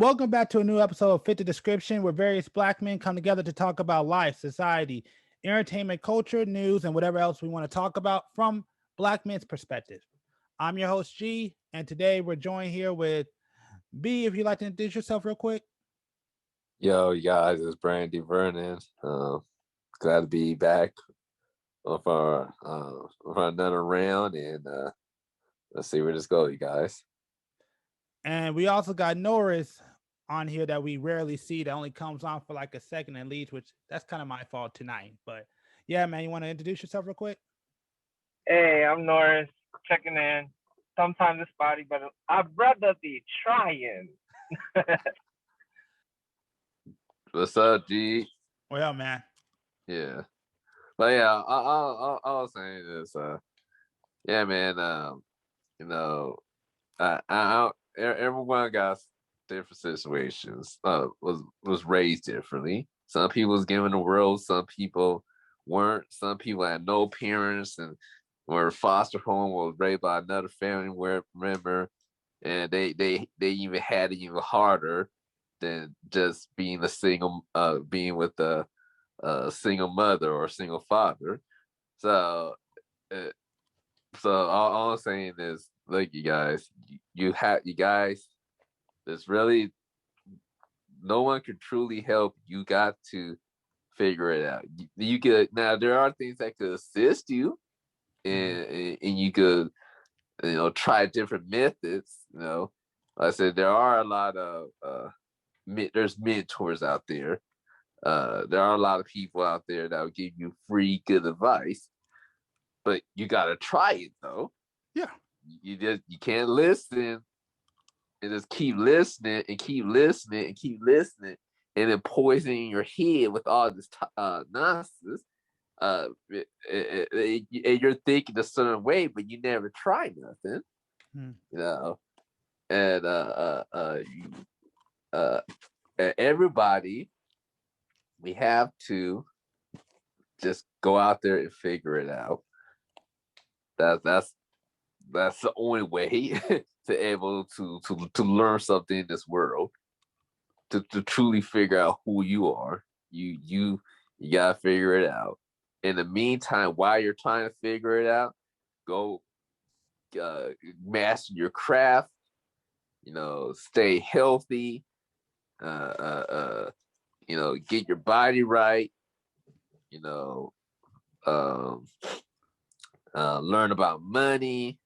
Welcome back to a new episode of Fit the Description, where various black men come together to talk about life, society, entertainment, culture, news, and whatever else we want to talk about from black men's perspective. I'm your host, G, and today we're joined here with B. If you'd like to introduce yourself real quick. Yo, you guys, it's Brandy Vernon. Glad to be back for another round, and let's see where this goes, you guys. And we also got Norris on here that we rarely see, that only comes on for like a second and leaves, which that's kind of my fault tonight. But yeah, man, you want to introduce yourself real quick? Hey, I'm Norris, checking in. Sometimes it's spotty, but I'd rather be trying. What's up, G? Well, man. Yeah, but yeah, I was saying this. Yeah, man. You know, everyone got different situations. Was raised differently. Some people was given the world. Some people weren't. Some people had no parents and were foster home, was raised by another family member, and they even had it even harder than just being being with a single mother or a single father. So, uh, all I'm saying is, look, you guys, you guys. There's really no one can truly help. You got to figure it out. You could now. There are things that could assist you, and you could try different methods. Like I said, there are a lot of there's mentors out there. There are a lot of people out there that will give you free good advice, but you gotta try it though. Yeah. You can't listen and just keep listening and keep listening and keep listening, and then poisoning your head with all this nonsense. And you're thinking a certain way, but you never try nothing. And everybody, we have to just go out there and figure it out. That's the only way to able to learn something in this world, to truly figure out who you are. You gotta figure it out. In the meantime, while you're trying to figure it out, go master your craft. Stay healthy. Get your body right. Learn about money.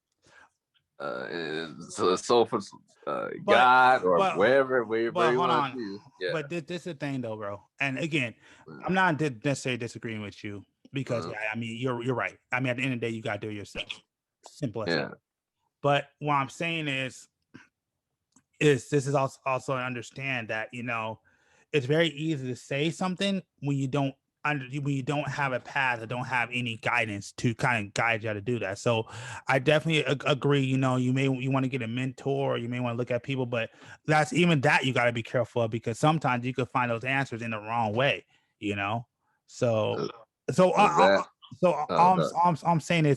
And so for God or wherever you want to do. Yeah. But this is the thing though, bro. And again, I'm not necessarily disagreeing with you because I mean you're right. I mean, at the end of the day, you gotta do it yourself. Simple as that. But what I'm saying is this is also understand that it's very easy to say something when you don't have a path or don't have any guidance to kind of guide you how to do that. So I definitely agree. You want to get a mentor, you may want to look at people, but that's even that you got to be careful of, because sometimes you could find those answers in the wrong way. So I'm saying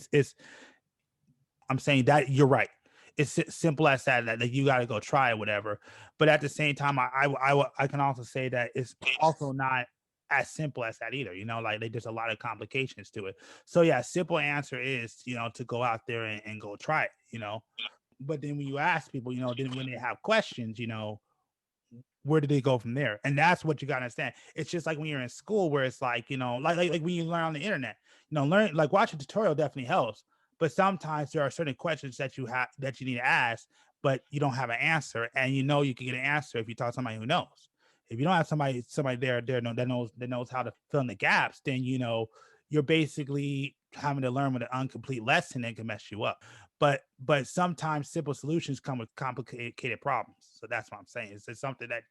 I'm saying that you're right. It's simple as that you got to go try it, whatever. But at the same time, I can also say that it's also not as simple as that either. Like there's a lot of complications to it. So yeah, simple answer is to go out there and go try it. But then when you ask people, then when they have questions, where do they go from there? And that's what you got to understand. It's just like when you're in school, where it's like like when you learn on the internet, learn, like watching a tutorial definitely helps. But sometimes there are certain questions that you need to ask, but you don't have an answer, and you can get an answer if you talk to somebody who knows. If you don't have somebody there that knows how to fill in the gaps, then you're basically having to learn with an incomplete lesson that can mess you up. But sometimes simple solutions come with complicated problems. So that's what I'm saying. It's something that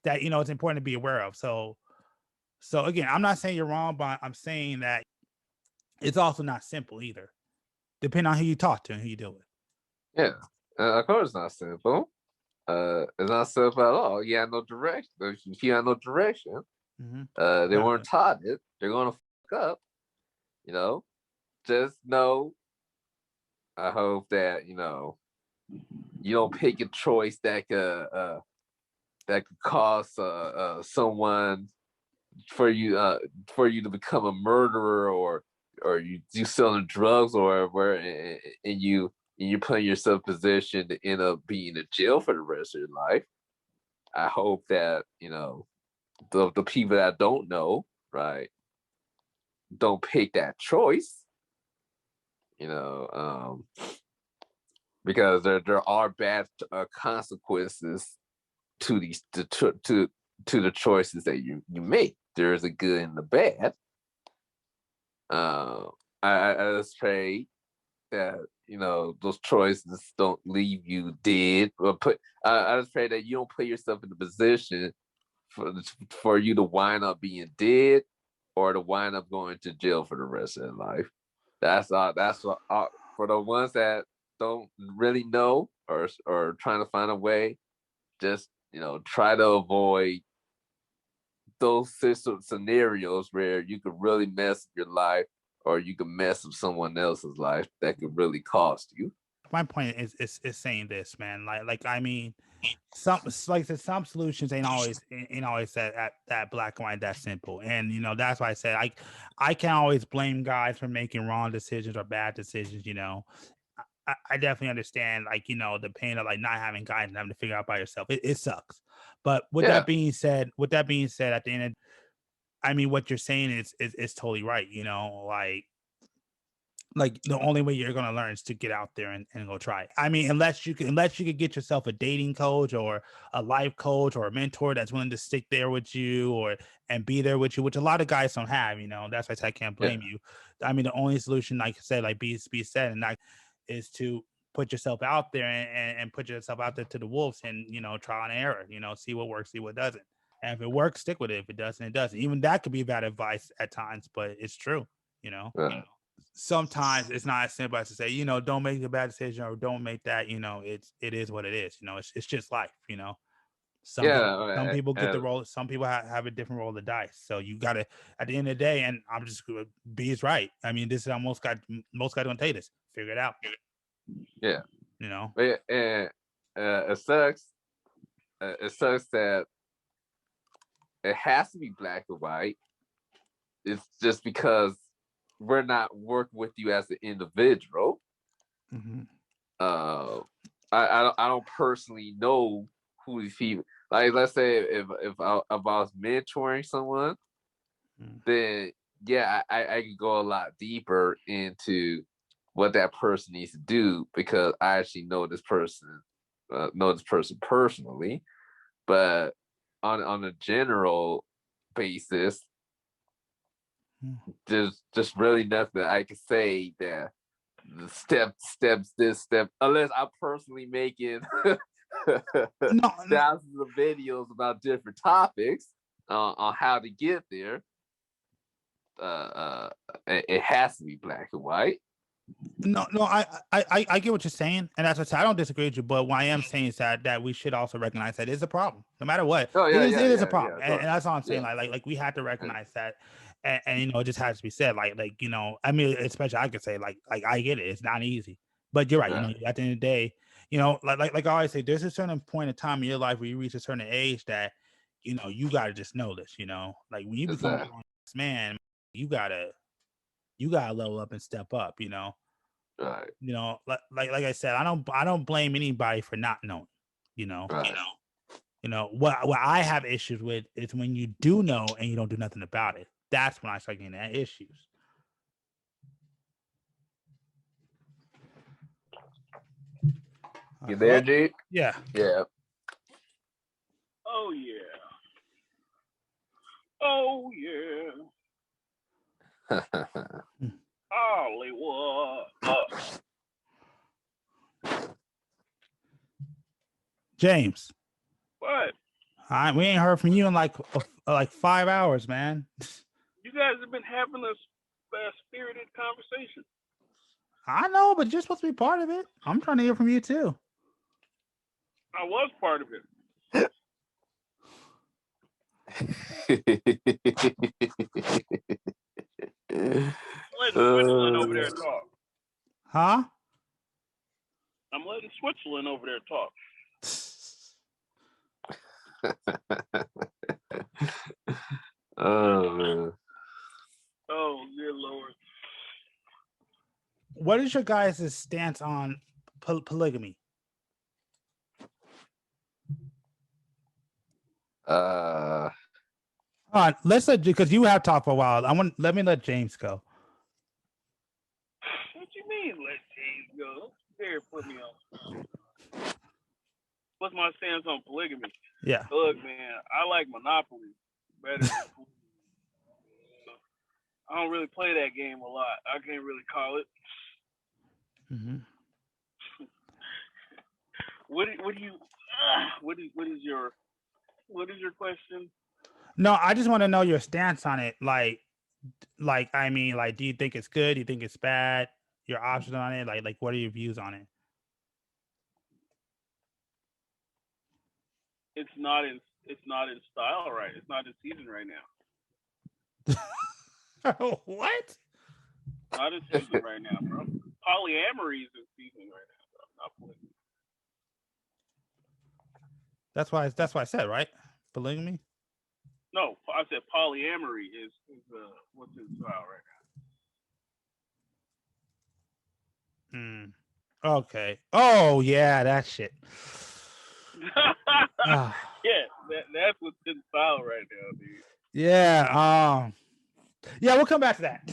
it's important to be aware of. So again, I'm not saying you're wrong, but I'm saying that it's also not simple either, depending on who you talk to and who you deal with. Yeah, of course it's not simple. It's not simple at all. You have no direction. If you have no direction, they weren't taught it. They're gonna fuck up. Just know. I hope that you don't pick a choice that could that could cause someone for you to become a murderer, or you selling drugs or whatever, and you're putting yourself in a position to end up being in jail for the rest of your life. I hope that the people that don't know, right, don't pick that choice. Because there are bad consequences to the choices that you make. There is a good and the bad. I just pray that those choices don't leave you dead, or I just pray that you don't put yourself in the position for you to wind up being dead, or to wind up going to jail for the rest of their life. That's what for the ones that don't really know, or trying to find a way. Just try to avoid those scenarios where you could really mess up your life, or you could mess up someone else's life that could really cost you. My point is saying this, man. Like I mean, some solutions ain't always that black and white, that simple. And that's why I said I can't always blame guys for making wrong decisions or bad decisions. I definitely understand, the pain of not having guidance and having to figure out by yourself. It sucks. But with that being said, at the end of, I mean, what you're saying is totally right. Like the only way you're gonna learn is to get out there and go try it. I mean, unless you could get yourself a dating coach or a life coach or a mentor that's willing to stick there with you and be there with you, which a lot of guys don't have. That's why I said I can't blame you. I mean, the only solution, like I said, like B said, and that is to put yourself out there and put yourself out there to the wolves, and trial and error. See what works, see what doesn't. And if it works, stick with it. If it doesn't, it doesn't. Even that could be bad advice at times, but it's true. Sometimes it's not as simple as to say, don't make a bad decision or don't make that. It is what it is. It's just life. Some people get the roll. Some people have a different roll of the dice. So you got to, at the end of the day, and I'm just B is right. I mean, this is how most guys don't take this. Figure it out. Yeah. And it sucks. It sucks that it has to be black or white. It's just because we're not working with you as an individual. Mm-hmm. I don't personally know who these people. Like, let's say if I was mentoring someone, then I could go a lot deeper into what that person needs to do, because I actually know this person personally. But on a general basis, there's just really nothing I can say that the step, unless I'm personally making thousands of videos about different topics on how to get there. It has to be black and white. No, I get what you're saying, and that's what I don't disagree with you. But what I am saying is that we should also recognize that it's a problem, no matter what. It is a problem, and that's all I'm saying. Like we have to recognize that, and it just has to be said. I mean, especially I could say like I get it. It's not easy, but you're right. At the end of the day, like I always say, there's a certain point in time in your life where you reach a certain age that you gotta just know this. Like when you become a man, you gotta level up and step up. Right. Like I said, I don't blame anybody for not knowing. Right. What I have issues with is when you do know and you don't do nothing about it. That's when I start getting at issues. You there, dude? Yeah. Yeah. Oh yeah. Oh yeah. Hollywood. James. What? We ain't heard from you in like 5 hours, man. You guys have been having a spirited conversation. I know, but you're supposed to be part of it. I'm trying to hear from you too. I was part of it. Letting Switzerland over there talk. Huh? I'm letting Switzerland over there talk. Oh man. Oh, good lord. What is your guys' stance on polygamy? Uh, All right, let's because you have talked for a while. Let me let James go. What you mean, let James go? There, put me on. What's my stance on polygamy? Yeah. Look, man, I like Monopoly better than polygamy. I don't really play that game a lot. I can't really call it. Mm-hmm. What is your question? No, I just want to know your stance on it. Like I mean, like, do you think it's good? Do you think it's bad? Your options on it? Like, what are your views on it? It's not in style right. It's not in season right now. What? Not in season right now, bro. Polyamory is in season right now, bro. Not polygamy. That's why I said, right? Polygamy? No, I said polyamory is what's in style right now. Okay. Oh yeah, that shit. Yeah, that's what's in style right now, dude. Yeah. Yeah, we'll come back to that.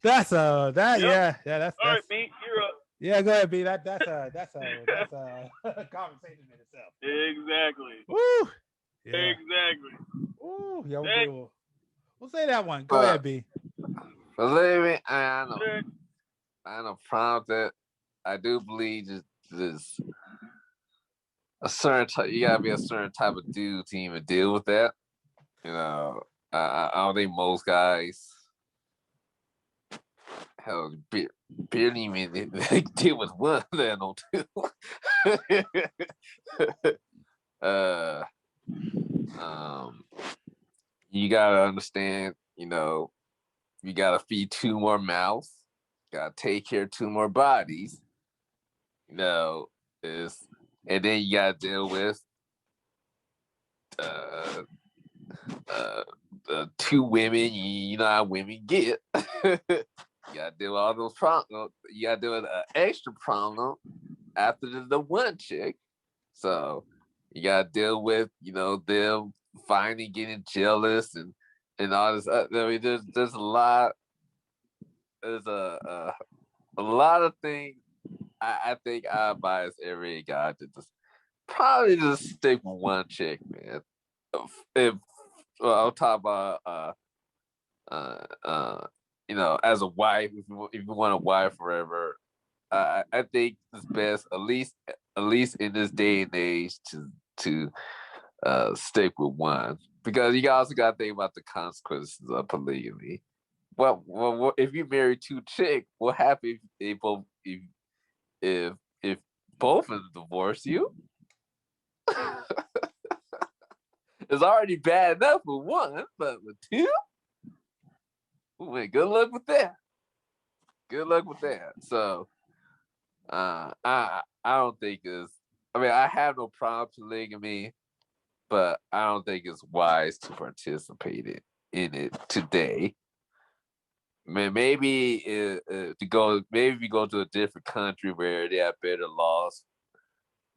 That's yep. Yeah. That's all right, B. You're up. Yeah, go ahead, B. That's a conversation in itself. Exactly. Woo. Yeah. Exactly. Ooh, yeah, we'll say that one. Go ahead, B. Believe me, I know problem that I do believe this a certain type. You gotta be a certain type of dude to even deal with that. You know, I don't think most guys hell barely even deal with one, let alone two. You gotta understand. You know, you gotta feed two more mouths. Gotta take care of two more bodies. You know, and then you gotta deal with two women. You know how women get. You gotta deal with all those problems. You gotta deal with an extra problem after the one chick. So you gotta deal with, you know, them finally getting jealous and all this. I mean, there's a lot. There's a lot of things. I think I advise every guy to probably just stick with one chick, man. If I'll talk about you know, as a wife, if you want a wife forever, I think it's best at least in this day and age to stick with one, because you also got to think about the consequences of polygamy. Well, if you marry two chicks, what happens if both of them divorce you? It's already bad enough with one, but with two, good luck with that. Good luck with that. So, I don't think it's. I mean, I have no problem with polygamy, but I don't think it's wise to participate in it today. Man, maybe if you go to a different country where they have better laws,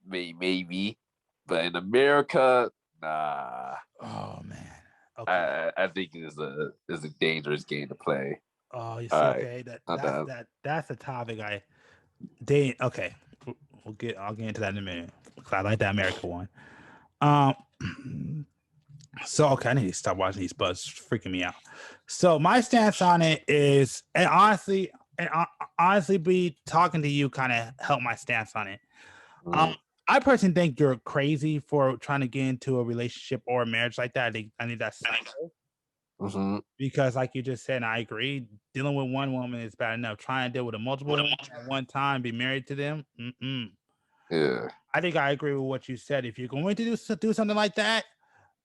maybe. But in America, nah. Oh man. Okay. I think it's a dangerous game to play. Oh, you see, okay. That's a topic okay. I'll get into that in a minute. I like that America one. So okay, I need to stop watching these buds. It's freaking me out. So my stance on it is, and honestly, be talking to you kind of helped my stance on it. I personally think you're crazy for trying to get into a relationship or a marriage like that. I think that's because, like you just said, and I agree, dealing with one woman is bad enough. Trying to deal with a multiple women at one time, be married to them. Yeah, I think I agree with what you said. If you're going to do something like that,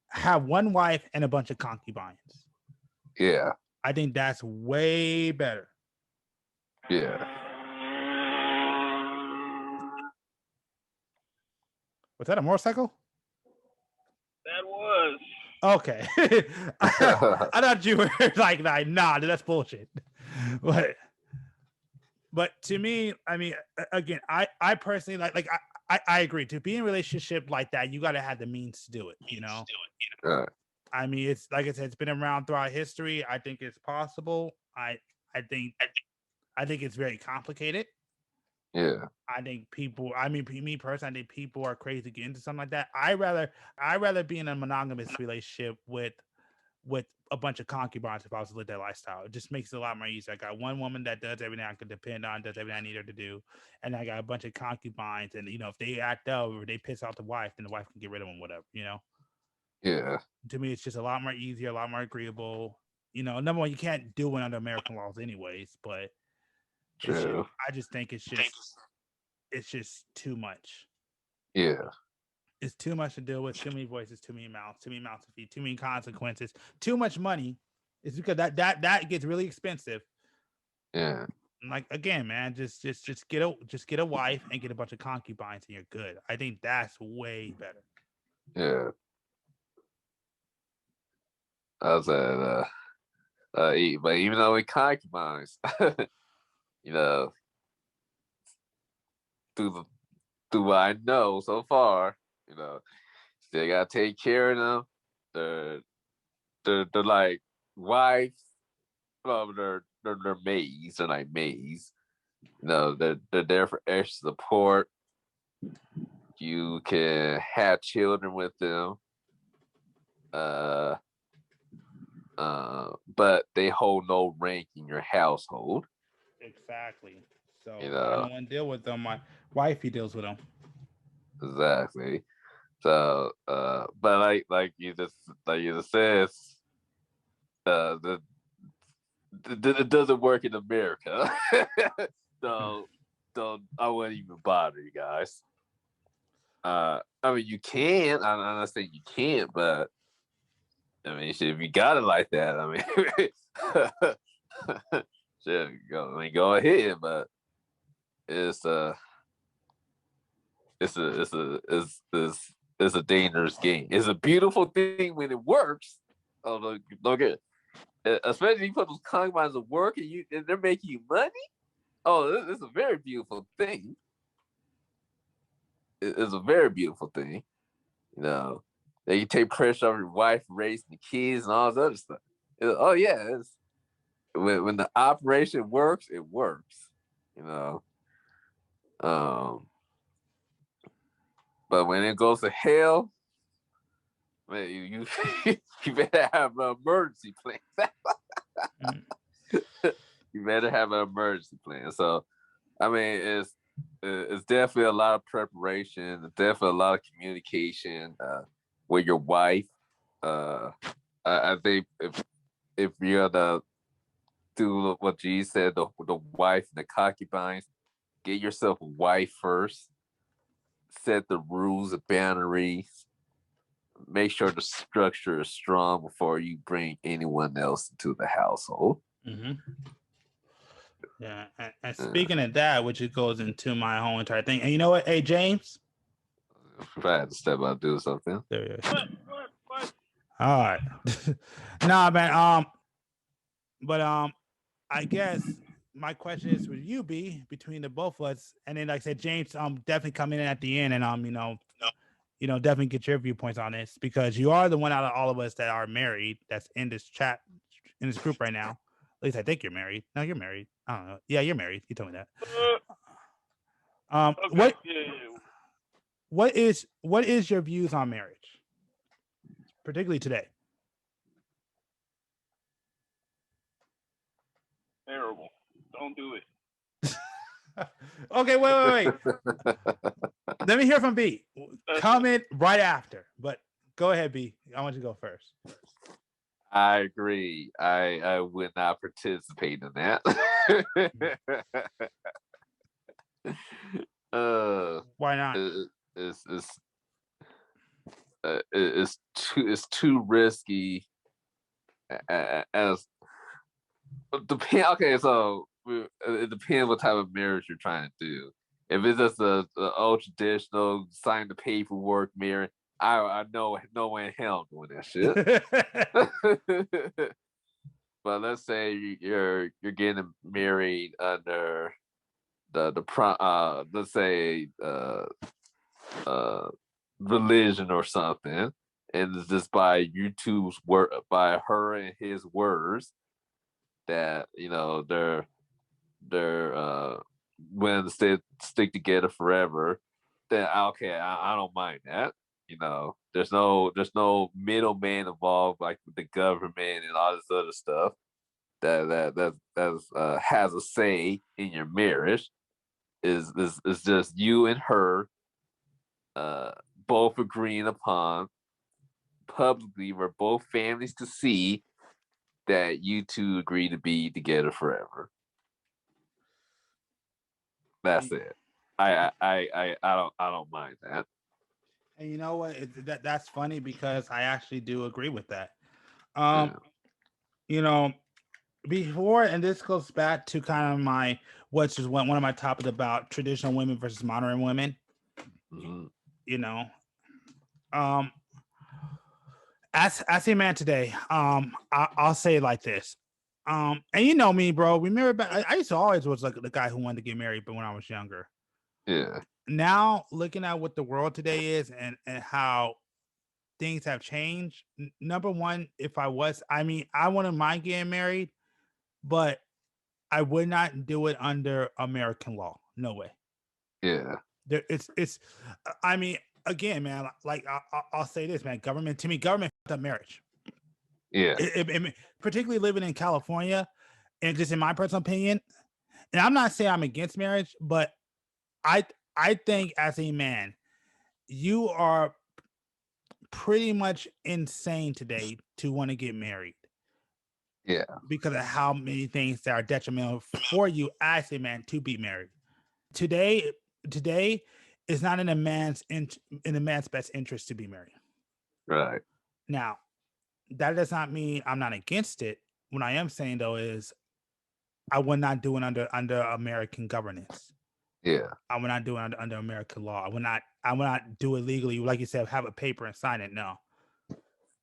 have one wife and a bunch of concubines. Yeah, I think that's way better. Yeah. Was that a motorcycle? That was. Okay. I thought you were like, nah, that's bullshit. But to me, I mean, again, I personally I agree. To be in a relationship like that, you got to have the means to do it. You know. I mean, it's like I said, it's been around throughout history. I think it's possible. I think it's very complicated. Yeah. I think people. I mean, me personally, I think people are crazy to get into something like that. I rather be in a monogamous relationship with a bunch of concubines if I was to live that lifestyle. It just makes it a lot more easier. I got one woman that does everything I can depend on, does everything I need her to do, and I got a bunch of concubines. And if they act up or they piss off the wife, then the wife can get rid of them, whatever. Yeah. To me, it's just a lot more easier, a lot more agreeable. Number one, you can't do it under American laws, anyways. But I just think it's just too much. Yeah. It's too much to deal with. Too many voices, too many mouths to feed, too many consequences, too much money. It's because that gets really expensive. Yeah. Like, again, man, just get a wife and get a bunch of concubines and you're good. I think that's way better. Yeah. I was at but even though we concubines, through what I know so far, still gotta take care of them. They're like wives, they're maids. They're like maids. They're there for extra support. You can have children with them. But they hold no rank in your household. Exactly. So I don't want to deal with them. My wifey deals with them. Exactly. So, but like you just said, it doesn't work in America. So I wouldn't even bother you guys. I mean, you can. I'm not saying you can't, but I mean, shit, if you got it like that, I mean, shit, go ahead. But it's a dangerous game. It's a beautiful thing when it works. Oh, look at it. Especially if you put those concubines to work and they're making you money. Oh, it's a very beautiful thing. It's a very beautiful thing. That you take pressure off your wife, raising the kids, and all this other stuff. When the operation works, it works. But when it goes to hell, man, you you better have an emergency plan. You better have an emergency plan. So, I mean, it's definitely a lot of preparation. Definitely a lot of communication with your wife. I think if you're gonna do what G said, the wife and the concubines, get yourself a wife first. Set the rules, the boundaries. Make sure the structure is strong before you bring anyone else into the household. Mm-hmm. Yeah, and speaking of that, which it goes into my whole entire thing. And you know what? Hey, James. If I had to step out and do something. There you go. What? All right. Nah, man. But I guess my question is with you, B, between the both of us, and then like I said, James, definitely come in at the end and definitely get your viewpoints on this because you are the one out of all of us that are married that's in this chat, in this group right now. At least I think you're married. No, you're married. I don't know. Yeah, you're married. You told me that. Okay. What is your views on marriage, particularly today? Terrible. Don't do it. Okay, wait. Let me hear from B. Comment right after, but go ahead, B. I want you to go first. I agree. I would not participate in that. Why not? It's too risky. Okay, so it depends what type of marriage you're trying to do. If it's just a old traditional, sign the paperwork marriage, I know no way in hell I'm doing that shit. But let's say you're getting married under let's say religion or something, and it's just by YouTube's word, by her and his words, that they're willing to stick together forever. Then okay, I don't mind that. There's no middleman involved, like with the government and all this other stuff that has a say in your marriage. Is just you and her both agreeing upon publicly, where both families could see that you two agree to be together forever. That's it. I don't mind that. And you know what? That's funny because I actually do agree with that. Yeah. You know, before, and this goes back to kind of my, which is one of my topics about traditional women versus modern women. Mm-hmm. As a man today, I'll say it like this. And you know me, bro. Remember back, I used to always was like the guy who wanted to get married, but when I was younger. Yeah. Now looking at what the world today is and how things have changed. Number one, I wouldn't mind getting married, but I would not do it under American law. No way. Yeah. It's. I mean, again, man. Like I'll say this, man. Government fucked up marriage. Yeah. Particularly living in California, and just in my personal opinion, and I'm not saying I'm against marriage, but I think as a man, you are pretty much insane today to want to get married. Yeah. Because of how many things that are detrimental for you as a man to be married. Today is not in a man's best interest to be married. Right. Now, that does not mean I'm not against it. What I am saying though is I would not do it under American governance. Yeah. I would not do it under American law. I would not do it legally, like you said, have a paper and sign it. No.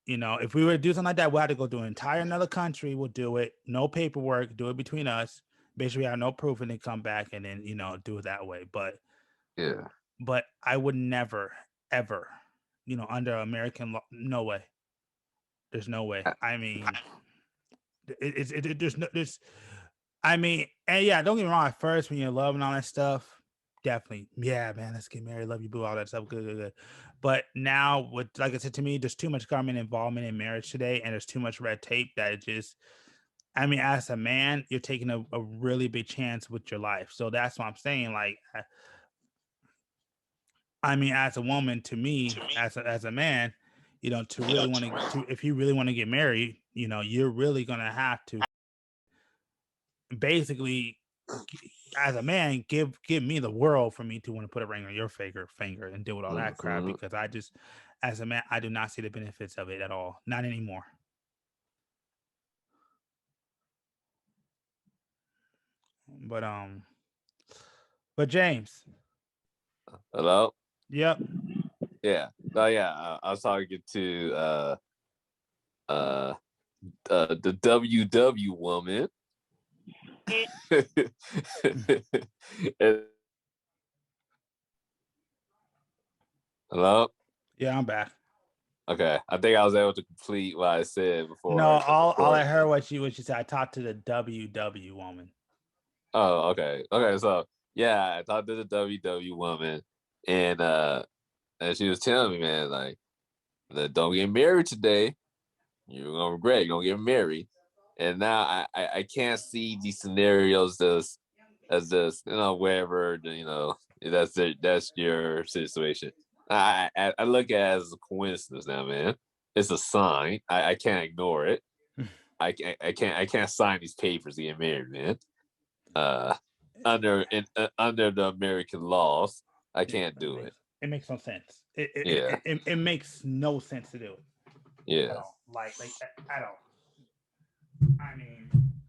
If we were to do something like that, we'll have to go to an entire another country. We'll do it. No paperwork. Do it between us. Basically, have no proof and then come back and then, do it that way. But yeah. But I would never, ever, under American law, no way. There's no way. I mean, and yeah, don't get me wrong. At first, when you're in love and all that stuff, definitely, yeah, man, let's get married, love you, boo, all that stuff, good. But now, like I said, to me, there's too much government involvement in marriage today, and there's too much red tape that it just, as a man, you're taking a really big chance with your life. So that's what I'm saying. Like, as a woman, to me, as a man, to really want to, if you really want to get married, you're really gonna have to basically, as a man, give me the world for me to want to put a ring on your finger and deal with all that crap, because I just, as a man, I do not see the benefits of it at all. Not anymore. But James. Hello? Yep. Yeah. Oh yeah. I was talking to the WW woman. Hello? Yeah, I'm back. Okay. I think I was able to complete what I said before. No, all I heard what she said. I talked to the WW woman. Oh, okay. Okay, so yeah, I talked to the WW woman, and she was telling me, man, like, don't get married today. You're gonna regret it. You're gonna get married. And now I can't see these scenarios as this, wherever, that's your situation. I look at it as a coincidence now, man. It's a sign. I can't ignore it. I can't sign these papers to get married, man. Under the American laws, I can't do it. It makes no sense. It makes no sense to do it. Yeah. Like at all.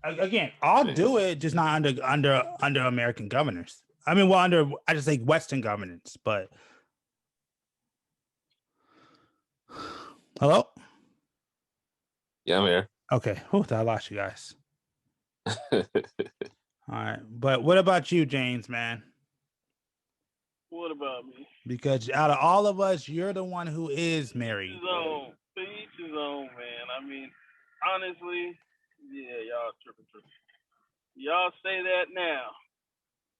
Again, I'll do it, just not under American governors. I just think Western governance, but Hello? Yeah, I'm here. Okay. Whew, I lost you guys. All right. But what about you, James, man? What about me? Because out of all of us, you're the one who is married. To each his own, man. I mean, honestly, yeah, y'all tripping. Y'all say that now,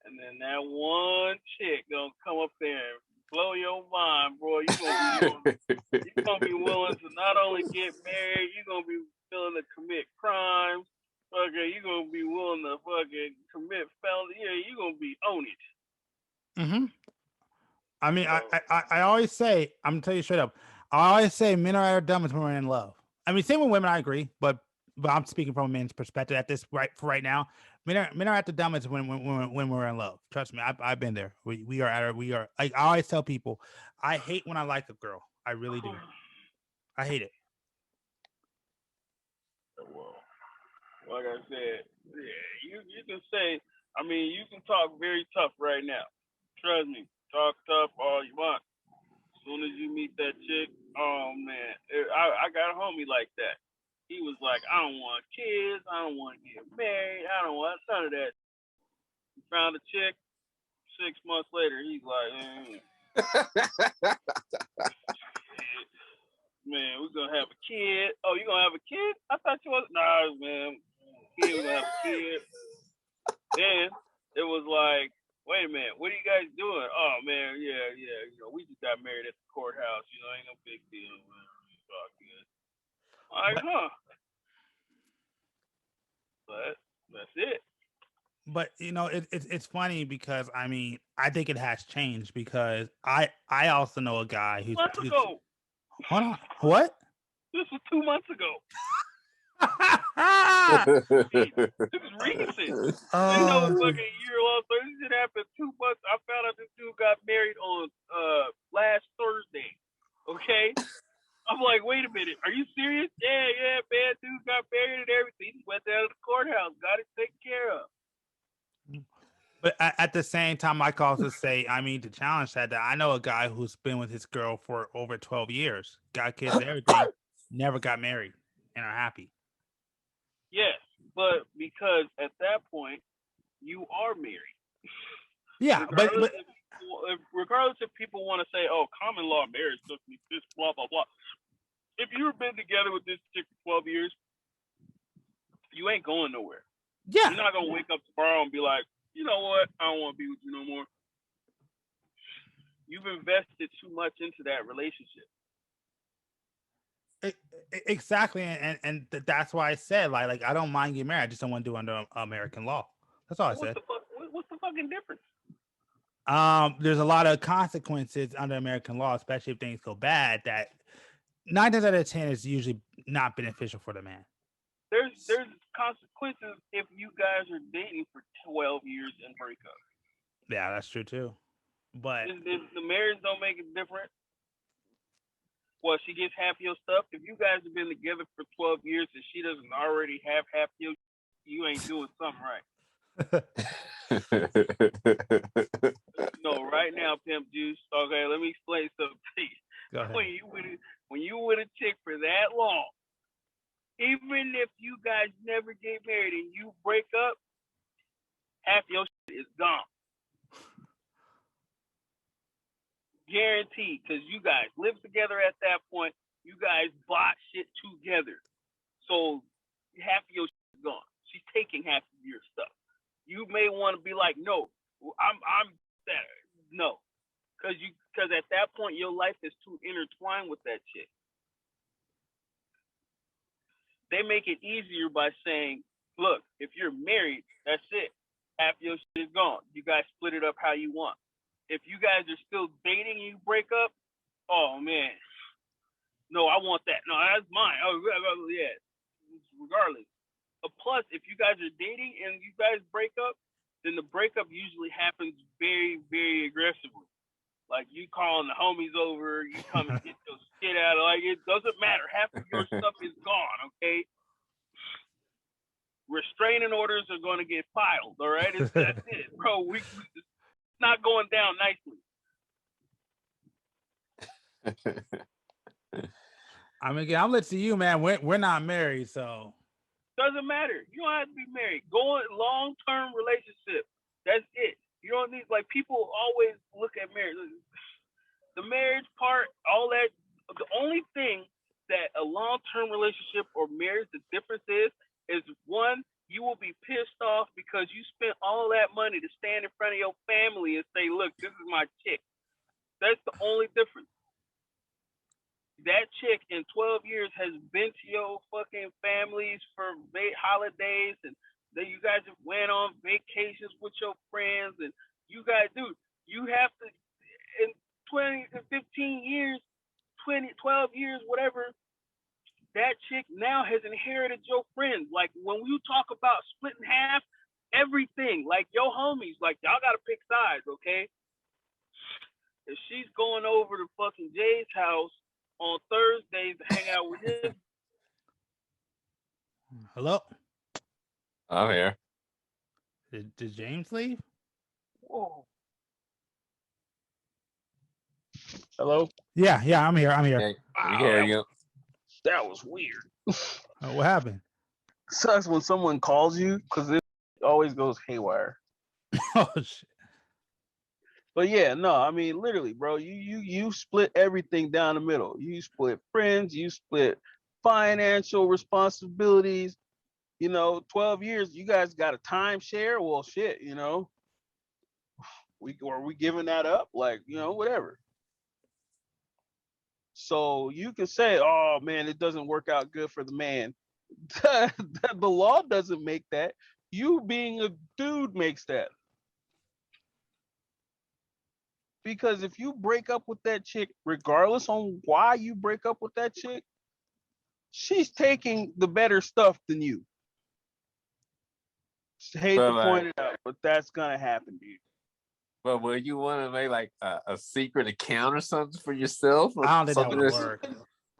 and then that one chick gonna come up there and blow your mind, bro. You gonna be willing to not only get married, you gonna be willing to commit crimes. Okay, you gonna be willing to fucking commit felony. Yeah, you gonna be on it. Mm-hmm. I mean, I always say, I'm gonna tell you straight up, I always say men are dumbest when we're in love. I mean, same with women, I agree, but I'm speaking from a man's perspective at this right now. Men are at the dumbest when we're in love. Trust me, I've been there. We are like I always tell people, I hate when I like a girl. I really do. I hate it. Well, like I said, yeah, you can say. I mean, you can talk very tough right now. Trust me, talk tough all you want. As soon as you meet that chick, oh man, I got a homie like that. He was like, I don't want kids, I don't want to get married, I don't want none of that. He found a chick. 6 months later, he's like, man, we're gonna have a kid. Oh, you gonna have a kid? I thought you was. Nah, man, we're gonna have a kid. Then it was like, wait a minute, what are you guys doing? Oh man, yeah, you know, we just got married at the courthouse. You know, ain't no big deal. Man. It's all good. Like, huh? But that's it. But you know, it's funny because I mean, I think it has changed because I also know a guy who's Months ago. Hold on, what? This was 2 months ago. This is recent. You know, fucking year long. So this shit happened 2 months. I found out this dude got married on last Thursday. Okay. I'm like, wait a minute, are you serious? Yeah, man, dude got married and everything. He went down to the courthouse, got it taken care of. But at the same time, I can also say, I mean, to challenge that I know a guy who's been with his girl for over 12 years, got kids and everything, never got married, and are happy. Yes, but because at that point, you are married. Yeah, regardless if people want to say, oh, common law marriage took me this, blah, blah, blah. If you've been together with this chick for 12 years, you ain't going nowhere. Yeah. You're not going to wake up tomorrow and be like, you know what? I don't want to be with you no more. You've invested too much into that relationship. Exactly, and that's why I said like I don't mind getting married. I just don't want to do it under American law. That's all I said. What's the fucking difference? There's a lot of consequences under American law, especially if things go bad. That 9 times out of 10 is usually not beneficial for the man. There's consequences if you guys are dating for 12 years and break up. Yeah, that's true too. But the marriage don't make it different. Well, she gets half your stuff. If you guys have been together for 12 years and she doesn't already have half your, you ain't doing something right. No, right now, Pimp Juice. Okay, let me explain something to you. Go ahead. When you with a chick for that long, even if you guys never get married and you break up, half your shit is gone. Guaranteed, because you guys live together at that point. You guys bought shit together. So half of your shit is gone. She's taking half of your stuff. You may want to be like, no, I'm that. No. Because at that point, your life is too intertwined with that chick. They make it easier by saying, look, if you're married, that's it. Half your shit is gone. You guys split it up how you want. If you guys are still dating and you break up, oh, man. No, I want that. No, that's mine. Oh, yeah. Regardless. Plus, if you guys are dating and you guys break up, then the breakup usually happens very, very aggressively. Like, you calling the homies over, you come and get your shit out. Like, it doesn't matter. Half of your stuff is gone, okay? Restraining orders are going to get filed, all right? That's it. Bro, it's not going down nicely. I mean, again, I'm listening to you, man. We're not married, so Doesn't matter. You don't have to be married. Go in long-term relationship. That's it. You don't need, like, people always look at marriage. The marriage part, all that. The only thing that a long-term relationship or marriage, the difference is one, you will be pissed off because you spent all that money to stand in front of your family and say, look, this is my chick. That's the only difference. That chick in 12 years has been to your fucking families for holidays, and then you guys have went on vacations with your friends, and you guys, dude, you have to, in 20 to 15 years, 12 years, whatever, that chick now has inherited your friends. Like, when you talk about splitting half, everything, like your homies, like, y'all gotta pick sides, okay? If she's going over to fucking Jay's house on Thursdays to hang out with his. hello. I'm here. Did James leave? Whoa. Hello? Yeah, I'm here. Yeah, we hear you. That was weird. What happened? Sucks when someone calls you because it always goes haywire. Oh shit. But yeah, no, I mean literally, bro. You split everything down the middle. You split friends. You split financial responsibilities. 12 years. You guys got a timeshare. Well, shit. We giving that up? Like, whatever. So you can say, oh man, it doesn't work out good for the man. The law doesn't make that. You being a dude makes that. Because if you break up with that chick, regardless on why you break up with that chick, she's taking the better stuff than you. Hate to point it out, but that's gonna happen, dude. But would you want to make like a secret account or something for yourself? I don't think that would work.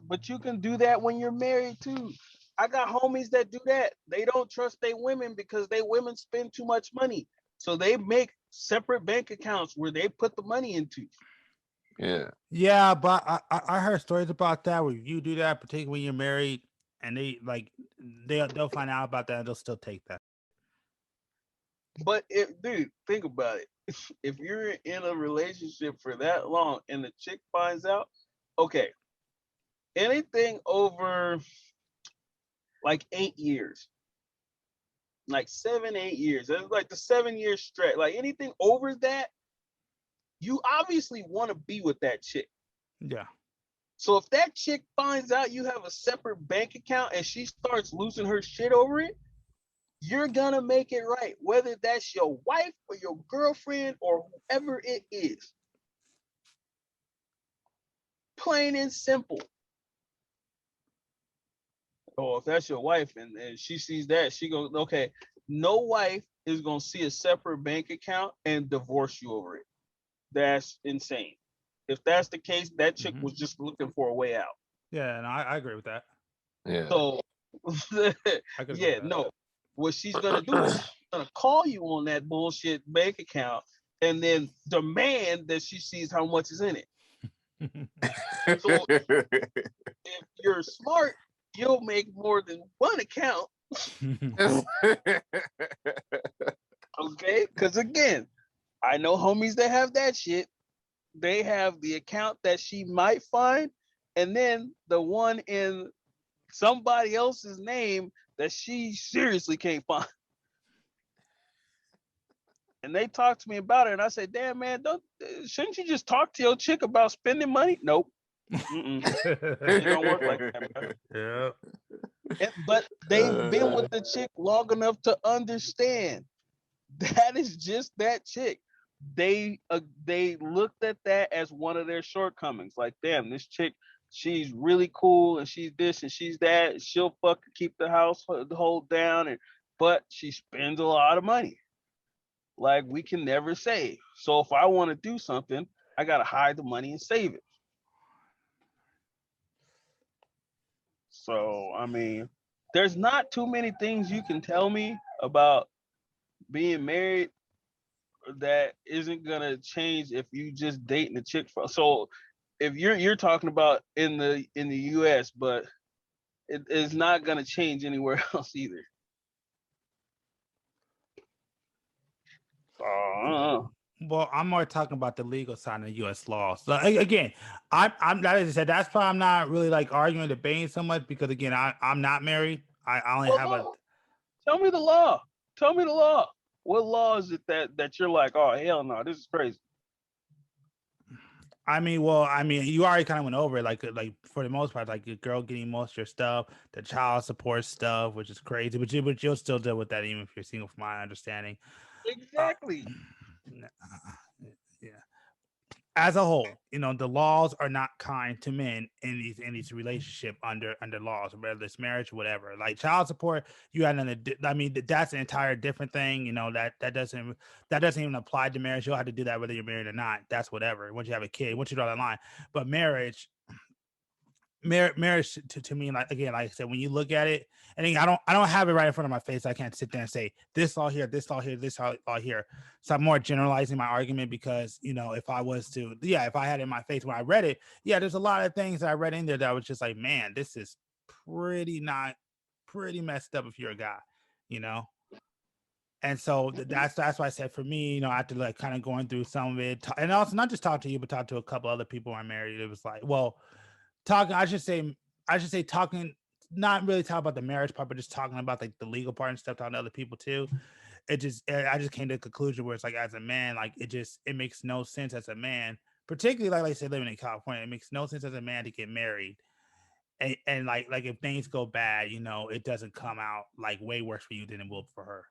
But you can do that when you're married too. I got homies that do that. They don't trust their women because they women spend too much money. So they make separate bank accounts where they put the money into. Yeah, but I heard stories about that where you do that, particularly when you're married, and they'll find out about that and they'll still take that. But dude, think about it. If you're in a relationship for that long and the chick finds out, okay, anything over like 8 years, like 7, 8 years, it's like the 7-year stretch, like anything over that, you obviously want to be with that chick. Yeah. So if that chick finds out you have a separate bank account and she starts losing her shit over it, you're gonna make it right, whether that's your wife or your girlfriend or whoever it is. Plain and simple. Oh, if that's your wife and she sees that, she goes, okay, no wife is gonna see a separate bank account and divorce you over it. That's insane. If that's the case, that chick was just looking for a way out. Yeah, and I agree with that. Yeah. So yeah, no. What she's gonna do is she's gonna call you on that bullshit bank account and then demand that she sees how much is in it. So if you're smart, you'll make more than one account. Okay? Because again, I know homies that have that shit. They have the account that she might find, and then the one in somebody else's name that she seriously can't find. And they talk to me about it, and I say, damn, man, shouldn't you just talk to your chick about spending money? Nope. It don't work like that, bro. Yeah. But they've been with the chick long enough to understand that is just that chick. They looked at that as one of their shortcomings. Like, damn, this chick, she's really cool and she's this and she's that. She'll fucking keep the household down, but she spends a lot of money. Like, we can never save. So if I want to do something, I gotta hide the money and save it. So I mean, there's not too many things you can tell me about being married that isn't gonna change if you just dating a chick. So if you're talking about in the U.S., but it is not going to change anywhere else either. Well, I'm more talking about the legal side of the U.S. law. So again, I'm like I said, that's why I'm not really like arguing, debating so much because again, I'm not married. I only have a. Tell me the law. Tell me the law. What law is it that you're like, oh hell no, this is crazy? I mean, you already kind of went over it. Like for the most part, like your girl getting most of your stuff, the child support stuff, which is crazy. But you'll still deal with that even if you're single, from my understanding. Exactly. Yeah. As a whole, the laws are not kind to men in these relationship under laws, whether it's marriage or whatever. Like child support, you had I mean, that's an entire different thing. That doesn't even apply to marriage. You'll have to do that whether you're married or not. That's whatever. Once you have a kid, once you draw that line. But marriage to me, like again, like I said, when you look at it, and again, I don't have it right in front of my face. I can't sit there and say this law here, this law here, this law here. So I'm more generalizing my argument because if I had it in my face when I read it, there's a lot of things that I read in there that was just like, man, this is pretty messed up if you're a guy, And so that's why I said for me, after like kind of going through some of it, and also not just talk to you, but talk to a couple other people I'm married. It was like, well. I should say talking, not really talking about the marriage part, but just talking about like the legal part and stuff, talking to other people too. I just came to a conclusion where it's like, as a man, like it makes no sense as a man, particularly like I said, living in California, it makes no sense as a man to get married. And like if things go bad, it doesn't come out like way worse for you than it will for her,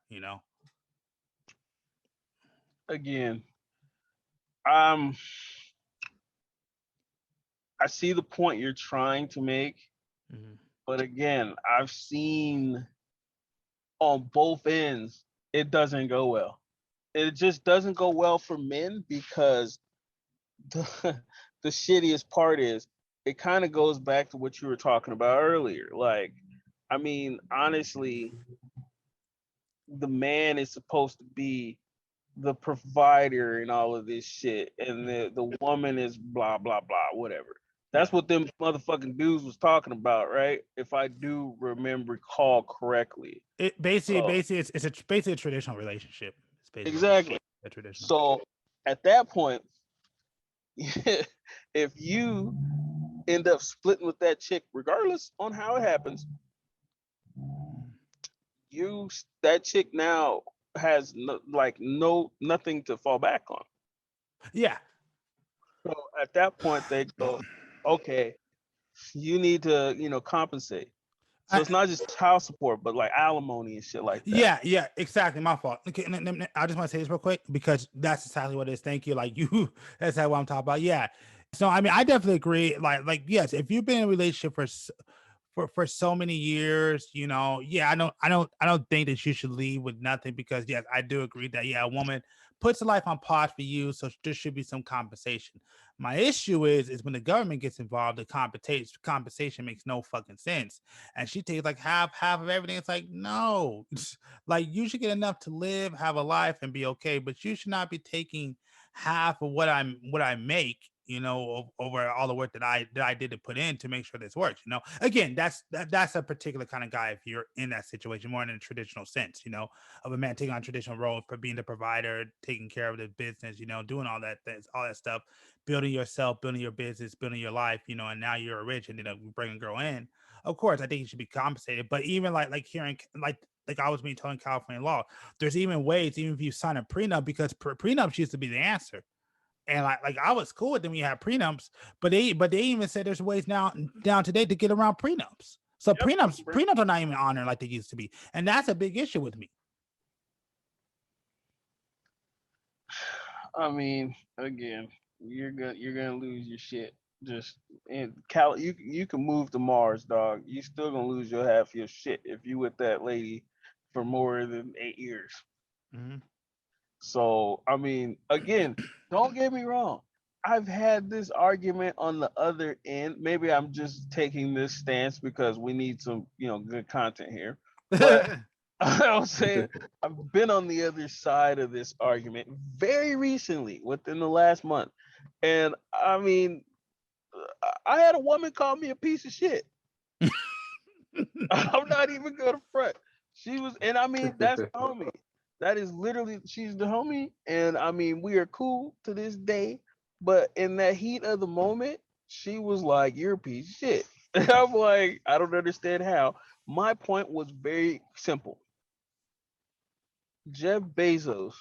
Again, I see the point you're trying to make, but again, I've seen on both ends, it doesn't go well. It just doesn't go well for men because the shittiest part is it kind of goes back to what you were talking about earlier. Like, I mean, honestly, the man is supposed to be the provider and all of this shit, and the woman is blah blah blah, whatever. That's what them motherfucking dudes was talking about, right? If I do recall correctly. It basically it's basically a traditional relationship. It's basically exactly a traditional. So at that point, if you end up splitting with that chick, regardless on how it happens, that chick now has nothing to fall back on. Yeah. So at that point, they go, okay, you need to, compensate. So it's not just child support, but like alimony and shit like that. Yeah, exactly. My fault. Okay, I just want to say this real quick because that's exactly what it is. Thank you. Like that's what I'm talking about. Yeah. So I mean, I definitely agree. Like yes, if you've been in a relationship for so many years, I don't think that you should leave with nothing because yes, I do agree that a woman puts her life on pause for you, so there should be some compensation. My issue is when the government gets involved, the compensation makes no fucking sense, and she takes like half of everything. It's like no, like you should get enough to live, have a life, and be okay, but you should not be taking half of what I make, over all the work that I did to put in to make sure this works. Again, that's a particular kind of guy if you're in that situation, more in a traditional sense, of a man taking on traditional role for being the provider, taking care of the business, doing all that stuff, building yourself, building your business, building your life, and now you're rich and bring a girl in. Of course, I think you should be compensated, but even like hearing like I was being told in California law, there's even ways, even if you sign a prenup, because prenups used to be the answer. And like I was cool with them when you had prenups, but they even said there's ways now down today to get around prenups. So prenups are not even honored like they used to be, and that's a big issue with me. I mean, again, you're gonna lose your shit. Just in you can move to Mars, dog. You still gonna lose your half your shit if you with that lady for more than 8 years. Mm-hmm. So, I mean, again, don't get me wrong. I've had this argument on the other end. Maybe I'm just taking this stance because we need some, good content here. But I was saying I've been on the other side of this argument very recently, within the last month. And I mean, I had a woman call me a piece of shit. I'm not even gonna front. She was, and I mean, that's the homie. That is literally, she's the homie, and I mean, we are cool to this day. But in that heat of the moment, she was like, "You're a piece of shit." And I'm like, I don't understand how. My point was very simple. Jeff Bezos,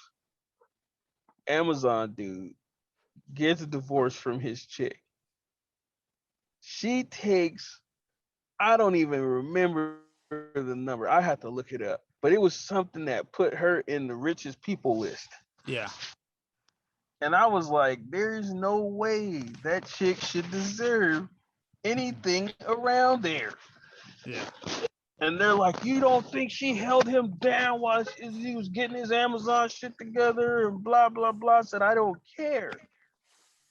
Amazon dude, gets a divorce from his chick. She takes, I don't even remember the number. I have to look it up. But it was something that put her in the richest people list. Yeah. And I was like, there's no way that chick should deserve anything around there. Yeah. And they're like, you don't think she held him down while he was getting his Amazon shit together and blah, blah, blah. I said, I don't care.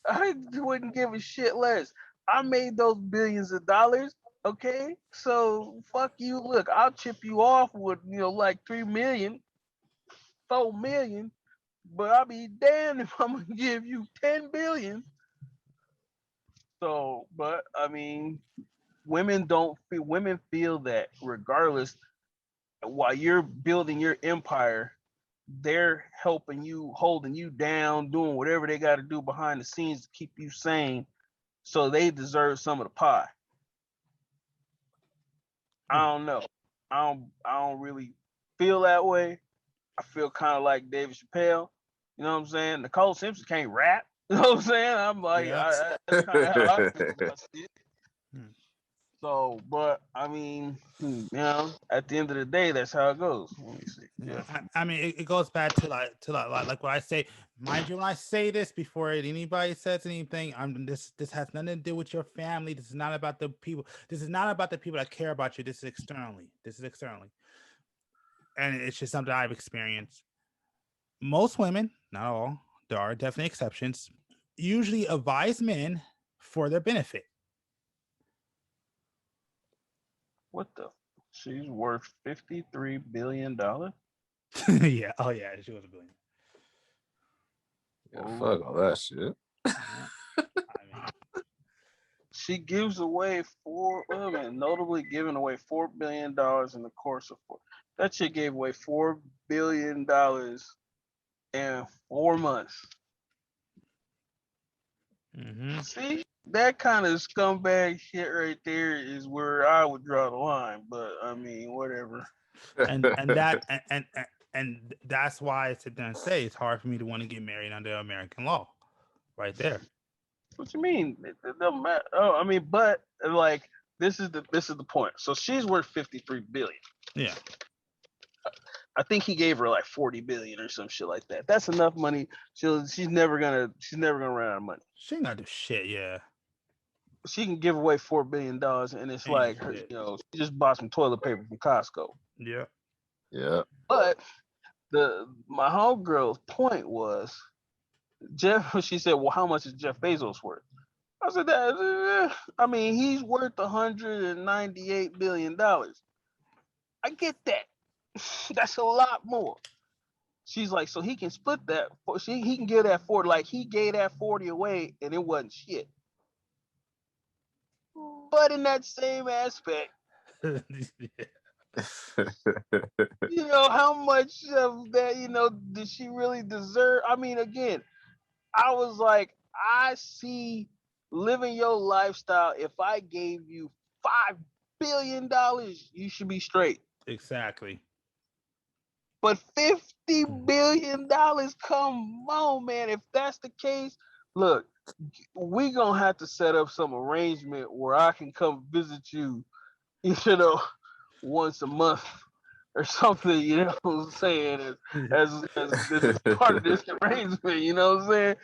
I wouldn't give a shit less. I made those billions of dollars. Okay. So fuck you. Look, I'll chip you off with, like 3 million, 4 million, but I'll be damned if I'm going to give you 10 billion. So, but I mean, women feel that regardless, while you're building your empire, they're helping you, holding you down, doing whatever they got to do behind the scenes to keep you sane, so they deserve some of the pie. I don't know. I don't really feel that way. I feel kind of like David Chappelle. You know what I'm saying? Nicole Simpson can't rap. You know what I'm saying? I'm like, Yeah. that's kind of how I feel about it. So, but I mean, at the end of the day, that's how it goes. Let me see. Yeah. I mean, it goes back to like what I say. Mind you, when I say this before anybody says anything, this has nothing to do with your family. This is not about the people. This is not about the people that care about you. This is externally. And it's just something I've experienced. Most women, not all, there are definitely exceptions, usually advise men for their benefit. What the? She's worth $53 billion. Yeah. Oh yeah, she was a billion. Yeah, fuck all that shit. She gives away notably giving away $4 billion in the course of that chick gave away $4 billion in 4 months. Mm-hmm. See, that kind of scumbag shit right there is where I would draw the line. But I mean, whatever. And that's why I sit there and say it's hard for me to want to get married under American law, right there. What you mean? It doesn't matter. Oh, I mean, but like this is the point. So she's worth 53 billion. Yeah. I think he gave her like 40 billion or some shit like that. That's enough money. She's never gonna run out of money. She ain't gonna do shit. Yeah. She can give away $4 billion, and it's like her, she just bought some toilet paper from Costco. Yeah. Yeah. But my homegirl's point was Jeff. She said, "Well, how much is Jeff Bezos worth?" I said, I mean, he's worth $198 billion. I get that. That's a lot more. She's like, so he can split that. He can give that 40. Like he gave that 40 away, and it wasn't shit. But in that same aspect, how much of that, did she really deserve? I mean, again, I was like, I see living your lifestyle. If I gave you $5 billion, you should be straight. Exactly. But $50 billion, come on, man. If that's the case, look, we gonna have to set up some arrangement where I can come visit you, once a month or something. You know what I'm saying? As part of this arrangement, you know what I'm saying?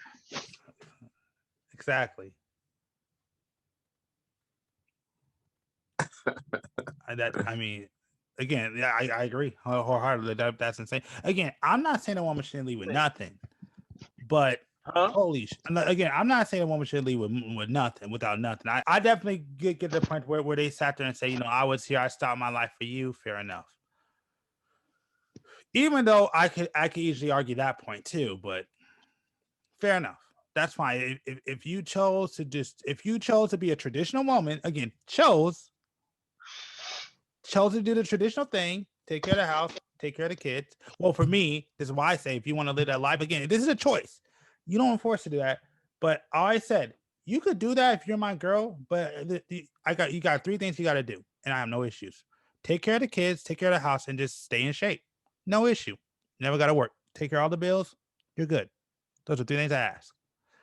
Exactly. I mean, again, yeah, I agree wholeheartedly. That's insane. Again, I'm not saying a woman shouldn't leave with nothing, but holy again, I'm not saying a woman should leave with nothing, without nothing. I definitely get to the point where they sat there and say, I was here, I stopped my life for you. Fair enough. Even though I could easily argue that point too, but fair enough. that's fine. If you chose to be a traditional woman, again, chose to do the traditional thing, take care of the house, take care of the kids. Well, for me, this is why I say if you want to live that life, again, this is a choice. You don't enforce to do that. But I always said you could do that if you're my girl. But you got 3 things you got to do, and I have no issues. Take care of the kids, take care of the house, and just stay in shape. No issue. Never got to work. Take care of all the bills. You're good. Those are 3 things I ask.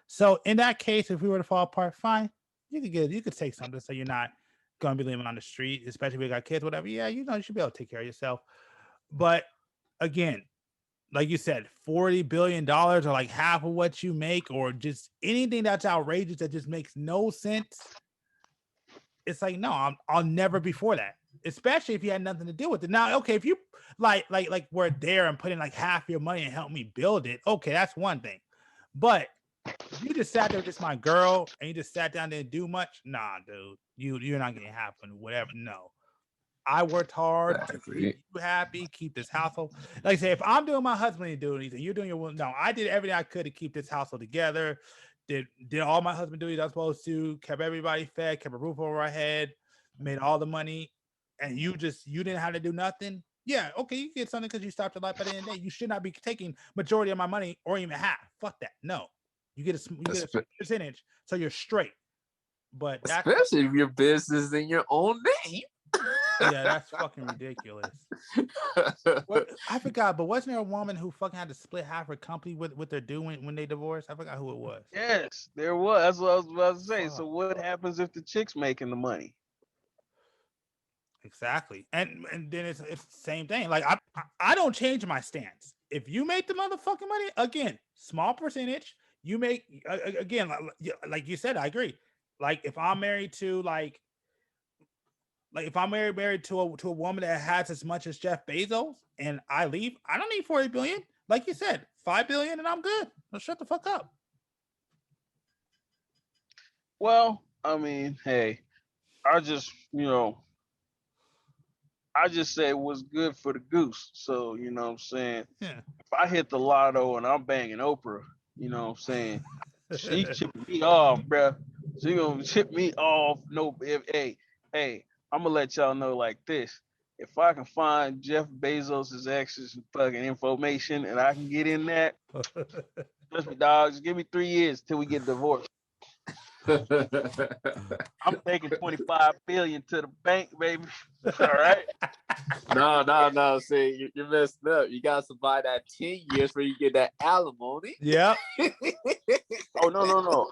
So in that case, if we were to fall apart, fine. You could take something so you're not going to be living on the street, especially if you got kids, whatever. Yeah, you should be able to take care of yourself. But again, like you said, $40 billion or like half of what you make, or just anything that's outrageous that just makes no sense. It's like, no, I'll never be for that. Especially if you had nothing to do with it. Now, okay, if you like were there and put in like half your money and help me build it, okay, that's one thing. But if you just sat there, just my girl, and you just sat down there and didn't do much, nah, dude, you're not gonna happen. Whatever, no. I worked hard to keep you happy, keep this household. Like I say, if I'm doing my husband duties and you're doing your, no, I did everything I could to keep this household together. Did all my husband duties I was supposed to, kept everybody fed, kept a roof over our head, made all the money, and you didn't have to do nothing. Yeah, okay, you get something because you stopped your life at the end of the day. You should not be taking majority of my money or even half. Fuck that. No, you get a percentage, so you're straight. But especially if your business is in your own name. Yeah, that's fucking ridiculous. I forgot, but wasn't there a woman who fucking had to split half her company with their due when they divorced? I forgot who it was. Yes, there was. That's what I was about to say. So what happens if the chick's making the money? Exactly, and then it's the same thing. Like I don't change my stance. If you make the motherfucking money, again, small percentage. You make again, like you said, I agree. Like if I'm married to like if I'm married to a woman that has as much as Jeff Bezos and I leave, I don't need 40 billion. Like you said, 5 billion and I'm good. Let's shut the fuck up. Well, I mean, hey, I just say what's good for the goose. So, you know what I'm saying? Yeah. If I hit the lotto and I'm banging Oprah, you know what I'm saying? She chipping me off, bruh. She gonna chip me off. No, hey, I'm gonna let y'all know like this. If I can find Jeff Bezos' ex's fucking information and I can get in that, trust me, dog, just give me 3 years till we get divorced. I'm taking 25 billion to the bank, baby. All right. No. See, you're messing up. You gotta survive that 10 years where you get that alimony. Yeah. Oh no.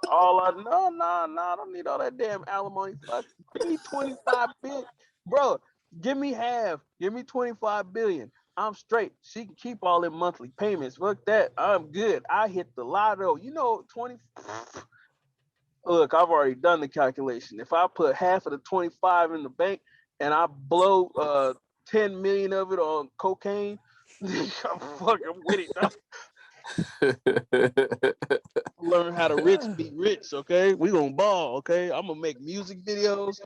I don't need all that damn alimony. Fuck, give me 25 billion, bro. Give me half. Give me 25 billion. I'm straight. She can keep all them monthly payments. Fuck that. I'm good. I hit the lotto. 20. Look, I've already done the calculation. If I put half of the 25 in the bank and I blow 10 million of it on cocaine, I'm with it. Learn how to be rich, okay? We gonna ball, okay? I'm gonna make music videos.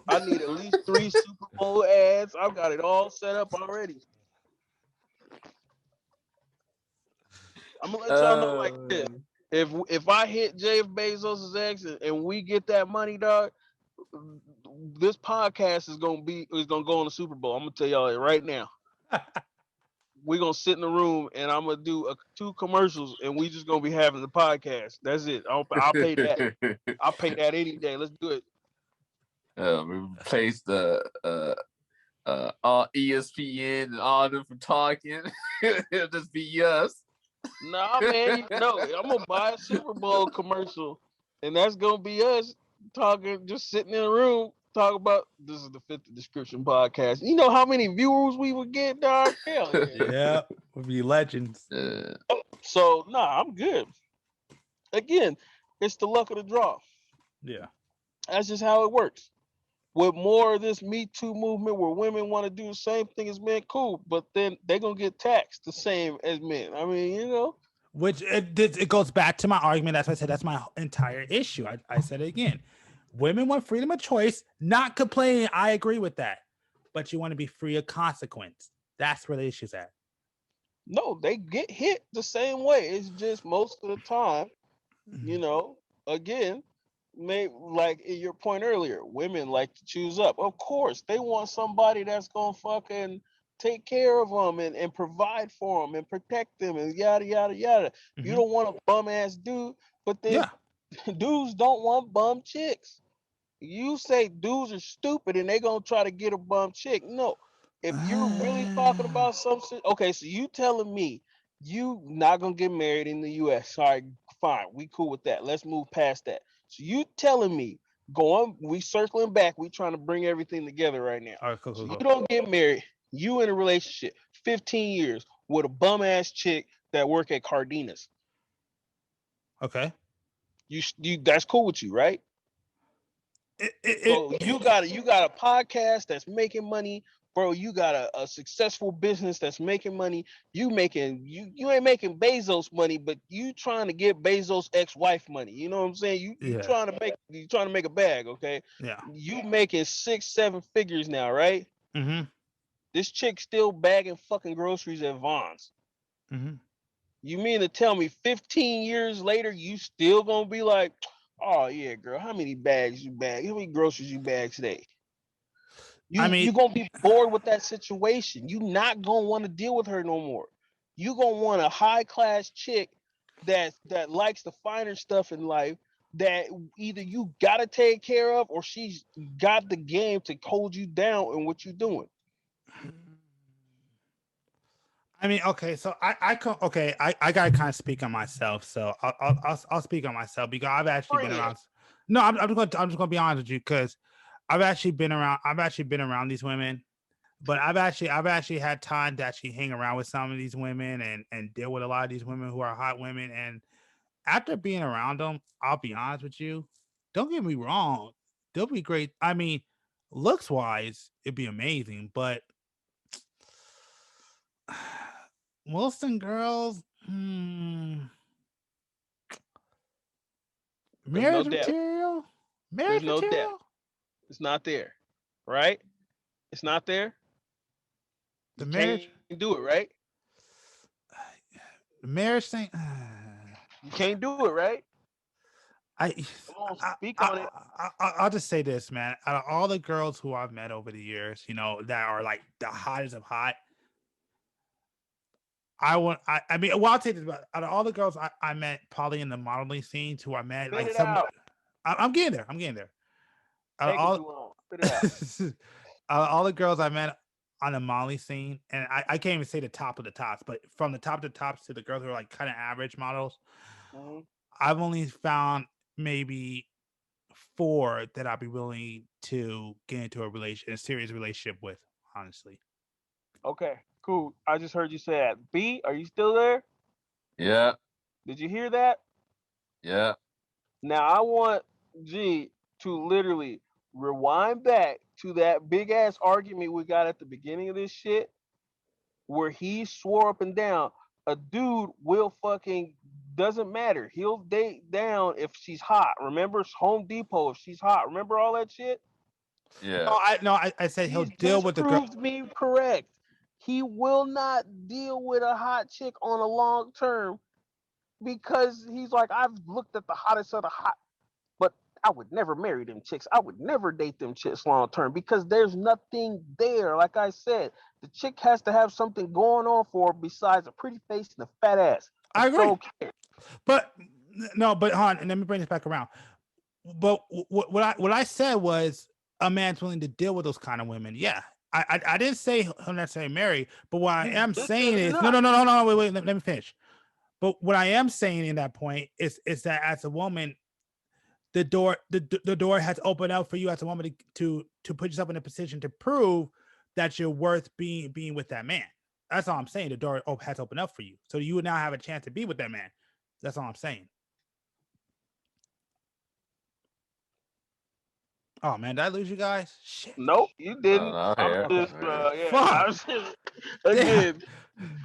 I need at least 3 Super Bowl ads. I've got it all set up already. I'm gonna let y'all know like this. If I hit Jeff Bezos' ex and we get that money, dog, this podcast is gonna go on the Super Bowl. I'm gonna tell y'all it right now. We're gonna sit in the room and I'm gonna do 2 commercials and we just gonna be having the podcast. That's it. I'll pay that. I'll pay that any day. Let's do it. We replace the all ESPN and all of them from talking. It'll just be us. Nah, man, I'm gonna buy a Super Bowl commercial, and that's gonna be us talking, just sitting in a room, talk about this is the Fifth Description podcast. You know how many viewers we would get, dog? Hell yeah. Yeah, we'll be legends. So I'm good. Again, it's the luck of the draw. Yeah. That's just how it works. With more of this Me Too movement where women want to do the same thing as men, cool, but then they're going to get taxed the same as men. I mean, Which it goes back to my argument. That's why I said that's my entire issue. I said it again. Women want freedom of choice, not complaining. I agree with that. But you want to be free of consequence. That's where the issue's at. No, they get hit the same way. It's just most of the time, You know, again, like in your point earlier, women like to choose up. Of course, they want somebody that's gonna fucking take care of them and provide for them and protect them and yada yada yada. You Mhm. don't want a bum ass dude, but then Yeah. dudes don't want bum chicks. You say dudes are stupid and they gonna try to get a bum chick. No, if you're really talking about something, okay, so you telling me you not gonna get married in the U.S. All right, fine, we cool with that. Let's move past that. So you telling me we circling back, we trying to bring everything together right now. All right, cool, So cool, you cool. don't get married, you in a relationship, 15 years with a bum ass chick that work at Cardenas. Okay. You that's cool with you, right? So you got a podcast that's making money, bro. You got a successful business that's making money. You ain't making Bezos money, but you trying to get Bezos ex-wife money. You know what I'm saying? You Yeah. trying to make a bag, okay? Yeah. You making 6, 7 figures now, right? Mm-hmm. This chick still bagging fucking groceries at Vaughn's. Mm-hmm. You mean to tell me 15 years later you still gonna be like, oh yeah, girl, how many bags you bag? How many groceries you bag today? I mean, You gonna be bored with that situation. You not gonna want to deal with her no more. You gonna want a high class chick that likes the finer stuff in life that either you gotta take care of or she's got the game to hold you down in what you're doing. okay, so I gotta kind of speak on myself. So I'll speak on myself because I've actually been around. No, I'm just gonna be honest with you because I've actually been around these women, but I've actually had time to actually hang around with some of these women and deal with a lot of these women who are hot women. And after being around them, I'll be honest with you. Don't get me wrong, they'll be great. I mean, looks wise, it'd be amazing, but Wilson girls, There's no marriage depth. material, There's marriage no depth. material. It's not there. Right? It's not there. The You can't marriage, do it, right? the marriage thing. You can't do it, right? I, Come on, I, speak on I, it. I'll just say this, man. Out of all the girls who I've met over the years, that are like the hottest of hot, I mean, well, I'll take this. But out of all the girls I met, probably in the modeling scenes, who I met, Spit like it some, out. I'm getting there. I'm getting there. Out of Taking all, too long. Spit it out. out of all the girls I met on the modeling scene, and I can't even say the top of the tops, but from the top to tops to the girls who are like kind of average models, Mhm. I've only found maybe four that I'd be willing to get into a serious relationship with, honestly. Okay, cool. I just heard you say that. B, are you still there? Yeah, Did you hear that? yeah. Now I want G to literally rewind back to that big ass argument we got at the beginning of this shit where he swore up and down a dude will fucking doesn't matter. He'll date down if she's hot. Remember Home Depot if she's hot. Remember all that shit? Yeah. I said he'll He deal just with the girl. proved me correct. He will not deal with a hot chick on a long term because he's like, I've looked at the hottest of the hot, but I would never marry them chicks. I would never date them chicks long term because there's nothing there. Like I said, the chick has to have something going on for her besides a pretty face and a fat ass. I That's agree, okay. but no, but hon, and let me bring this back around. But what I said was a man's willing to deal with those kind of women. Yeah, I didn't say he'll necessarily marry, but what I am Just saying said is enough. no, wait, let me finish. But what I am saying in that point is that as a woman, the door has opened up for you as a woman to put yourself in a position to prove that you're worth being with that man. That's all I'm saying. The door has opened up for you, so you would now have a chance to be with that man. That's all I'm saying. Oh man, did I lose you guys? Shit. Nope, you No, didn't. no, I'm here. just, yeah. Fuck. I'm just, Damn. again,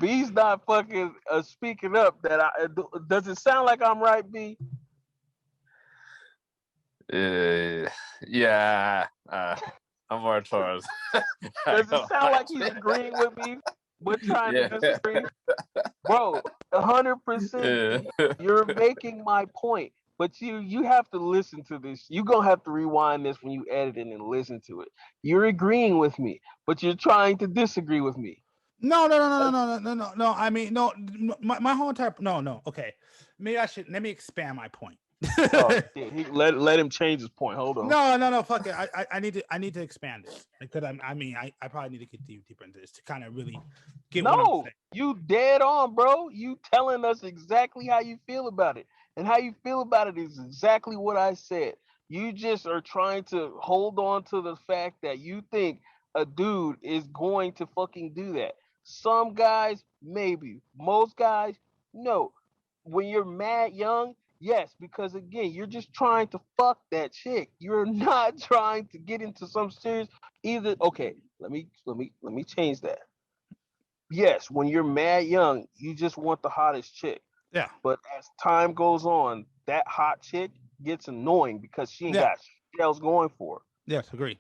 B's not fucking speaking up. Does it sound like I'm right, B? Yeah. I'm more towards. Does it sound like he's agreeing with me? We're trying to Yeah. disagree, bro. 100%. You're making my point, but you have to listen to this. You're gonna have to rewind this when you edit it and listen to it. You're agreeing with me, but you're trying to disagree with me. No. I mean, no. My whole entire no. Okay, maybe let me expand my point. Oh, let him change his point. Hold on. No. Fuck it. I need to expand this because I probably need to get deeper into this to kind of really get what I'm saying. You dead on, bro. You telling us exactly how you feel about it, and how you feel about it is exactly what I said. You just are trying to hold on to the fact that you think a dude is going to fucking do that. Some guys, maybe. Most guys, no. When you're mad young, yes, because again, you're just trying to fuck that chick. You're not trying to get into some serious either. Okay, let me change that. Yes, when you're mad young, you just want the hottest chick. Yeah. But as time goes on, that hot chick gets annoying because she ain't got shit else going for her. Yes, agree.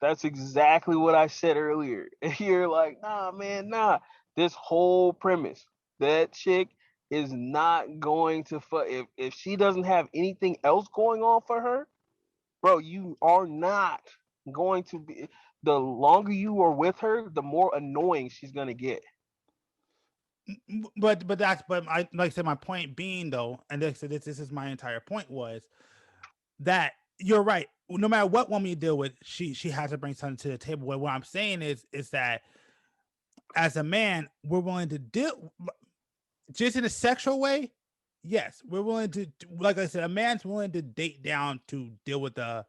That's exactly what I said earlier. And you're like, nah, man, nah. This whole premise, that chick is not going to fuck. If she doesn't have anything else going on for her, bro, you are not going to be. The longer you are with her, the more annoying she's gonna get. But I like I said, my point being though, and this is my entire point was that you're right. No matter what woman you deal with, she has to bring something to the table. What I'm saying is that as a man, we're willing to deal just in a sexual way. Yes, we're willing to, like I said, a man's willing to date down to deal with a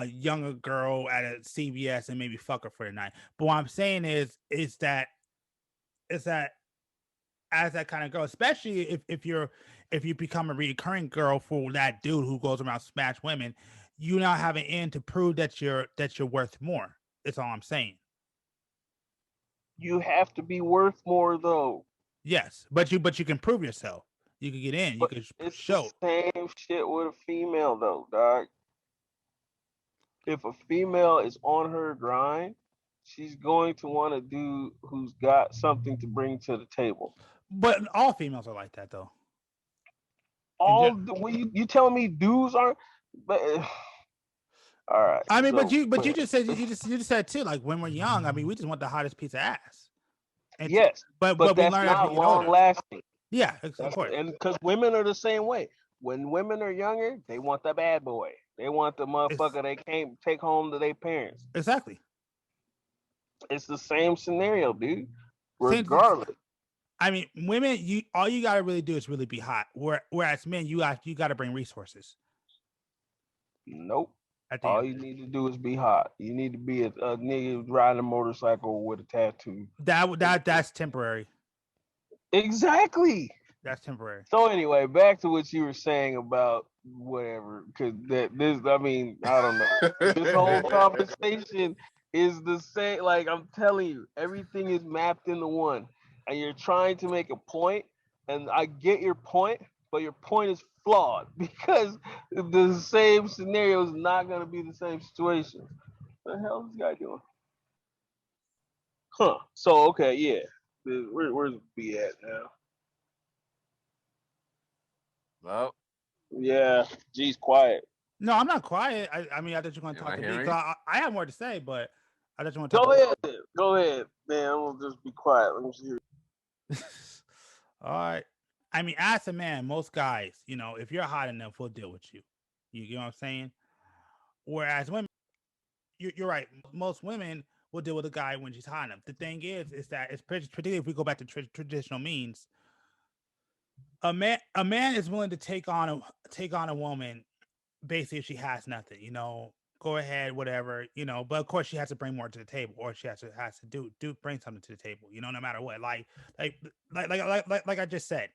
younger girl at a CVS and maybe fuck her for the night. But what I'm saying is that as that kind of girl, especially if you become a recurring girl for that dude who goes around smash women, you now have an end to prove that you're worth more. That's all I'm saying. You have to be worth more though. Yes, but you can prove yourself. You can get in. But you can it's show. the same shit with a female though, dog. If a female is on her grind, she's going to want a dude who's got something to bring to the table. But all females are like that though. When you telling me dudes aren't, but all right. I mean, but you just said too, like when we're young, I mean, we just want the hottest piece of ass. And yes, but that's we learn not long lasting. Yeah, of course. And because women are the same way. When women are younger, they want the bad boy. They want the motherfucker they can't take home to their parents. Exactly. It's the same scenario, dude. Regardless. I mean, women, all you gotta really do is really be hot. Whereas men, you gotta bring resources. Nope. All you need to do is be hot. You need to be a nigga riding a motorcycle with a tattoo. That's temporary. Exactly. That's temporary. So anyway, back to what you were saying about whatever, because I don't know. This whole conversation is the same. Like I'm telling you, everything is mapped into one, and you're trying to make a point, and I get your point, but your point is flawed because the same scenario is not going to be the same situation. What the hell is this guy doing? Huh. So okay, yeah. Where's B at now? Well. Yeah, G's quiet. No, I'm not quiet. I mean, I thought you were going to talk to me. I have more to say, but I thought you want to talk. Go ahead, man. I'm gonna just be quiet. Let me see. All right. I mean, as a man, most guys, if you're hot enough, we'll deal with you. You know what I'm saying? Whereas women, you're right. Most women will deal with a guy when she's hot enough. The thing is that it's particularly if we go back to traditional means. A man is willing to take on a woman basically if she has nothing, go ahead, whatever, but of course she has to bring more to the table, or she has to bring something to the table, no matter what. Like I just said,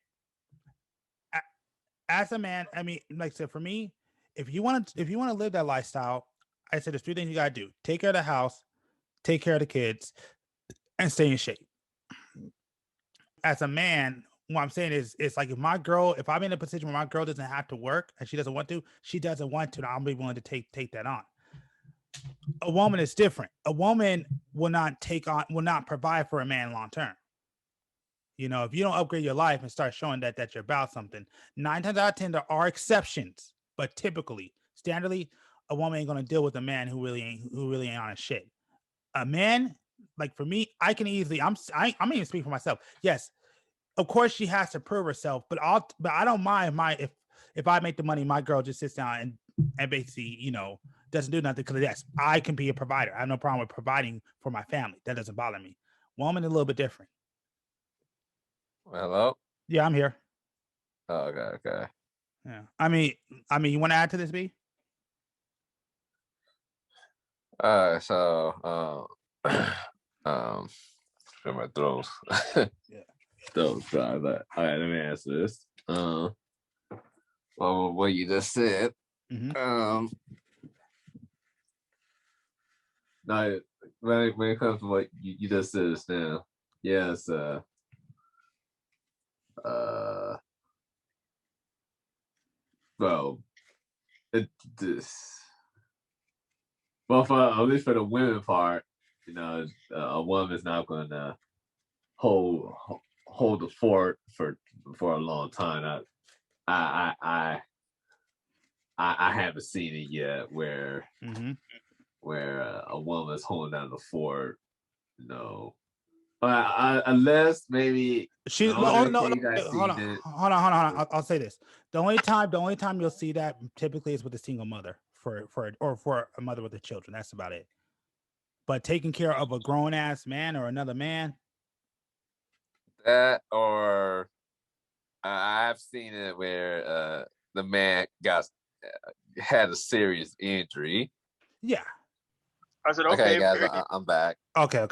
as a man, I mean, like I said, for me, if you want to live that lifestyle, I said there's 3 things you gotta do: take care of the house, take care of the kids, and stay in shape. As a man, what I'm saying is, it's like if I'm in a position where my girl doesn't have to work and she doesn't want to, I'll be willing to take that on. A woman is different. A woman will not provide for a man long term. You know, if you don't upgrade your life and start showing that you're about something, 9 times out of 10 there are exceptions, but typically, standardly, a woman ain't gonna deal with a man who really ain't on his shit. A man, like for me, I can easily. I'm gonna even speak for myself. Yes, of course she has to prove herself, but I don't mind if I make the money, my girl just sits down and basically, you know, doesn't do nothing because yes, I can be a provider. I have no problem with providing for my family. That doesn't bother me. Woman is a little bit different. Hello? Yeah, I'm here. Oh, okay. Yeah. I mean, you want to add to this, B? So clear my throat. Yeah. Throat dry, but all right, let me answer this. Well, what you just said. Mm-hmm. Now, when it comes to what you just said just now, yes, well, well, for at least for the women part, you know, a woman's not going to hold the fort for a long time. I haven't seen it yet where a woman's holding down the fort, you know. Unless maybe She the no, only no, case I hold seen it. on. I'll say this. The only time you'll see that typically is with a single mother for a mother with the children. That's about it. But taking care of a grown ass man or another man. That or I've seen it where the man had a serious injury. Yeah. I said, Okay, okay, guys, I'm back. Okay.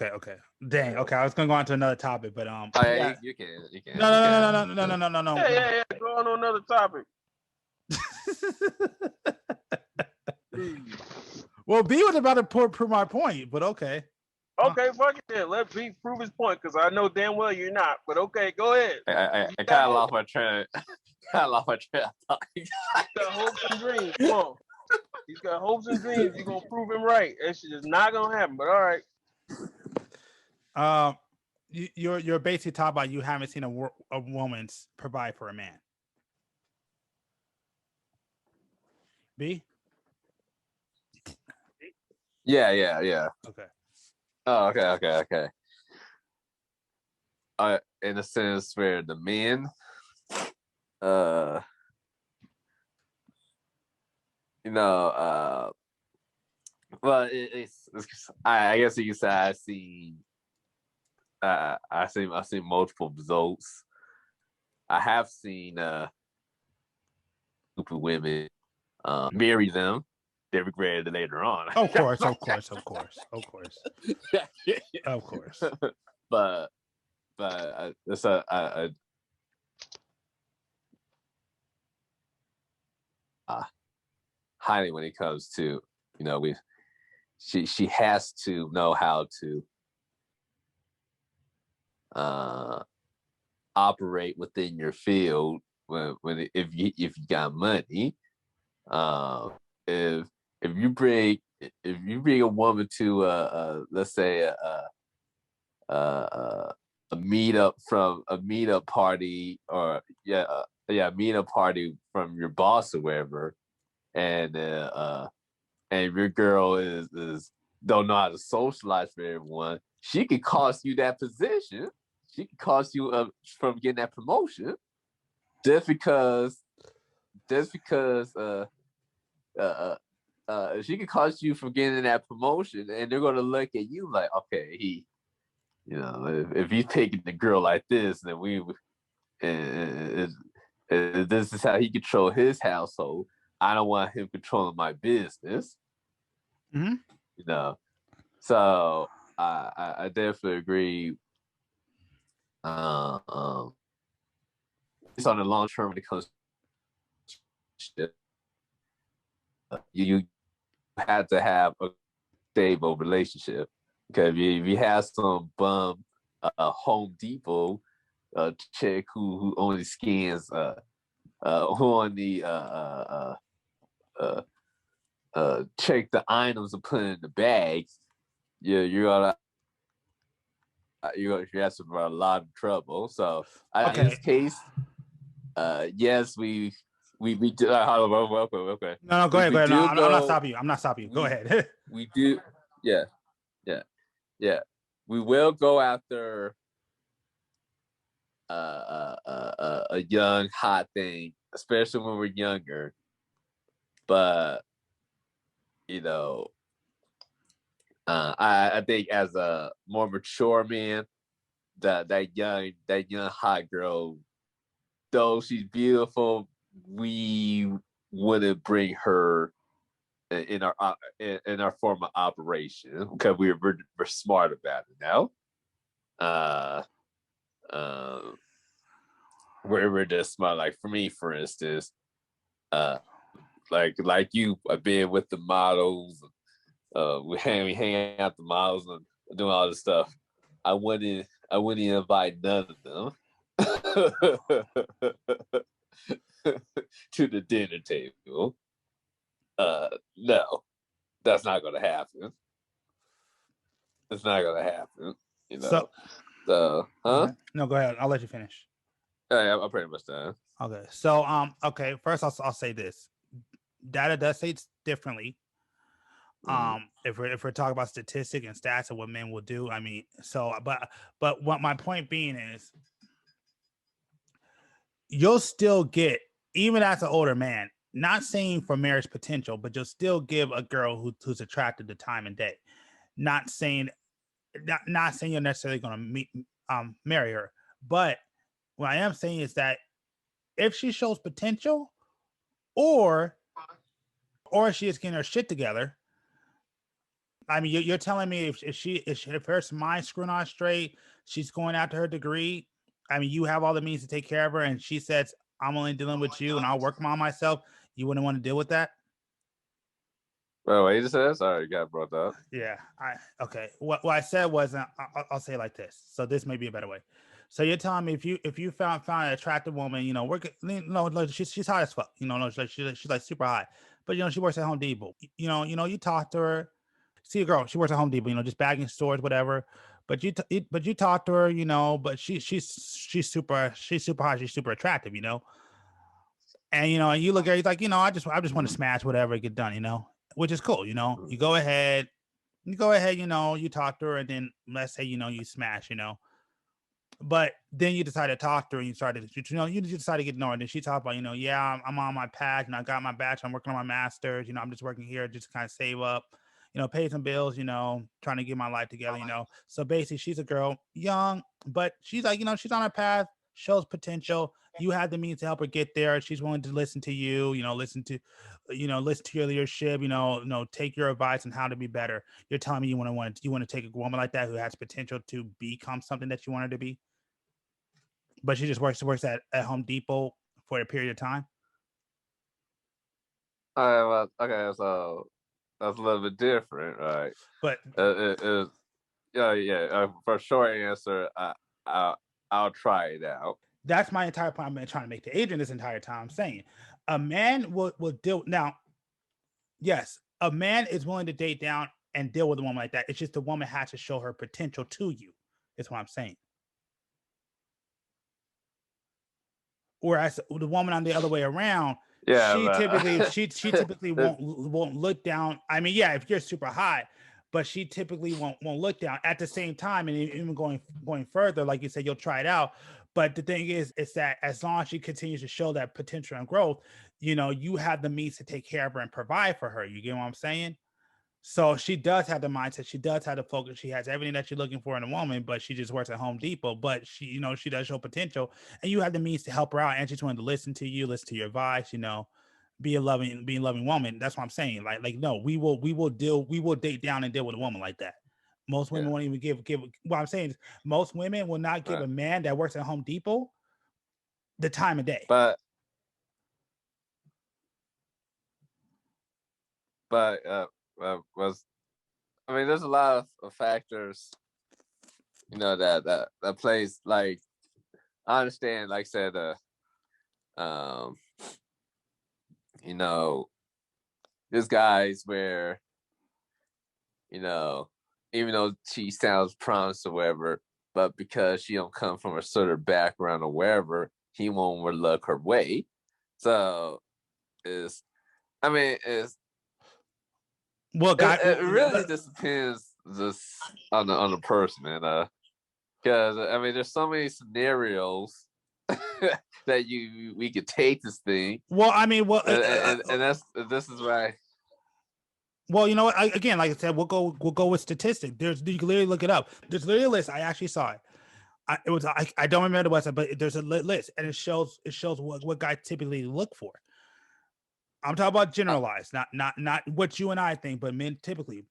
Dang. Okay, I was gonna go on to another topic, but Oh, yeah, yeah. you can. No. Yeah. Go on to another topic. Well, B was about to prove my point, but okay. Okay, fuck it then. Let B prove his point because I know damn well you're not. But okay, go ahead. I kind of lost my train. of thought. He's got hopes and dreams. Come on. He's got hopes and dreams. You're gonna prove him right. That shit is not gonna happen. But all right. You're basically talking about you haven't seen a woman provide for a man. B? Yeah. Okay. Oh, okay. In a sense where the men, you know, well, it's I guess you could say I see multiple results. I have seen group of women marry them. They regretted it later on. Of course. But it's highly when it comes to, you know, she has to know how to operate within your field if you got money. If you bring a woman to let's say a meetup party or meetup party from your boss or whatever, and your girl is don't know how to socialize with everyone, she could cost you that position. She could cost you from getting that promotion just because she could cost you from getting that promotion, and they're gonna look at you like, okay, you know, if he's taking the girl like this, then this is how he control his household. I don't want him controlling my business. Mm-hmm. You know, so I definitely agree. It's on the long term when it comes to you had to have a stable relationship, because if you have some bum Home Depot chick who only scans who only check the items and put in the bags, you're gonna you're asking for a lot of trouble. So in Okay. this case, yes, we do. Okay. No, go ahead. We Go ahead. No, do I'm not go. stopping you. I'm not stopping you. Go ahead. We do. Yeah, yeah. We will go after a young hot thing, especially when we're younger. But you know, I think as a more mature man, that young hot girl, though she's beautiful, we wouldn't bring her in our form of operation because we're smart about it now. Um, we're just smart. Like for me, for instance, like you, being with the models, we hang out the models and doing all this stuff. I wouldn't invite none of them to the dinner table. No, that's not gonna happen. It's not gonna happen. You know. So, Huh? no, go ahead. I'll let you finish. Yeah, I'm pretty much done. Okay. So, okay. First, I'll say this. Data does say it's differently. If we're talking about statistic and stats of what men will do, I mean, so, but what my point being is, you'll still get, even as an older man, not saying for marriage potential, but you'll still give a girl who's attracted to time and day. Not saying you're necessarily going to marry her, but what I am saying is that if she shows potential, or she is getting her shit together. I mean, you're telling me if her mind's screwed on straight, she's going after her degree. I mean, you have all the means to take care of her, and she says, "I'm only dealing with you, and I'll work on myself." You wouldn't want to deal with that. Oh, what you just said? Sorry, you got brought up. Yeah. Okay. What I said was, I'll say it like this. So this may be a better way. So you're telling me if you found an attractive woman, she's hot as fuck, she's like super hot, but she works at Home Depot. You talk to her, see a girl, she works at Home Depot, just bagging stores, whatever. But you talk to her, but she's super hot, she's super attractive, and you look at her, you're like, I just want to smash whatever, get done, which is cool, you go ahead, you talk to her, and then let's say, you smash, but then you decide to talk to her, and you decide to get ignored. And she talked about, yeah, I'm on my path, and I got my bachelor, I'm working on my master's, I'm just working here just to kind of save up, pay some bills, trying to get my life together, So basically, she's a girl, young, but she's like, she's on her path, shows potential. You have the means to help her get there. She's willing to listen to you, listen to your leadership, take your advice on how to be better. You're telling me you want to take a woman like that who has potential to become something that you want her to be, but she just works at Home Depot for a period of time. All right, well, okay, so that's a little bit different, right? But for a short answer, I'll try it out. That's my entire point. I'm trying to make to Adrian this entire time. I'm saying a man will deal. Now, yes, a man is willing to date down and deal with a woman like that. It's just the woman has to show her potential to you. Is what I'm saying. Whereas the woman on the other way around, she typically won't look down. I mean, yeah, if you're super hot, but she typically won't look down. At the same time, and even going further, like you said, you'll try it out. But the thing is that as long as she continues to show that potential and growth, you have the means to take care of her and provide for her. You get what I'm saying? So she does have the mindset. She does have the focus. She has everything that you're looking for in a woman, but she just works at Home Depot. But she does show potential, and you have the means to help her out. And she's willing to listen to you, listen to your advice. Be a loving woman. That's what I'm saying. Like no, we will date down and deal with a woman like that. Most women won't even give. What I'm saying is, most women will not give a man that works at Home Depot the time of day. But there's a lot of factors, that plays. Like, I understand, like I said, there's guys where, even though she sounds promised or whatever, but because she don't come from a certain background or wherever, he won't look her way. So it's well, it really just depends just on the person, man. Because there's so many scenarios that we could take this thing. Well, and this is why. Well, you know what? Again, like I said, we'll go with statistics. You can literally look it up. There's literally a list. I actually saw it. I don't remember the website, but there's a list, and it shows what guys typically look for. I'm talking about generalized, not what you and I think, but men typically,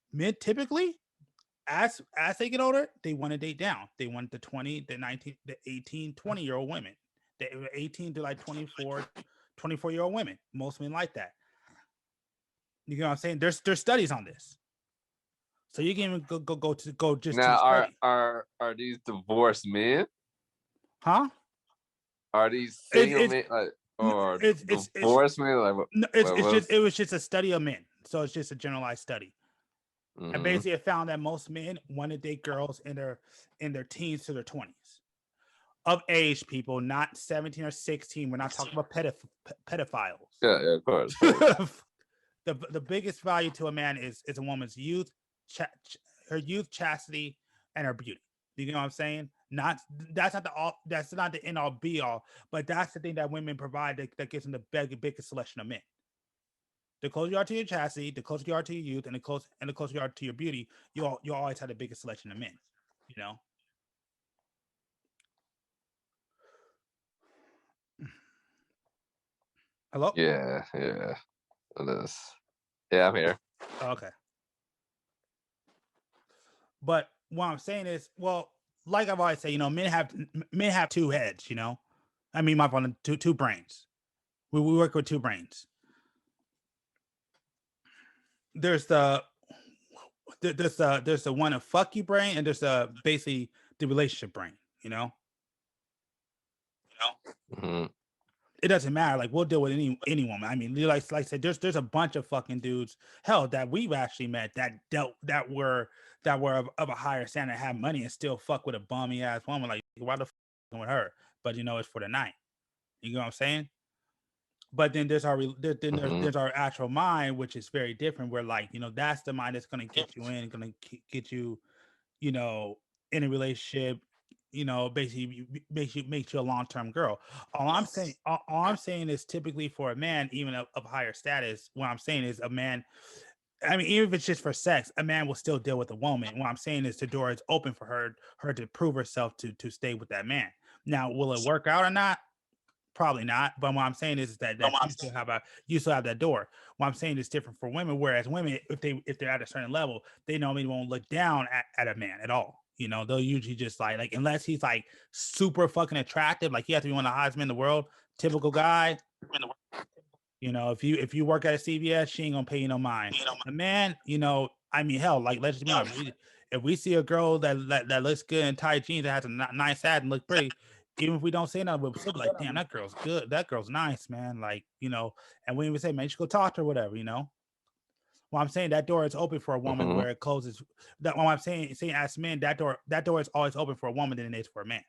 as they get older, they want to date down. They want the 20, the 19, the 18, 20-year-old women. The 18 to like 24-year-old women. Most men like that. You know what I'm saying? There's studies on this. So you can even go just now. Are these divorced men? Huh? Are these single men? Or divorced men? It was just a study of men. So it's just a generalized study. Mm-hmm. And basically it found that most men want to date girls in their teens to their 20s. Of age, people, not 17 or 16. We're not talking about pedophiles. Yeah, of course. The biggest value to a man is a woman's youth, her youth, chastity, and her beauty. You know what I'm saying? That's not the end all be all, but that's the thing that women provide that gives them the biggest selection of men. The closer you are to your chastity, the closer you are to your youth, and the closer you are to your beauty, you always have the biggest selection of men. You know. Hello? Yeah. It is. Yeah, I'm here. Okay. But what I'm saying is, well, like I've always said, men have two heads, my phone, two brains. We work with two brains. There's the one of fuck you brain, and there's basically the relationship brain, Mm-hmm. It doesn't matter. Like, we'll deal with any woman. Like I said, there's a bunch of fucking dudes, hell, that we've actually met that were of a higher standard, have money, and still fuck with a bummy ass woman. Like, why the fuck with her? But it's for the night. You know what I'm saying? But then there's there's our actual mind, which is very different. Where that's the mind that's gonna get you in, gonna get you, in a relationship. Basically makes you a long-term girl. All I'm saying is typically for a man, even of higher status, what I'm saying is a man, even if it's just for sex, a man will still deal with a woman. What I'm saying is the door is open for her to prove herself to stay with that man. Now, will it work out or not? Probably not. But what I'm saying is that you still have that door. What I'm saying is different for women, whereas women, if they're at a certain level, they normally won't look down at a man at all. They'll usually just like unless he's like super fucking attractive, like he has to be one of the hottest men in the world, typical guy. If you work at a CVS, she ain't gonna pay you no mind. A man, hell, like let's just be honest. If we see a girl that looks good in tight jeans, that has a nice ass and look pretty, even if we don't say nothing, we'll still be like, damn, that girl's good. That girl's nice, man. Like, and we even say, man, you should go talk to her, whatever, Well, I'm saying that door is open for a woman where it closes. That what I'm saying as men, that door is always open for a woman than it is for a man.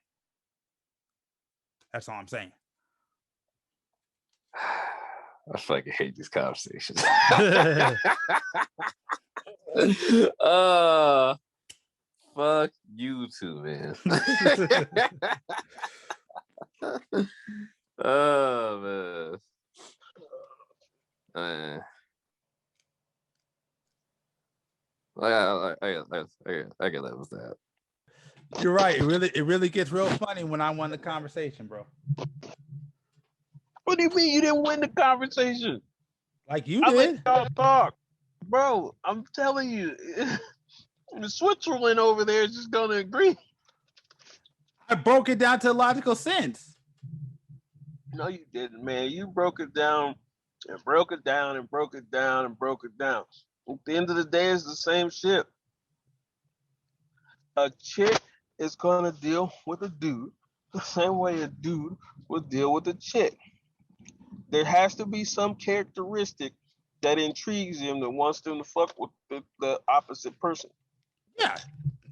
That's all I'm saying. I fucking hate these conversations. Fuck you too, man. Oh man. I get that was that. You're right. It really gets real funny when I won the conversation, bro. What do you mean you didn't win the conversation? Like you did. Let y'all talk, bro. I'm telling you, Switzerland over there is just gonna agree. I broke it down to logical sense. No, you didn't, man. You broke it down and broke it down and broke it down and broke it down. At the end of the day, it's the same shit. A chick is gonna deal with a dude the same way a dude would deal with a chick. There has to be some characteristic that intrigues him, that wants them to fuck with the opposite person. Yeah.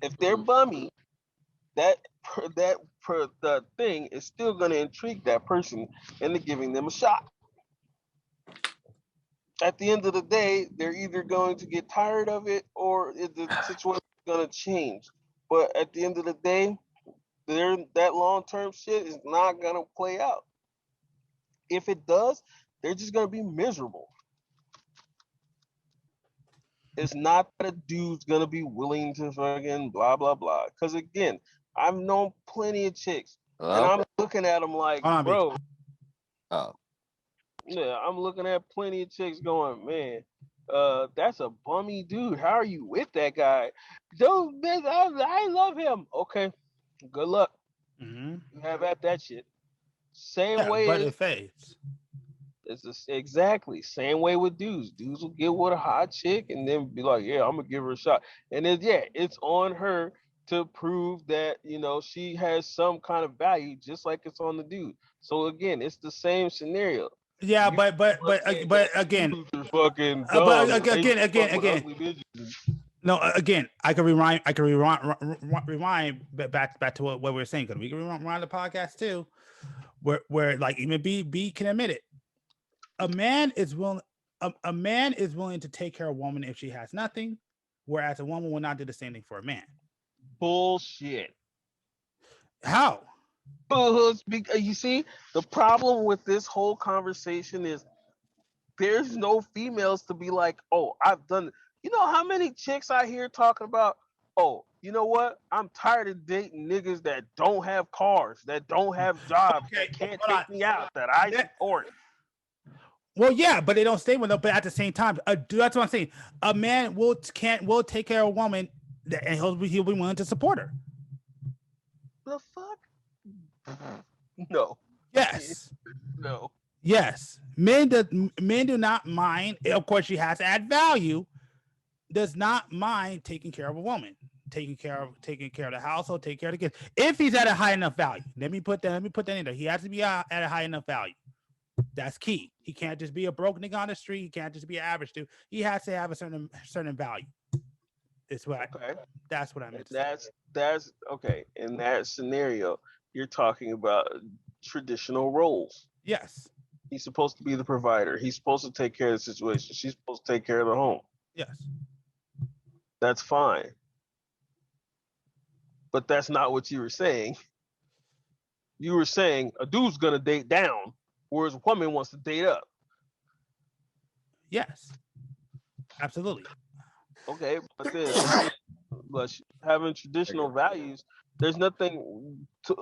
If they're bummy, that the thing is still going to intrigue that person into giving them a shot. At the end of the day, they're either going to get tired of it or the situation is going to change. But at the end of the day, that long-term shit is not going to play out. If it does, they're just going to be miserable. It's not that a dude's going to be willing to fucking blah, blah, blah. Because again, I've known plenty of chicks. And I'm looking at them like, bro. Oh. Yeah, I'm looking at plenty of chicks going, man, that's a bummy dude. How are you with that guy? Dude, man, I love him. Okay, good luck. Mm-hmm. You have at that shit. Same way. But it fades. It's exactly same way with dudes. Dudes will get with a hot chick and then be like, yeah, I'm gonna give her a shot. And then it's on her to prove that she has some kind of value, just like it's on the dude. So again, it's the same scenario. Yeah, but again, fucking but again. No, again, I can rewind back to what we were saying, because we can rewind the podcast too, where like even B can admit it. A man is willing to take care of a woman if she has nothing, whereas a woman will not do the same thing for a man. Bullshit. How? You see, the problem with this whole conversation is there's no females to be like, oh, I've done it. You know how many chicks I hear talking about, oh, you know what? I'm tired of dating niggas that don't have cars, that don't have jobs, that can't take me out, that I support. Well, yeah, but they don't stay with them. But at the same time, that's what I'm saying. A man will take care of a woman, and he'll be willing to support her. The fuck? No. Yes. No. Yes. Men do not mind. Of course, she has to add value. Does not mind taking care of a woman, taking care of the household, taking care of the kids. If he's at a high enough value, let me put that in there. He has to be at a high enough value. That's key. He can't just be a broke nigga on the street. He can't just be an average dude. He has to have a certain value. That's what I meant. That's okay. In that scenario, you're talking about traditional roles. Yes. He's supposed to be the provider. He's supposed to take care of the situation. She's supposed to take care of the home. Yes. That's fine. But that's not what you were saying. You were saying a dude's gonna date down, whereas a woman wants to date up. Yes. Absolutely. Okay, but then having traditional values, there's nothing to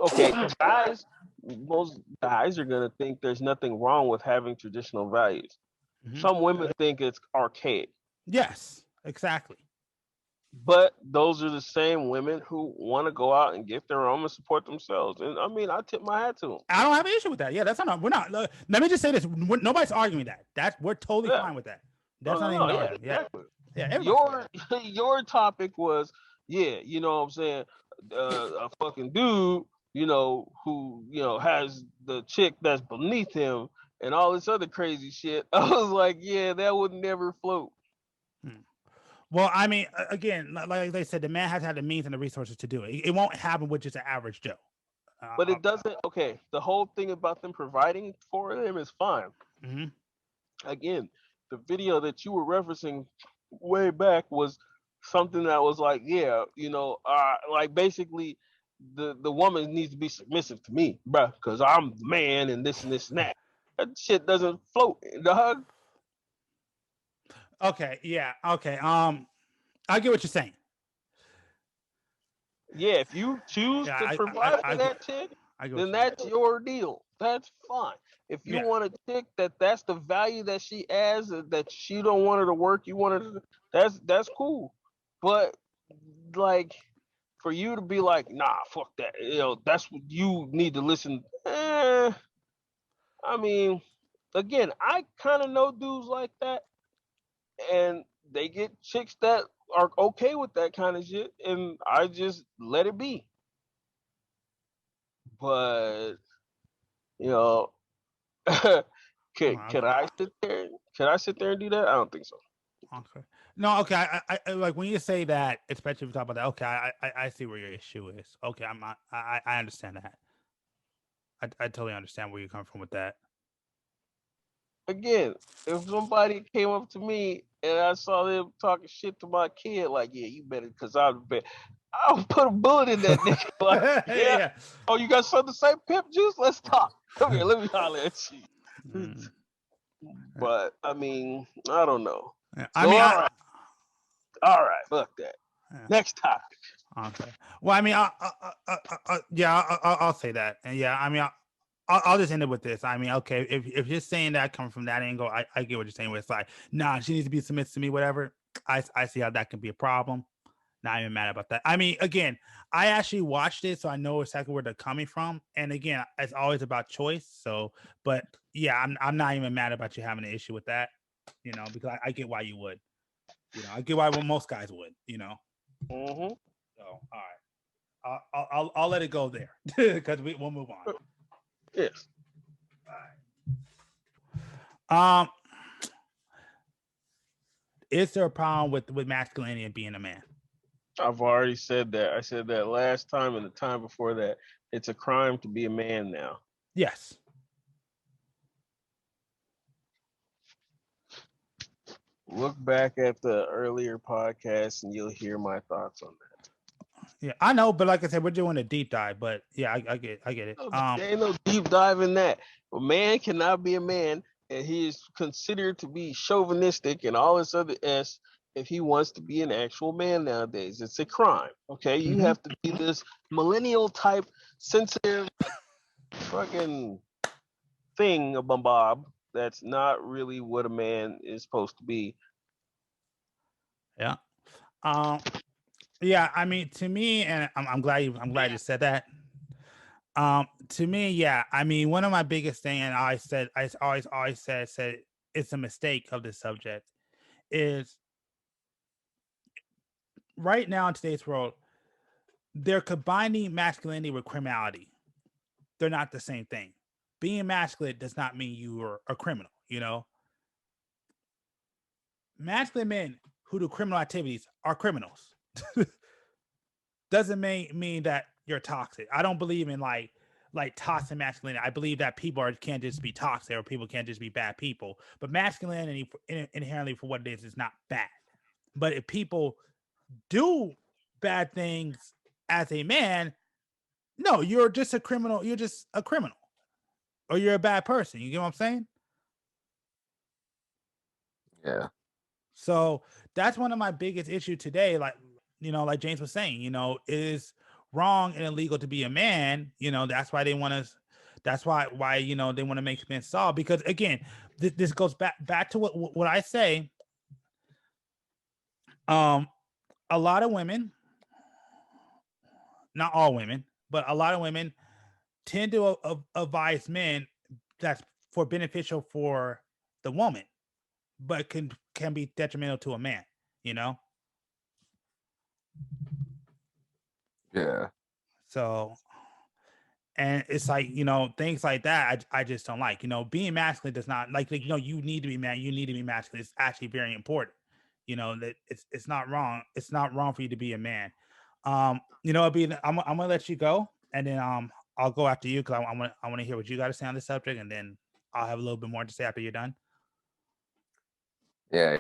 most guys are gonna think there's nothing wrong with having traditional values. Mm-hmm. Some women think it's archaic. Yes, exactly. But those are the same women who want to go out and get their own and support themselves. And I mean, I tip my hat to them. I don't have an issue with that. Yeah, that's not. We're not. Let me just say this: nobody's arguing that. We're totally fine with that. That's not even arguing. Exactly. Yeah. Your topic was, you know what I'm saying, a fucking dude, who has the chick that's beneath him and all this other crazy shit. I was like, yeah, that would never float. Well, I mean, again, like they said, the man has had the means and the resources to do it. It won't happen with just an average Joe. But it doesn't. Okay, the whole thing about them providing for them is fine. Mm-hmm. Again, the video that you were referencing way back was something that was like, like basically the woman needs to be submissive to me, bruh, because I'm the man and this and this and that. That shit doesn't float, dog. Okay, yeah, okay. I get what you're saying. Yeah, if you choose to provide for that chick, then that's your deal. That's fine. If you want a chick that's the value that she adds, that you don't want her to work, you want her to, that's cool. But like for you to be like, nah, fuck that. That's what you need to listen. I mean, again, I kind of know dudes like that. And they get chicks that are okay with that kind of shit, and I just let it be. But can I sit there? Can I sit there and do that? I don't think so. Okay. No, okay. I like when you say that, especially if you talk about that. Okay, I see where your issue is. Okay, I understand that. I totally understand where you come from with that. Again, if somebody came up to me and I saw them talking shit to my kid, like, yeah, you better, because I'll put a bullet in that nigga. Like, yeah. Oh, you got something to say, Pimp Juice? Let's talk. Come here, let me holler at you. Mm. But I mean, I don't know. Yeah, So, all right, fuck that. Yeah. Next topic. Okay. Well, I mean, I'll say that, and yeah, I mean, I'll just end it with this. I mean, okay, if you're saying that coming from that angle, I get what you're saying. Where it's like, nah, she needs to be submissive to me, whatever. I see how that can be a problem. Not even mad about that. I mean, again, I actually watched it, so I know exactly where they're coming from. And again, it's always about choice. So, but yeah, I'm not even mad about you having an issue with that, you know, because I get why you would, you know, I get why most guys would, you know. Mm-hmm. So, all right, I'll let it go there because we'll move on. Yes. All right. Is there a problem with masculinity and being a man? I've already said that. I said that last time and the time before that. It's a crime to be a man now. Yes. Look back at the earlier podcast and you'll hear my thoughts on that. Yeah, I know, but like I said, we're doing a deep dive. But yeah, I get it. There ain't no deep dive in that. A man cannot be a man, and he is considered to be chauvinistic and all this other s if he wants to be an actual man nowadays. It's a crime. Okay, you have to be this millennial type, sensitive, fucking thing, a bob. That's not really what a man is supposed to be. Yeah. Yeah, I mean, to me, and I'm glad you said that. To me, yeah, I mean, one of my biggest thing, and I always said it's a mistake of this subject, is right now in today's world, they're combining masculinity with criminality. They're not the same thing. Being masculine does not mean you are a criminal, you know. Masculine men who do criminal activities are criminals. Doesn't mean that you're toxic. I don't believe in like toxic masculinity. I believe that people can't just be toxic or people can't just be bad people. But masculinity inherently for what it is not bad. But if people do bad things as a man, no, you're just a criminal. You're just a criminal, or you're a bad person. You get what I'm saying? Yeah. So that's one of my biggest issues today. Like, you know, like James was saying, you know, it is wrong and illegal to be a man. You know, that's why they want to. That's why you know they want to make men solve, because again, this goes back to what I say. A lot of women, not all women, but a lot of women tend to advise men that's for beneficial for the woman, but can be detrimental to a man, you know? Yeah. So, and it's like, you know, things like that, I just don't like, you know, being masculine does not like, you know, you need to be man, you need to be masculine. It's actually very important, you know, that it's not wrong. It's not wrong for you to be a man. You know, I'm gonna let you go, and then I'll go after you because I want to hear what you got to say on this subject, and then I'll have a little bit more to say after you're done. Yeah.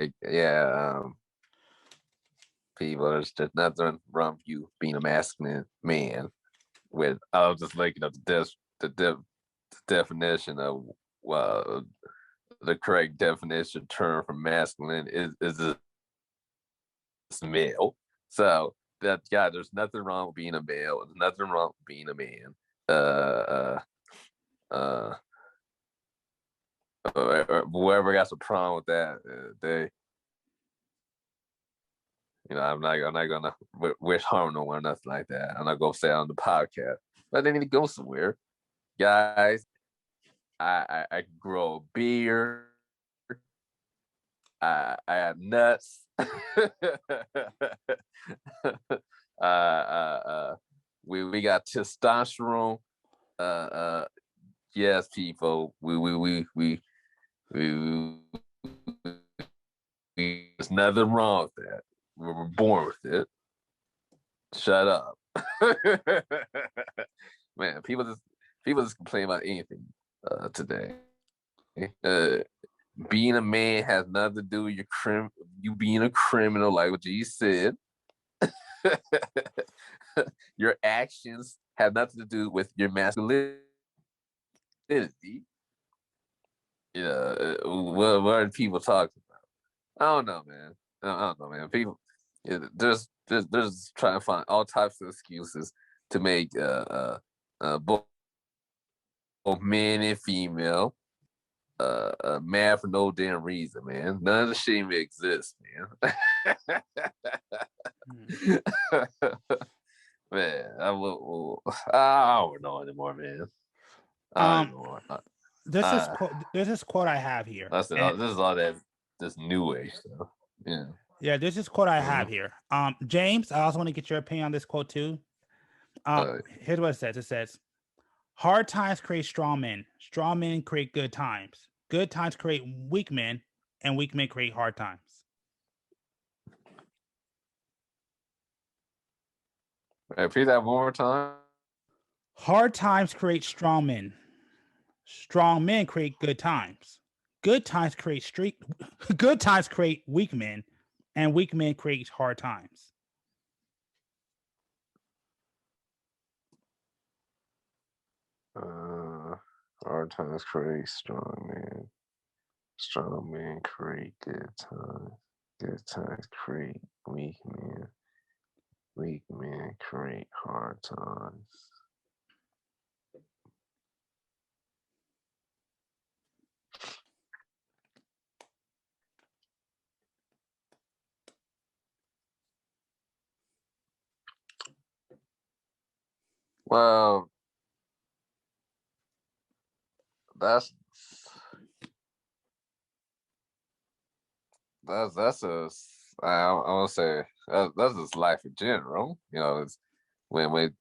People, there's nothing wrong with you being a masculine man. I was just looking up the definition of the correct definition term for masculine is male. So there's nothing wrong with being a male. There's nothing wrong with being a man. Whoever got some problem with that, they, you know, I'm not gonna wish harm no one or nothing like that. I'm not gonna say it on the podcast, but they need to go somewhere, guys. I grow a beard. I have nuts. We got testosterone. Yes, people. We There's nothing wrong with that. We were born with it. Shut up. Man, people just complain about anything today. Being a man has nothing to do with you being a criminal, like what G said. Your actions have nothing to do with your masculinity. What are people talking about? I don't know, man. I don't know, man. People, they're just trying to find all types of excuses to make both men and female mad for no damn reason, man. None of the shit even exists, man. Man, I don't know anymore, man. I don't know. There's this quote I have here. This is all that this new age stuff. Yeah. Yeah, there's this quote I have here. James, I also want to get your opinion on this quote too. Here's what it says. It says, hard times create strong men. Strong men create good times. Good times create weak men, and weak men create hard times. Repeat that one more time. Hard times create strong men. Strong men create good times. Good times create good times create weak men, and weak men create hard times. Hard times create strong men. Strong men create good times. Good times create weak men. Weak men create hard times. Well, that's I want to say that's just life in general. You know, it's when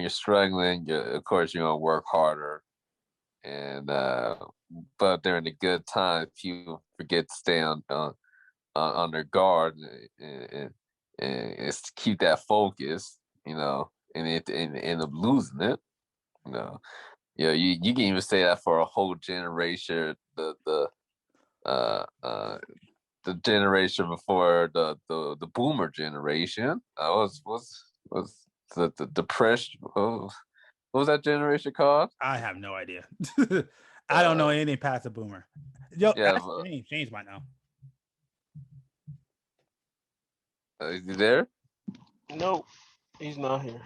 you're struggling, of course you're gonna work harder, and but during the good times, people forget to stay on their guard and it's to keep that focus, you know, and end up losing it, you know. You can even say that for a whole generation. The generation before the boomer generation was the depression. What was that generation called? I have no idea. I don't know anything past a boomer. Yo, yeah, James might know. Is he there? No, he's not here.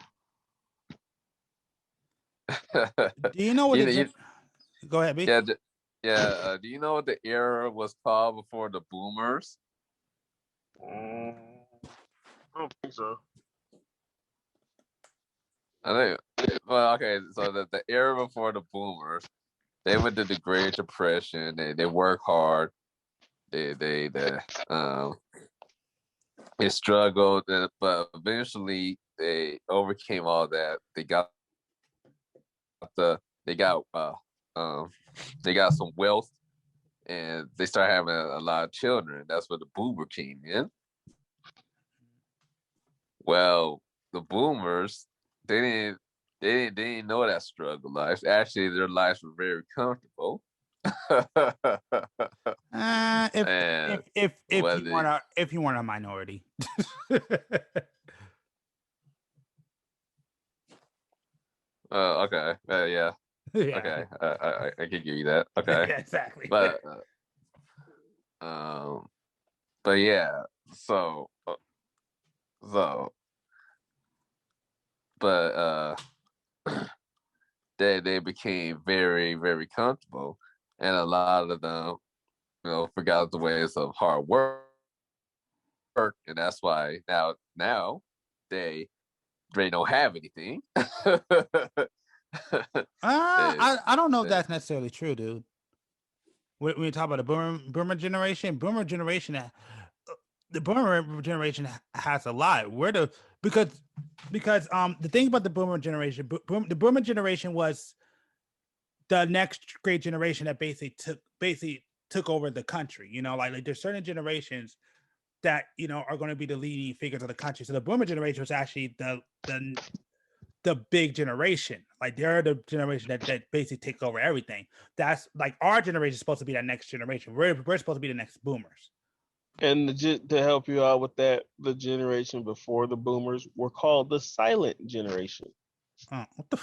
Do you know what go ahead, B? Yeah. Do you know what the era was called before the boomers? I don't think so. I think. Well, okay. So the era before the boomers, they went to the Great Depression. They work hard. They struggled, but eventually they overcame all that. They got some wealth, and they started having a lot of children. That's where the boomer came in. Well, the boomers, they didn't know that struggle life. Actually, their lives were very comfortable. If you weren't a minority. Okay. Yeah. Yeah. Okay. I can give you that. Okay. Yeah, exactly. But yeah. But they became very, very comfortable, and a lot of them, forgot the ways of hard work, and that's why now they don't have anything. I don't know if that's necessarily true, dude. When you talk about the boomer generation, the boomer generation has a lot. Because the thing about the boomer generation, the boomer generation was the next great generation that basically took over the country. You know, like there's certain generations that are going to be the leading figures of the country. So the boomer generation was actually the big generation. Like they're the generation that basically take over everything. That's like our generation is supposed to be that next generation. We're supposed to be the next boomers. And to help you out with that, the generation before the boomers were called the silent generation. What the?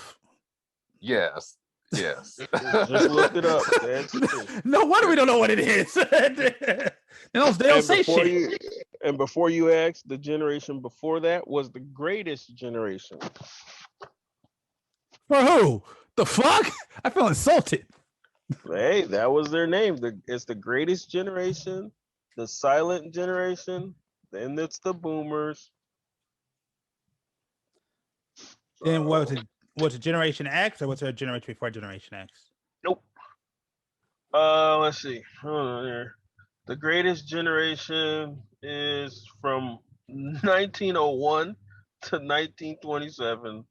Yes. Just look it up. No wonder we don't know what it is. they don't say shit. And before you ask, the generation before that was the greatest generation. For who? The fuck? I feel insulted. Hey, that was their name. It's the greatest generation, the silent generation, then it's the boomers. Then was it Generation X or was there a generation before Generation X? Nope. Let's see. Hold on there. The greatest generation is from 1901 to 1927.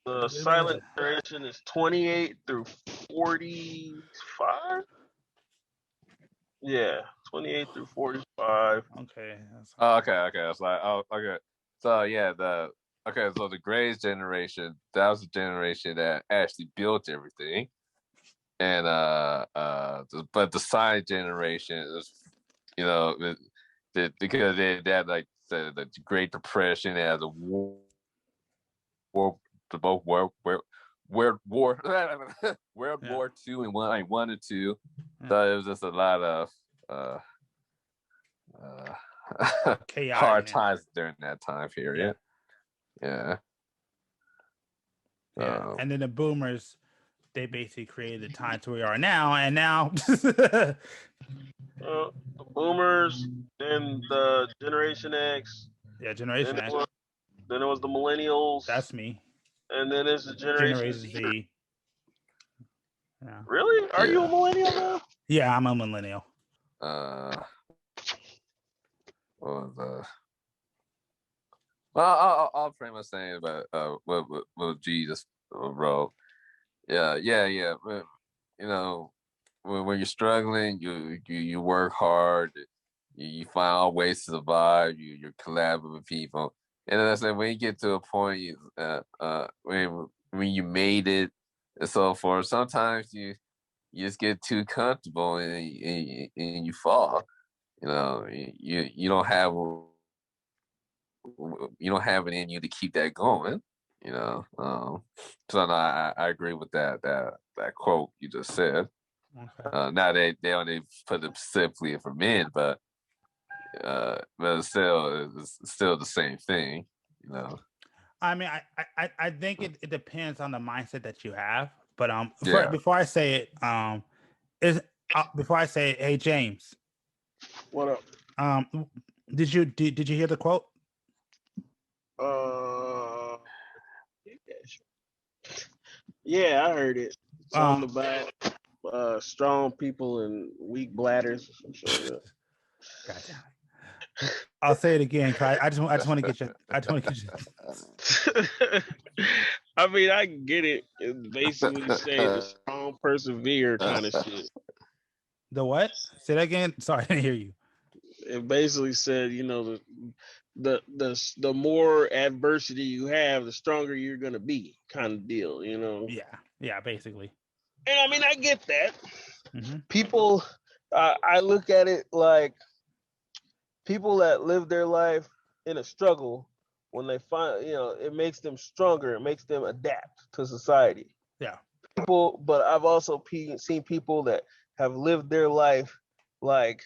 The silent generation is 28 through 45. Yeah, 28 through 45. Okay. Okay. It's like, oh, okay. So yeah, so the greatest generation, that was the generation that actually built everything. And but the silent generation is, because they had like the Great Depression, they had the World War II and one and two. So it was just a lot of hard times during that time period. Yeah. And then the boomers, they basically created the time to where we are now, and now the boomers, then the Generation X. Yeah, Generation X. Then it was the millennials. That's me. And then it's the Generation Z. Yeah. Really? Are you a millennial now? Yeah, I'm a millennial. I'll pretty much say about what Jesus wrote. Yeah. When you're struggling, you work hard, you find all ways to survive. You're collaborating with people, and then I said when you get to a point, when you made it and so forth, sometimes you just get too comfortable and you fall. You don't have it in you to keep that going. So no, I agree with that quote you just said. Okay. Now they only put it specifically for men, but it's still the same thing. I mean, I think it depends on the mindset that you have. But Yeah. before I say it, hey James, what up? Did you hear the quote? Yeah, I heard it. Something about strong people and weak bladders or some shit like that. Gotcha. I'll say it again. I just want to get you. I mean, I get it. It's basically saying the strong persevere kind of shit. The what? Say that again. Sorry, I didn't hear you. It basically said, the more adversity you have, the stronger you're gonna be, kind of deal. Yeah, basically. And I mean, I get that. Mm-hmm. People, I look at it like people that live their life in a struggle, when they find, it makes them stronger. It makes them adapt to society. Yeah. But I've also seen people that have lived their life like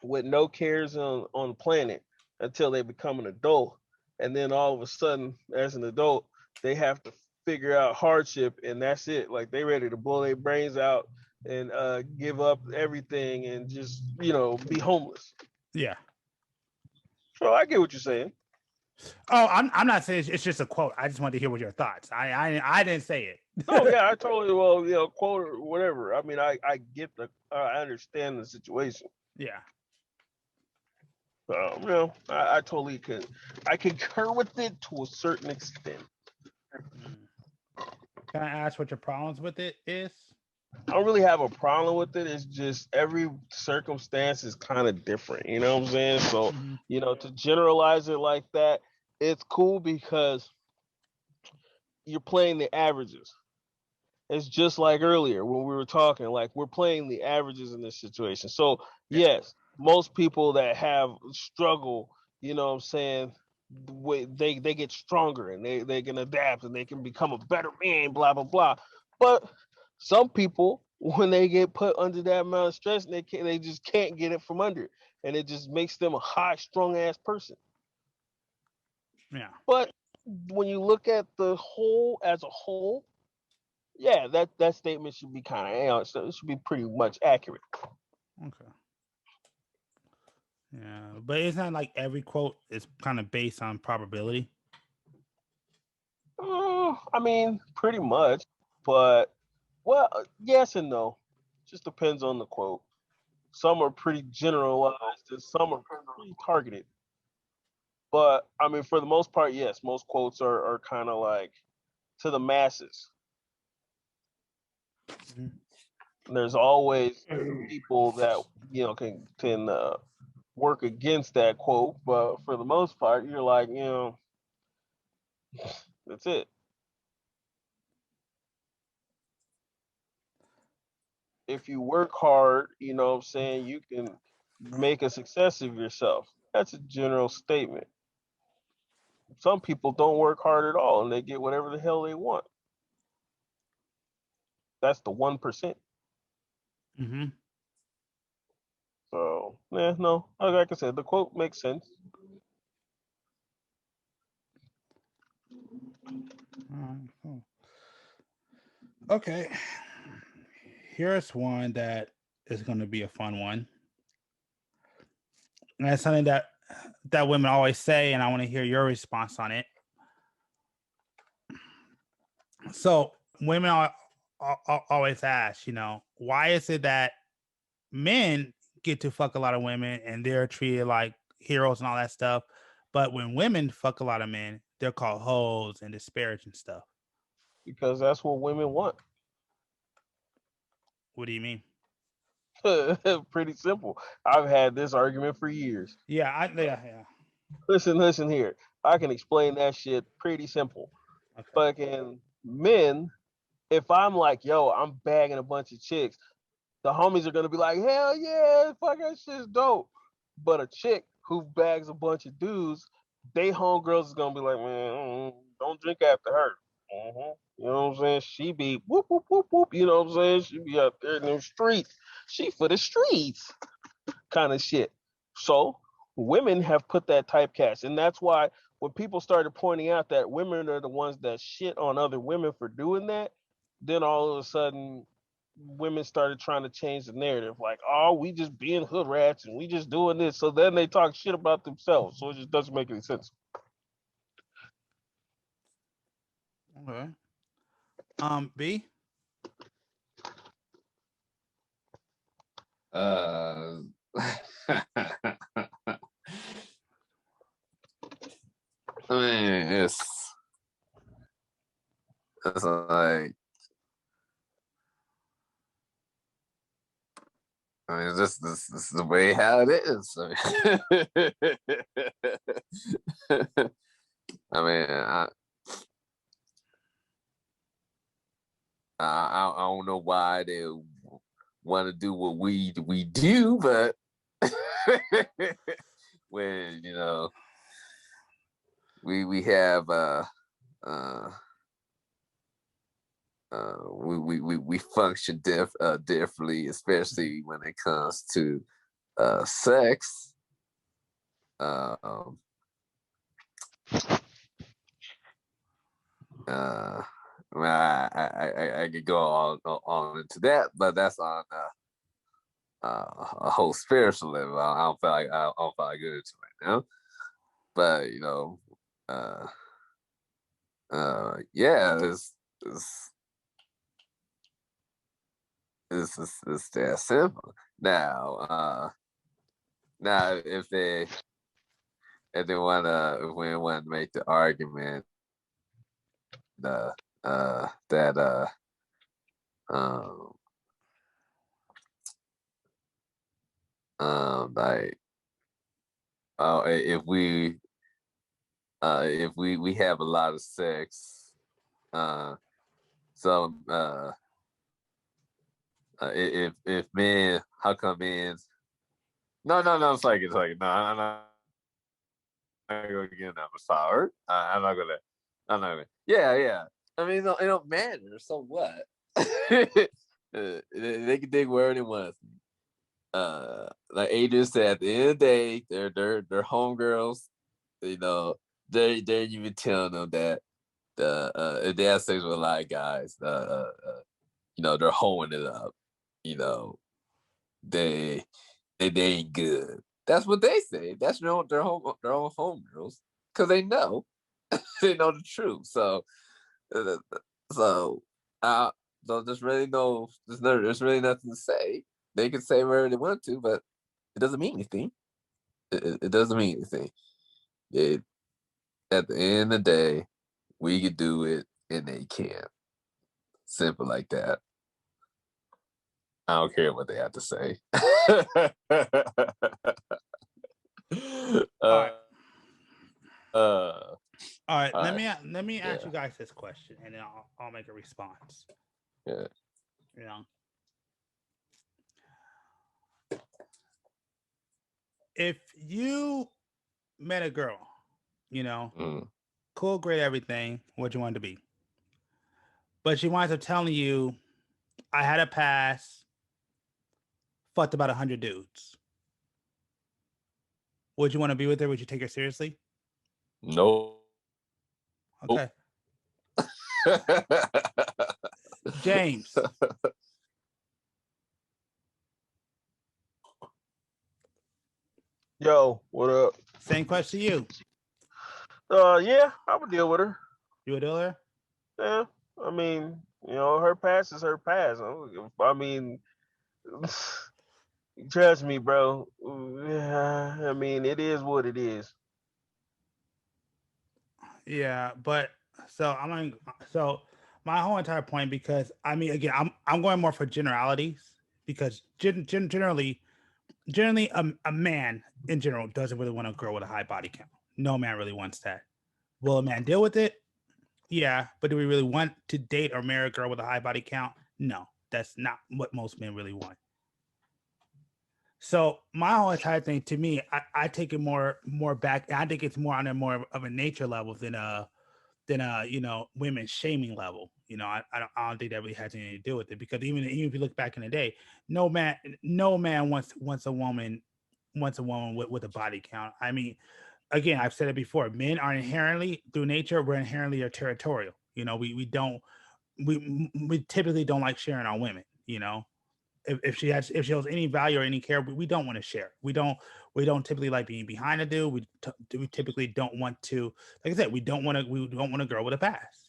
with no cares on the planet until they become an adult. And then all of a sudden, as an adult, they have to figure out hardship, and that's it. Like they ready to blow their brains out and give up everything and just, be homeless. Yeah. So I get what you're saying. Oh, I'm not saying it's just a quote. I just wanted to hear what your thoughts. I didn't say it. Oh yeah, I totally quote or whatever. I mean, I get I understand the situation. Yeah. So I totally I concur with it to a certain extent. Can I ask what your problems with it is? I don't really have a problem with it. It's just every circumstance is kind of different. You know what I'm saying? So, to generalize it like that, it's cool because you're playing the averages. It's just like earlier when we were talking, like we're playing the averages in this situation. So, yes, most people that have struggle, you know what I'm saying, they get stronger and they can adapt and they can become a better man, blah, blah, blah. But some people, when they get put under that amount of stress, they just can't get it from under. And it just makes them a high, strong ass person. Yeah. But when you look at the whole as a whole, yeah, that statement should be kind of, so it should be pretty much accurate. Okay. Yeah, but it's not like every quote is kind of based on probability. I mean, pretty much, but well, yes and no. Just depends on the quote. Some are pretty generalized, and some are pretty targeted. But I mean, for the most part, yes, most quotes are kind of like to the masses. There's always people that can work against that quote, but for the most part, you're like, that's it. If you work hard, you know what I'm saying, you can make a success of yourself. That's a general statement. Some people don't work hard at all and they get whatever the hell they want. That's the 1%. So, no, like I said, the quote makes sense. Okay. Here's one that is going to be a fun one. And that's something that women always say, and I want to hear your response on it. So women always ask, why is it that men get to fuck a lot of women and they're treated like heroes and all that stuff, but when women fuck a lot of men, they're called hoes and disparaged and stuff? Because that's what women want. What do you mean? Pretty simple. I've had this argument for years. Yeah. Listen here. I can explain that shit pretty simple. Okay. Fucking men, if I'm like, yo, I'm bagging a bunch of chicks, the homies are gonna be like, hell yeah, fuck that shit's dope. But a chick who bags a bunch of dudes, they homegirls is gonna be like, man, don't drink after her. You know what I'm saying? She be whoop whoop whoop whoop. You know what I'm saying? She be out there in them streets. She for the streets, kind of shit. So women have put that typecast, and that's why when people started pointing out that women are the ones that shit on other women for doing that, then all of a sudden women started trying to change the narrative, like, oh, we just being hood rats and we just doing this. So then they talk shit about themselves. So it just doesn't make any sense. Okay. B? I mean, it's like, this is the way how it is. I mean, I don't know why they want to do what we do, but when we have we function differently, especially when it comes to sex. I could go on into that, but that's on a whole spiritual level. I don't feel like I don't feel like good into right now. But yeah, it's that simple. Now, if we want to make the argument that Like, if we have a lot of sex, so if men, how come men? No, it's like no, I'm not gonna get that sorry. I'm not gonna. Yeah. I mean, it don't matter. So what? They can dig wherever they want. Like Adrian said, at the end of the day, they're homegirls. You know, they're even telling them that if they have sex with a lot of guys, they're hoeing it up. You know, they ain't good. That's what they say. That's their own homegirls because they know they know the truth. So uh, so so there's really nothing to say. They can say whatever they want to, but it doesn't mean anything. It doesn't mean anything. At the end of the day, we can do it and they can't. Simple like that. I don't care what they have to say. All right. All All right. all Let me ask yeah. you guys this question, and then I'll make a response. Yeah. You know, if you met a girl, Mm. cool, great, everything, what you wanted to be, but she winds up telling you, "I had a pass, fucked about 100 dudes." Would you want to be with her? Would you take her seriously? No. Okay, James. Yo, what up? Same question to you. Yeah, I would deal with her. You would do her? Yeah, I mean, her past is her past. I mean, trust me, bro. I mean, it is what it is. Yeah, but so my whole entire point, because I mean, again, I'm going more for generalities, because generally a man in general doesn't really want a girl with a high body count. No man really wants that. Will a man deal with it? Yeah, but do we really want to date or marry a girl with a high body count? No, that's not what most men really want. So my whole entire thing, to me, I take it more back. I think it's more on a more of a nature level than women shaming level. I don't think that really has anything to do with it, because even if you look back in the day, no man wants a woman with a body count. I mean, again, I've said it before. Men are inherently, through nature, we're inherently territorial. We typically don't like sharing our women. If she holds any value or any care, we don't want to share. We don't typically like being behind a dude. We typically don't want to, like I said, we don't want a girl with a past.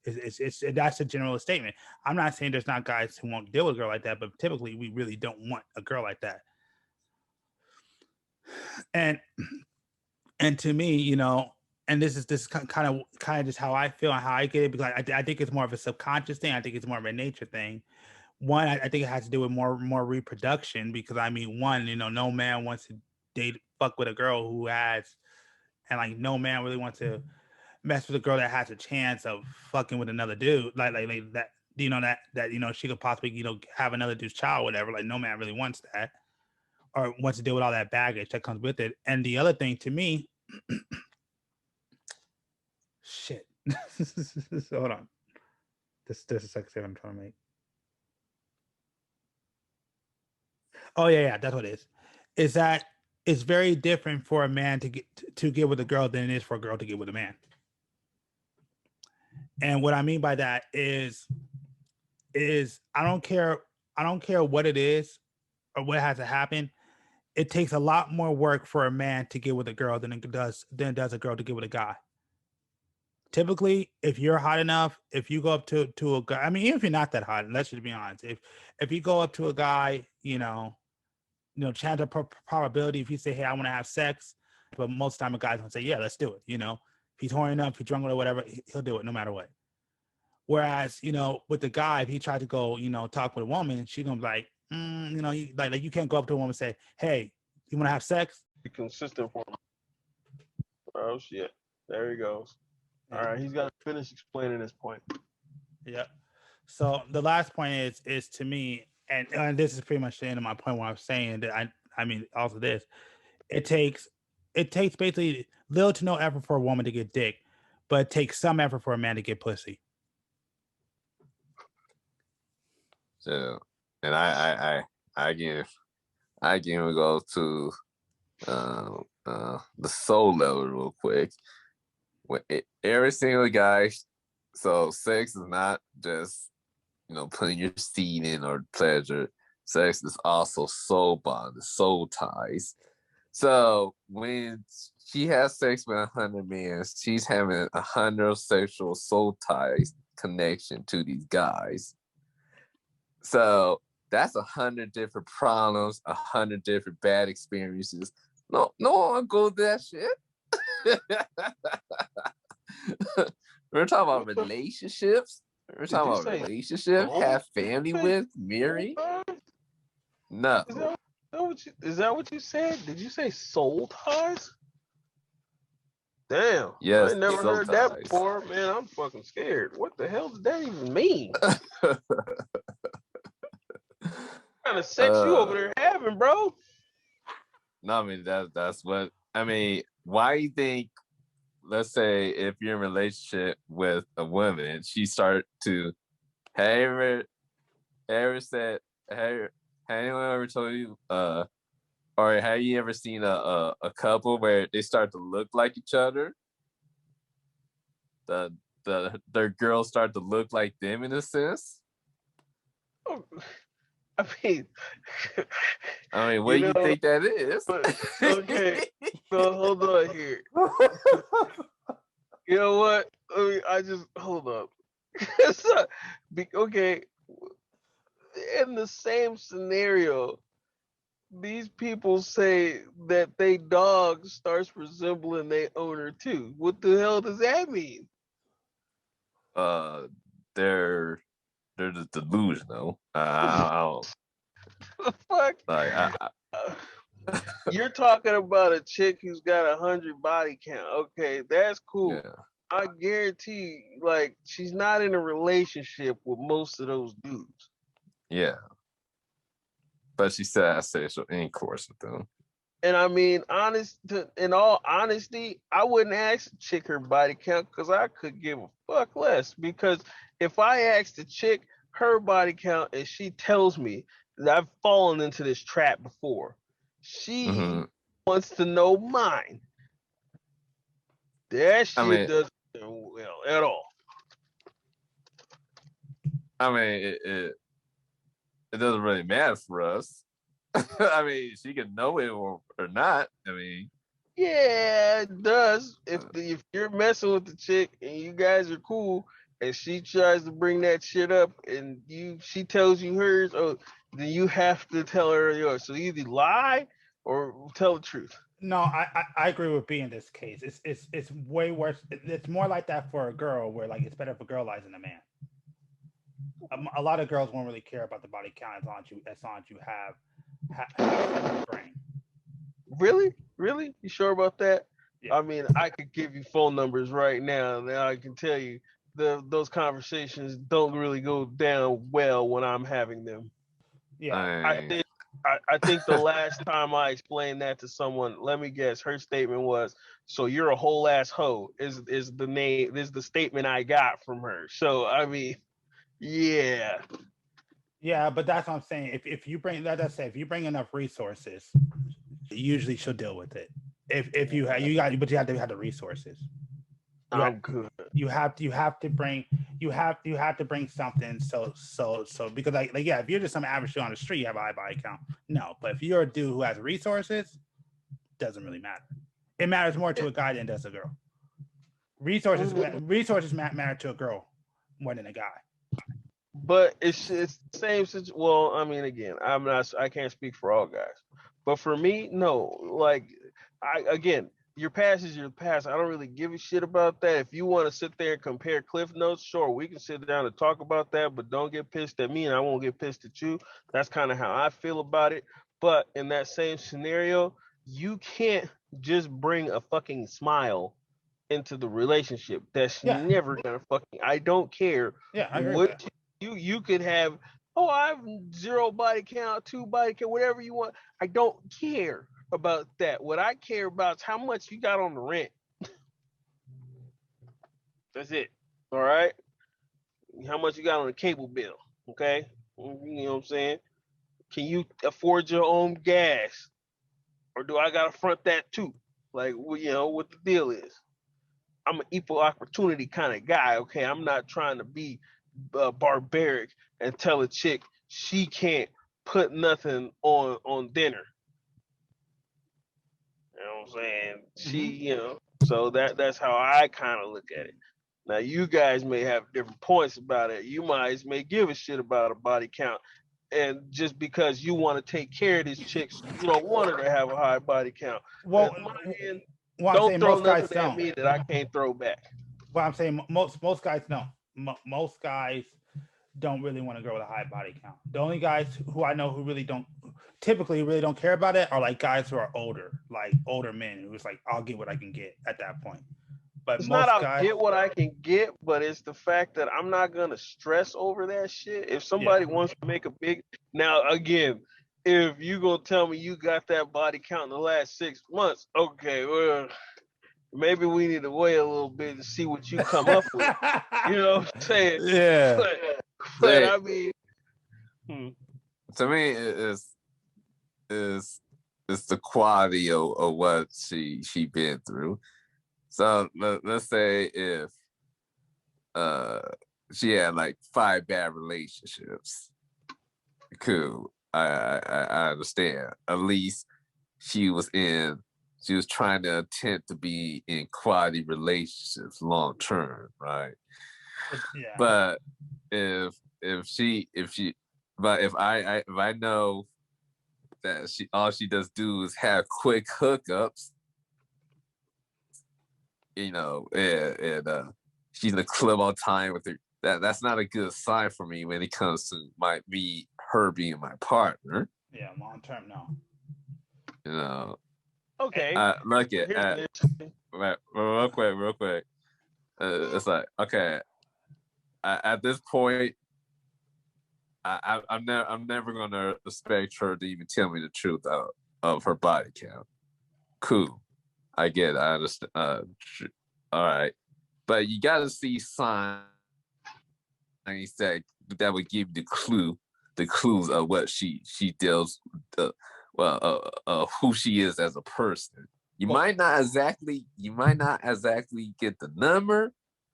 It's that's a general statement. I'm not saying there's not guys who won't deal with a girl like that, but typically we really don't want a girl like that. And to me, and this is kind of just how I feel and how I get it, because I think it's more of a subconscious thing. I think it's more of a nature thing. One, I think it has to do with more reproduction, because I mean, one, no man wants to fuck with a girl who has, and like no man really wants to mess with a girl that has a chance of fucking with another dude, like that, she could possibly have another dude's child, or whatever. Like no man really wants that, or wants to deal with all that baggage that comes with it. And the other thing, to me, shit. So hold on, this is like I'm trying to make. Oh yeah, that's what it is. Is that it's very different for a man to get with a girl than it is for a girl to get with a man. And what I mean by that is I don't care what it is or what has to happen. It takes a lot more work for a man to get with a girl than it does a girl to get with a guy. Typically, if you're hot enough, if you go up to a guy, I mean, even if you're not that hot, let's just be honest. If you go up to a guy, chance of probability, if you say, "Hey, I want to have sex," but most of the time a guy's gonna say, "Yeah, let's do it." If he's horny enough, if he's drunk or whatever, he'll do it no matter what. Whereas, with the guy, if he tried to go, talk with a woman, she gonna be like, like you can't go up to a woman and say, hey, you want to have sex? Be consistent for him. Oh shit! There he goes. All right, he's got to finish explaining his point. Yeah. So the last point is to me, and this is pretty much the end of my point. What I was saying that I mean also this, it takes basically little to no effort for a woman to get dick, but it takes some effort for a man to get pussy. So, and I again we go to the soul level real quick. Every single guy, so sex is not just putting your seed in or pleasure. Sex is also soul bond, soul ties. So when she has sex with 100 men, she's having 100 sexual soul ties connection to these guys. So that's 100 different problems, 100 different bad experiences. No one go through that shit. We're talking about relationships. We're talking about relationships. Have family with, marry. No. Is that what you said? Did you say soul ties? Damn. Yes. I never heard that before. Man, I'm fucking scared. What the hell does that even mean? What kind of sex you over there having, bro? No, I mean that's what I mean. Why do you think? Let's say if you're in a relationship with a woman, she start to, have anyone ever told you, or have you ever seen a couple where they start to look like each other? Their girls start to look like them in a sense. I mean, what do you think that is? Okay, so hold on here. You know what? I just hold up. Okay, in the same scenario, these people say that they dog starts resembling their owner too. What the hell does that mean? They're just delusional. I don't. The fuck? Like, You're talking about a chick who's got 100 body count. Okay, that's cool. Yeah. I guarantee, like, she's not in a relationship with most of those dudes. Yeah. But she said I sexual intercourse with them. And I mean, in all honesty, I wouldn't ask a chick her body count because I could give a fuck less. Because if I ask the chick her body count and she tells me that I've fallen into this trap before, she wants to know mine. That shit doesn't go well at all. I mean, it doesn't really matter for us. I mean, she can know it or not. I mean, yeah, it does. If you're messing with the chick and you guys are cool, and she tries to bring that shit up, and she tells you hers, then you have to tell her yours. So either lie or tell the truth. No, I agree with B in this case. It's way worse. It's more like that for a girl, where like it's better if a girl lies than a man. A lot of girls won't really care about the body count as long as you have a brain. Really? You sure about that? Yeah. I mean, I could give you phone numbers right now, and I can tell you those conversations don't really go down well when I'm having them. Yeah, I think the last time I explained that to someone, let me guess, her statement was, "So you're a whole ass hoe," is the statement I got from her. So I mean, yeah. Yeah, but that's what I'm saying. If you bring if you bring enough resources, usually she'll deal with it. If you have to have the resources. I'm good. You have to bring something so because like yeah, if you're just some average dude on the street, you have a high body count. No, but if you're a dude who has resources, doesn't really matter. It matters more to a guy than it does a girl. Resources matter to a girl more than a guy. But it's the same situation. Well, I mean, again, I can't speak for all guys, but for me, no. Like, your past is your past. I don't really give a shit about that. If you want to sit there and compare cliff notes, sure, we can sit down and talk about that, but don't get pissed at me and I won't get pissed at you. That's kind of how I feel about it. But in that same scenario, you can't just bring a fucking smile into the relationship. That's never gonna fucking. I don't care. Yeah, I agree. What you could have. Oh, I have 0 body count, 2 body count, whatever you want. I don't care about that. What I care about is how much you got on the rent. That's it. All right. How much you got on the cable bill? Okay. You know what I'm saying? Can you afford your own gas, or do I gotta front that too? Like, you know what the deal is. I'm an equal opportunity kind of guy. Okay, I'm not trying to be barbaric and tell a chick she can't put nothing on dinner. You know what I'm saying? She, you know, so that's how I kind of look at it. Now you guys may have different points about it. You guys may give a shit about a body count, and just because you want to take care of this chick, you don't want her to have a high body count. Well, don't throw nothing at me that I can't throw back. Well, I'm saying most guys don't. Most guys don't really want a girl with a high body count. The only guys who I know who typically really don't care about it are like guys who are older, like older men who's like, I'll get what I can get at that point. But it's not I'll get what I can get, but it's the fact that I'm not gonna stress over that shit. If somebody wants to make a big now again, if you gonna tell me you got that body count in the last 6 months, okay, well, maybe we need to wait a little bit to see what you come up with. You know what I'm saying? Yeah. But I mean, to me, it's the quality of what she been through. So let's say if she had like 5 bad relationships, cool. I understand. At least she was trying to attempt to be in quality relationships long term, right? Yeah. But if I know that all she does do is have quick hookups, you know, and she's in the club all the time with her. That's not a good sign for me when it comes to her being my partner. Yeah, long term, no. You know. Okay. Look at real quick. It's like, okay. At this point, I'm never gonna expect her to even tell me the truth of her body count. Cool. I get it. I understand. All right. But you got to see signs that would give you the clues of what she deals, who she is as a person. You might not exactly get the number,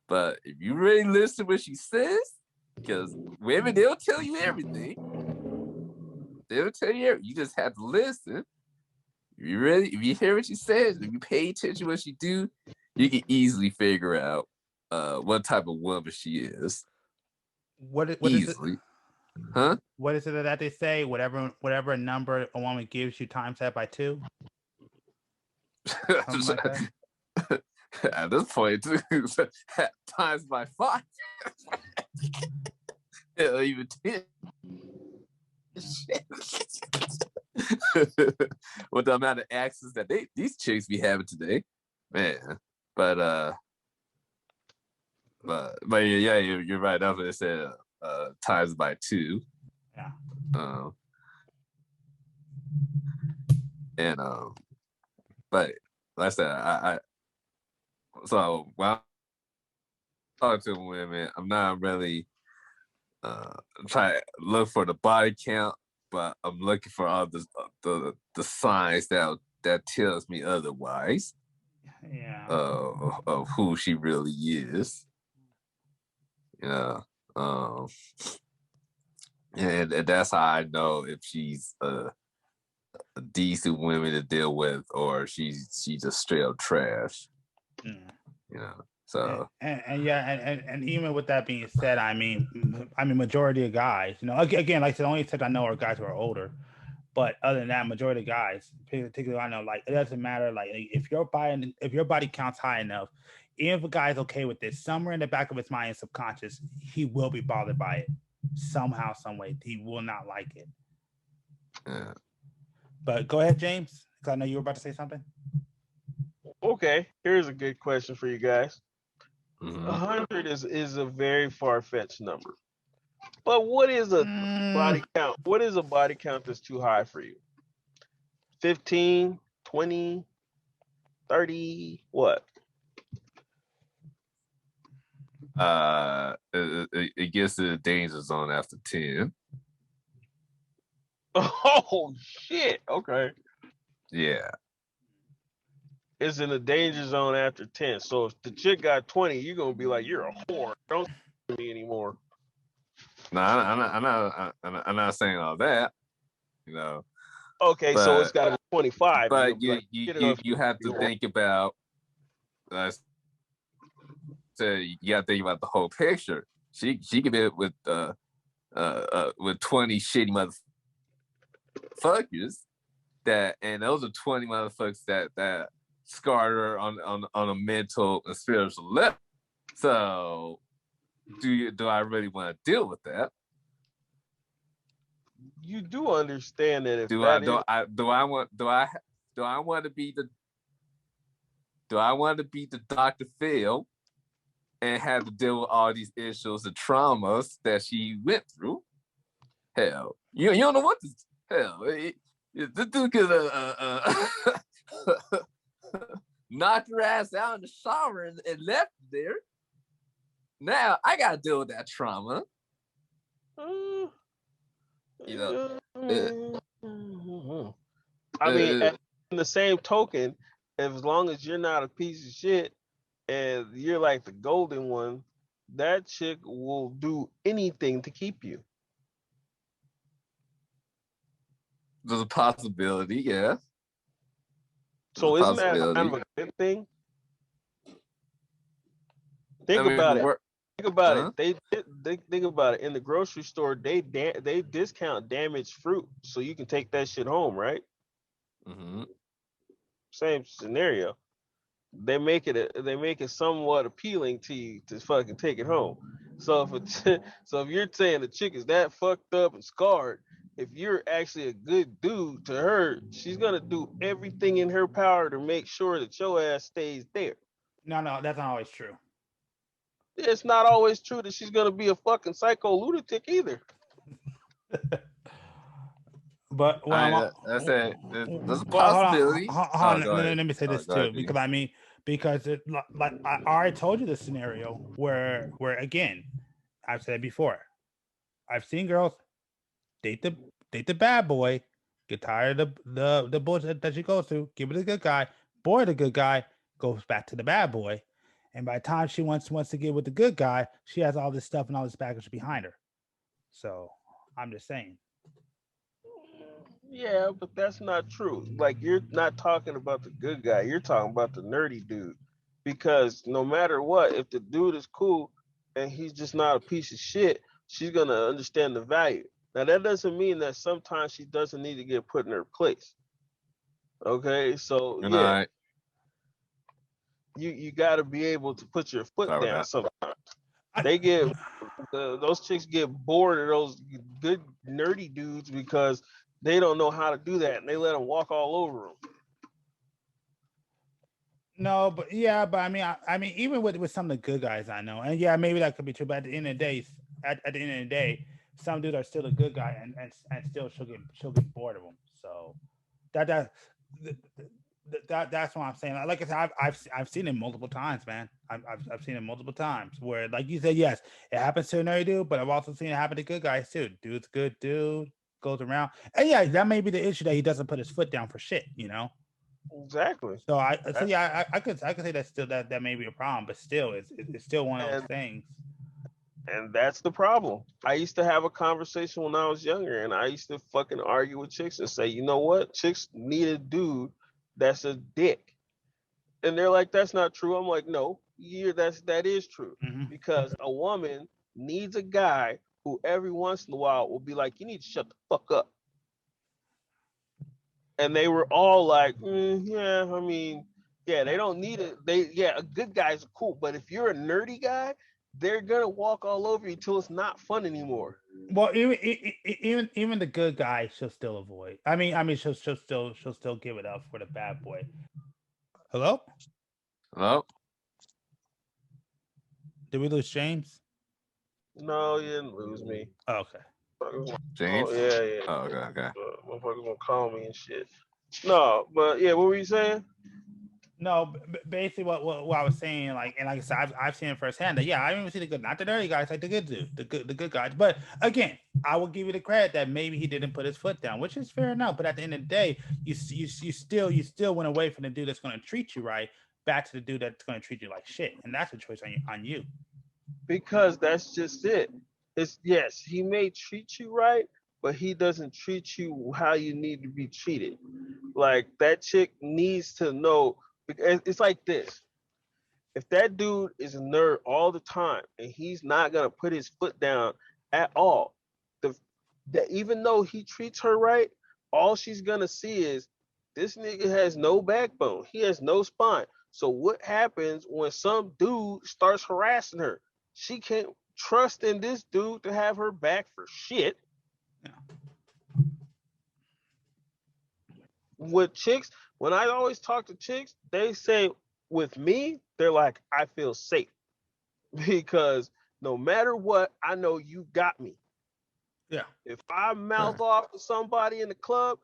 but if you really listen to what she says, because women, they'll tell you everything. They'll tell you everything. You just have to listen. If you hear what she says, if you pay attention to what she do, you can easily figure out what type of woman she is. What easily. Is it? Huh? What is it that they say? Whatever number a woman gives you, times that by 2. Like at this point, times by 5. Even 10. With the amount of access that these chicks be having today, man. But yeah, you're right. That's what they said. Times by 2. Yeah. But like I said, so when I talk to women, I'm not really trying to look for the body count, but I'm looking for all the signs that tells me otherwise. Yeah. Of who she really is. Yeah. And that's how I know if she's a decent woman to deal with, or she's just straight up trash. Yeah. You know. So and even with that being said, I mean, majority of guys, you know, again, like I said, the only except I know are guys who are older. But other than that, majority of guys, particularly I know, like it doesn't matter. Like if your body counts high enough, even if a guy's okay with this, somewhere in the back of his mind and subconscious, he will be bothered by it somehow, some way. He will not like it. Yeah. But go ahead, James, because I know you were about to say something. Okay, here's a good question for you guys. Mhm. 100 is a very far-fetched number. But what is a body count? What is a body count that's too high for you? 15, 20, 30, what? It gets to the danger zone after 10. Oh shit. Okay. Yeah. It's in the danger zone after 10. So if the chick got 20, you're gonna be like, you're a whore. Don't to me anymore. No, I'm not saying all that. You know. Okay, so it's got to be 25. But you have to think about. So you got to think about the whole picture. She could be with 20 shitty motherfuckers and those are 20 motherfuckers that scarred her on a mental and spiritual level. So do I really want to deal with that? You do understand that if do that I want to be the Dr. Phil and have to deal with all these issues and traumas that she went through? Hell, you don't know what to hell. This dude could knocked her ass out in the shower and left there. Now I gotta deal with that trauma. You know. I mean, in the same token, as long as you're not a piece of shit and you're like the golden one, that chick will do anything to keep you. There's a possibility, yeah. So isn't that kind of a good thing? Think about it. Think about it. They think about it. In the grocery store, they discount damaged fruit, so you can take that shit home, right? Mm-hmm. Same scenario. They make it somewhat appealing to you to fucking take it home. So if you're saying the chick is that fucked up and scarred, if you're actually a good dude to her, she's gonna do everything in her power to make sure that your ass stays there. No, that's not always true. It's not always true that she's gonna be a fucking psycho lunatic either. But there's a possibility. Hold on. Let me say this too, because like I already told you the scenario where again, I've said it before. I've seen girls date the bad boy, get tired of the bullshit that she goes through, give it a good guy, boy the good guy, goes back to the bad boy. And by the time she wants to get with the good guy, she has all this stuff and all this baggage behind her. So I'm just saying. Yeah, but that's not true. Like, you're not talking about the good guy. You're talking about the nerdy dude. Because no matter what, if the dude is cool and he's just not a piece of shit, she's going to understand the value. Now, that doesn't mean that sometimes she doesn't need to get put in her place. Okay? So, yeah. You got to be able to put your foot down sometimes. Those chicks get bored of those good nerdy dudes because they don't know how to do that, and they let them walk all over them. No, but I mean, even with some of the good guys I know, and yeah, maybe that could be true. But at the end of the day, some dudes are still a good guy, and still she'll get bored of them. So that's what I'm saying. Like I said, I've seen it multiple times, man. I've seen it multiple times where, like you said, yes, it happens to a nerdy dude, but I've also seen it happen to good guys too. Dude's good dude, goes around, and yeah, that may be the issue that he doesn't put his foot down for shit, you know. Exactly. So I could say that still that may be a problem, but still, it's still one of those things. And that's the problem. I used to have a conversation when I was younger, and I used to fucking argue with chicks and say, you know what, chicks need a dude that's a dick. And they're like, that's not true. I'm like, no, that is true. Mm-hmm. Because a woman needs a guy who every once in a while will be like, you need to shut the fuck up. and they were all like, yeah, I mean, yeah, they don't need it. Good guys are cool, but if you're a nerdy guy, they're gonna walk all over you till it's not fun anymore. Well, even the good guy she'll still avoid. She'll still give it up for the bad boy. Hello? Hello? Did we lose James? No, you didn't lose me. Oh, okay. James? Oh, yeah. Oh, okay. Motherfuckers gonna call me and shit. No, but yeah, what were you saying? No, basically what I was saying, like I said, I've seen it firsthand. That I didn't even see the good, not the dirty guys, like the good dude, the good guys. But again, I will give you the credit that maybe he didn't put his foot down, which is fair enough. But at the end of the day, you still went away from the dude that's going to treat you right, back to the dude that's going to treat you like shit, and that's a choice on you. Because that's just it. It's yes, he may treat you right, but he doesn't treat you how you need to be treated. Like that chick needs to know. It's like this. If that dude is a nerd all the time and he's not gonna put his foot down at all, that even though he treats her right, all she's gonna see is this nigga has no backbone. He has no spine. So what happens when some dude starts harassing her? She can't trust in this dude to have her back for shit. Yeah. With chicks, when I always talk to chicks, they say with me, they're like, I feel safe because no matter what, I know you got me. Yeah. If I mouth off to somebody in the club,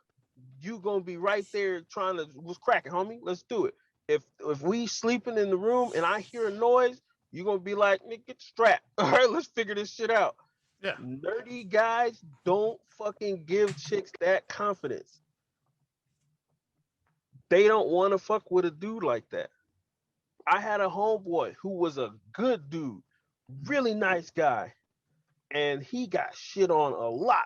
you gonna be right there trying to what's cracking, homie? Let's do it. If we sleeping in the room and I hear a noise, you gonna be like, nigga, get strapped. All right, let's figure this shit out. Yeah. Nerdy guys don't fucking give chicks that confidence. They don't want to fuck with a dude like that. I had a homeboy who was a good dude, really nice guy, and he got shit on a lot.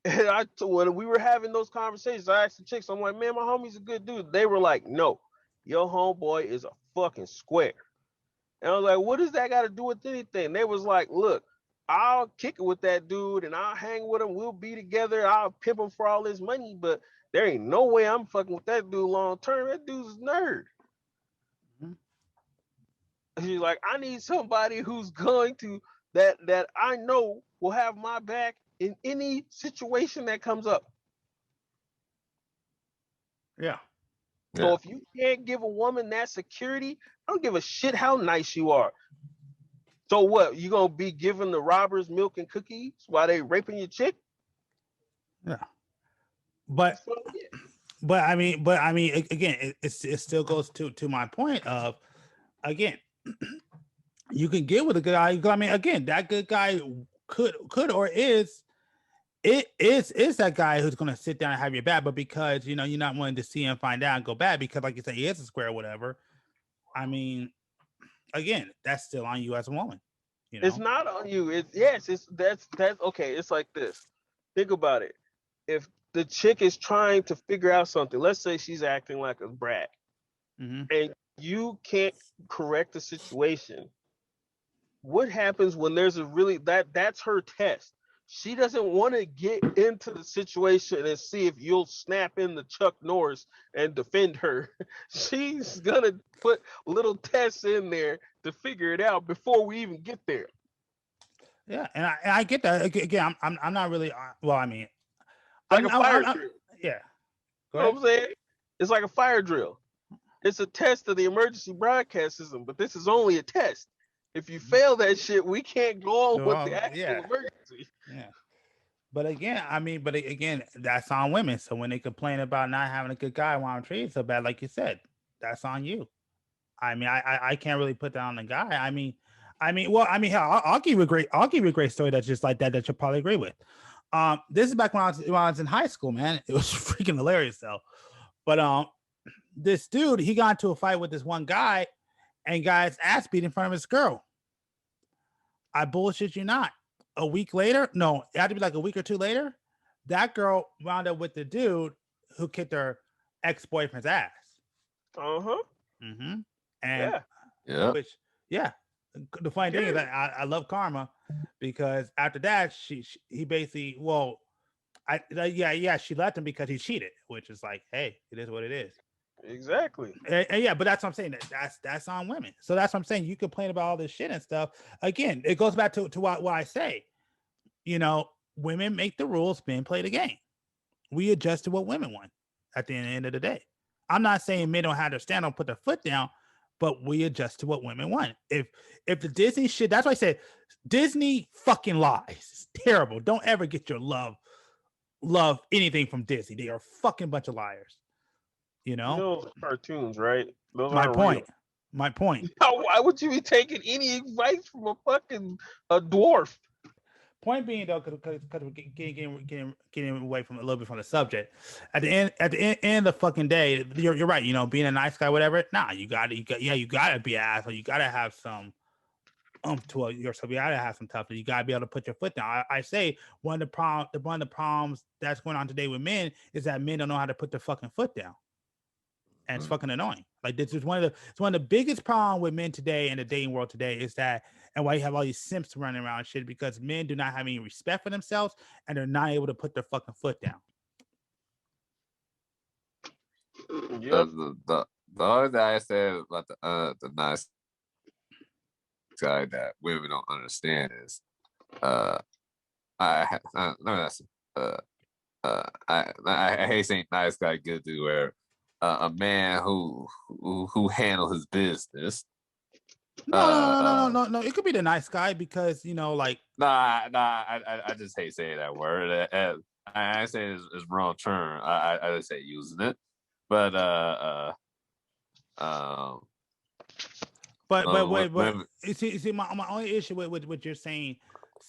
And when we were having those conversations, I asked the chicks, I'm like, man, my homie's a good dude. They were like, no, your homeboy is a fucking square. And I was like, what does that got to do with anything? They was like, look, I'll kick it with that dude and I'll hang with him. We'll be together. I'll pimp him for all his money, but there ain't no way I'm fucking with that dude long term. That dude's a nerd. Mm-hmm. She's like, I need somebody who's going to that I know will have my back in any situation that comes up. Yeah. So if you can't give a woman that security, I don't give a shit how nice you are. So what? You gonna be giving the robbers milk and cookies while they raping your chick? Yeah. But I mean, again, it still goes to my point of, again, you can get with a good guy. I mean, again, that good guy could or is that guy who's going to sit down and have your back, but because you're not wanting to see him find out and go bad because, like you say, he is a square or whatever. I mean, again, that's still on you as a woman. It's not on you. That's okay. It's like this. Think about it. If the chick is trying to figure out something, let's say she's acting like a brat, and you can't correct the situation. What happens when there's that's her test? She doesn't want to get into the situation and see if you'll snap in the Chuck Norris and defend her. She's gonna put little tests in there to figure it out before we even get there. Yeah, and I get that. Again, I'm not really. Well, I mean, like a fire drill. Yeah, you know what I'm saying? It's like a fire drill. It's a test of the emergency broadcast system, but this is only a test. If you fail that shit, we can't go on with the actual emergency. Yeah. But again, that's on women. So when they complain about not having a good guy while I'm treated so bad, like you said, that's on you. I mean, I can't really put that on the guy. Hell, I'll give you a great story that's just like that you'll probably agree with. This is back when I was in high school, man. It was freaking hilarious though. But this dude, he got into a fight with this one guy, and guy's ass beat in front of his girl. I bullshit you not. A week later, no, it had to be like a week or two later, that girl wound up with the dude who kicked her ex-boyfriend's ass. And which, the funny thing is that I love karma, because after that, he basically, yeah, she left him because he cheated, which is like, hey, it is what it is. Exactly. And yeah, but that's what I'm saying. That's on women. So that's what I'm saying. You complain about all this shit and stuff. Again, it goes back to what I say. Women make the rules, men play the game. We adjust to what women want at the end of the day. I'm not saying men don't have to stand up, put their foot down, but we adjust to what women want. If the Disney shit, that's why I said Disney fucking lies. It's terrible. Don't ever get your love anything from Disney. They are a fucking bunch of liars. Those cartoons, right? Those My aren't point. real. My point. Why would you be taking any advice from a dwarf? Point being though, because we're getting away from a little bit from the subject. At the end of the fucking day, you're right. Being a nice guy, whatever. Nah, you gotta be an asshole. You gotta have some to yourself. You gotta have some toughness. You gotta be able to put your foot down. I say one of the problems that's going on today with men is that men don't know how to put their fucking foot down. And it's fucking annoying. Like this is one of the biggest problems with men today in the dating world today is that, and why you have all these simps running around and shit, because men do not have any respect for themselves and they're not able to put their fucking foot down. Yep. The only thing I said about the nice guy that women don't understand is I hate saying nice guy, good dude, where a man who handles his business. No. It could be the nice guy because like. I just hate saying that word. I say it's wrong term. I just hate using it. But you see, my only issue with what you're saying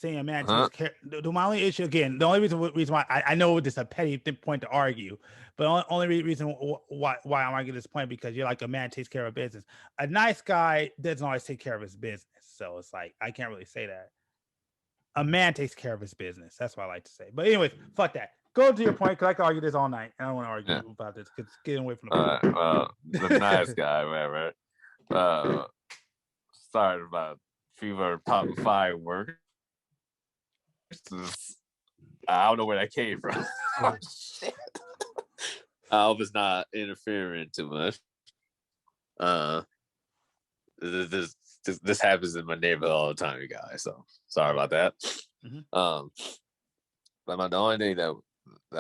man, my only issue again, the only reason why I know this is a petty point to argue, but only reason why I'm arguing this point because you're like a man takes care of business. A nice guy doesn't always take care of his business, so it's like I can't really say that. A man takes care of his business. That's what I like to say. But anyways, fuck that. Go to your point because I can argue this all night. I don't want to argue about this because it's getting away from the point. Well, the nice guy, whatever. Sorry about fever popping fireworks. I don't know where that came from. Oh, shit. I hope it's not interfering too much. This happens in my neighborhood all the time, you guys. So sorry about that. Mm-hmm. But the only thing that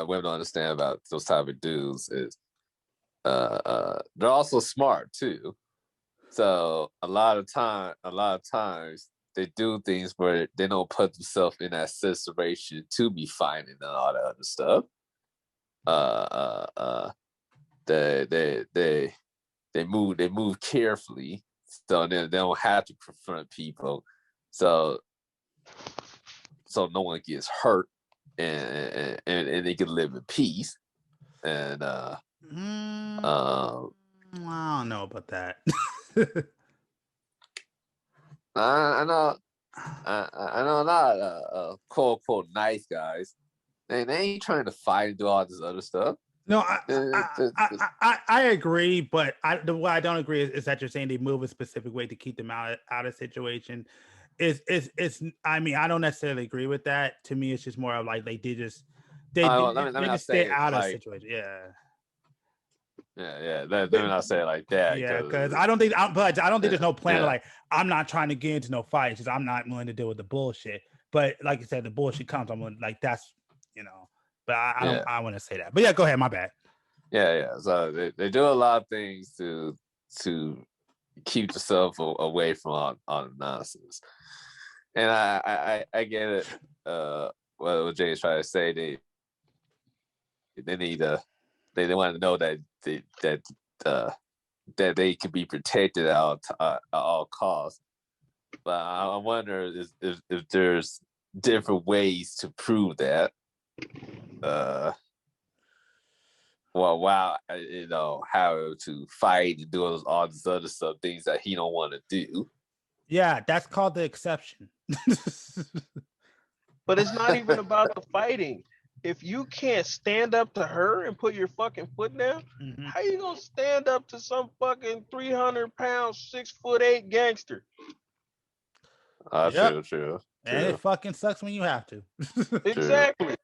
women don't understand about those type of dudes is they're also smart too. So a lot of times they do things where they don't put themselves in that situation to be fighting and all that other stuff. They move carefully, so they don't have to confront people, so no one gets hurt, and they can live in peace. And I don't know about that. I know a lot of quote unquote nice guys. They ain't trying to fight and do all this other stuff. No, I agree, but what I don't agree is that you're saying they move a specific way to keep them out of situation. It's I mean, I don't necessarily agree with that. To me, it's just more of like they just stay out of situation. Yeah. Let me not say it like that. Yeah, because I don't think there's no plan. Yeah. Like I'm not trying to get into no fights because I'm not willing to deal with the bullshit. But like you said, the bullshit comes. I'm willing, like that's But I want to say that. But yeah, go ahead. My bad. Yeah. So they do a lot of things to keep yourself away from all the nonsense. And I get it. What Jay's trying to say, they need they want to know that they can be protected at all costs. But I wonder if there's different ways to prove that. How to fight and do all this other stuff, things that he don't want to do. Yeah, that's called the exception. But it's not even about the fighting. If you can't stand up to her and put your fucking foot down, how you gonna stand up to some fucking 300-pound, 6'8" gangster? True. And it fucking sucks when you have to. Exactly.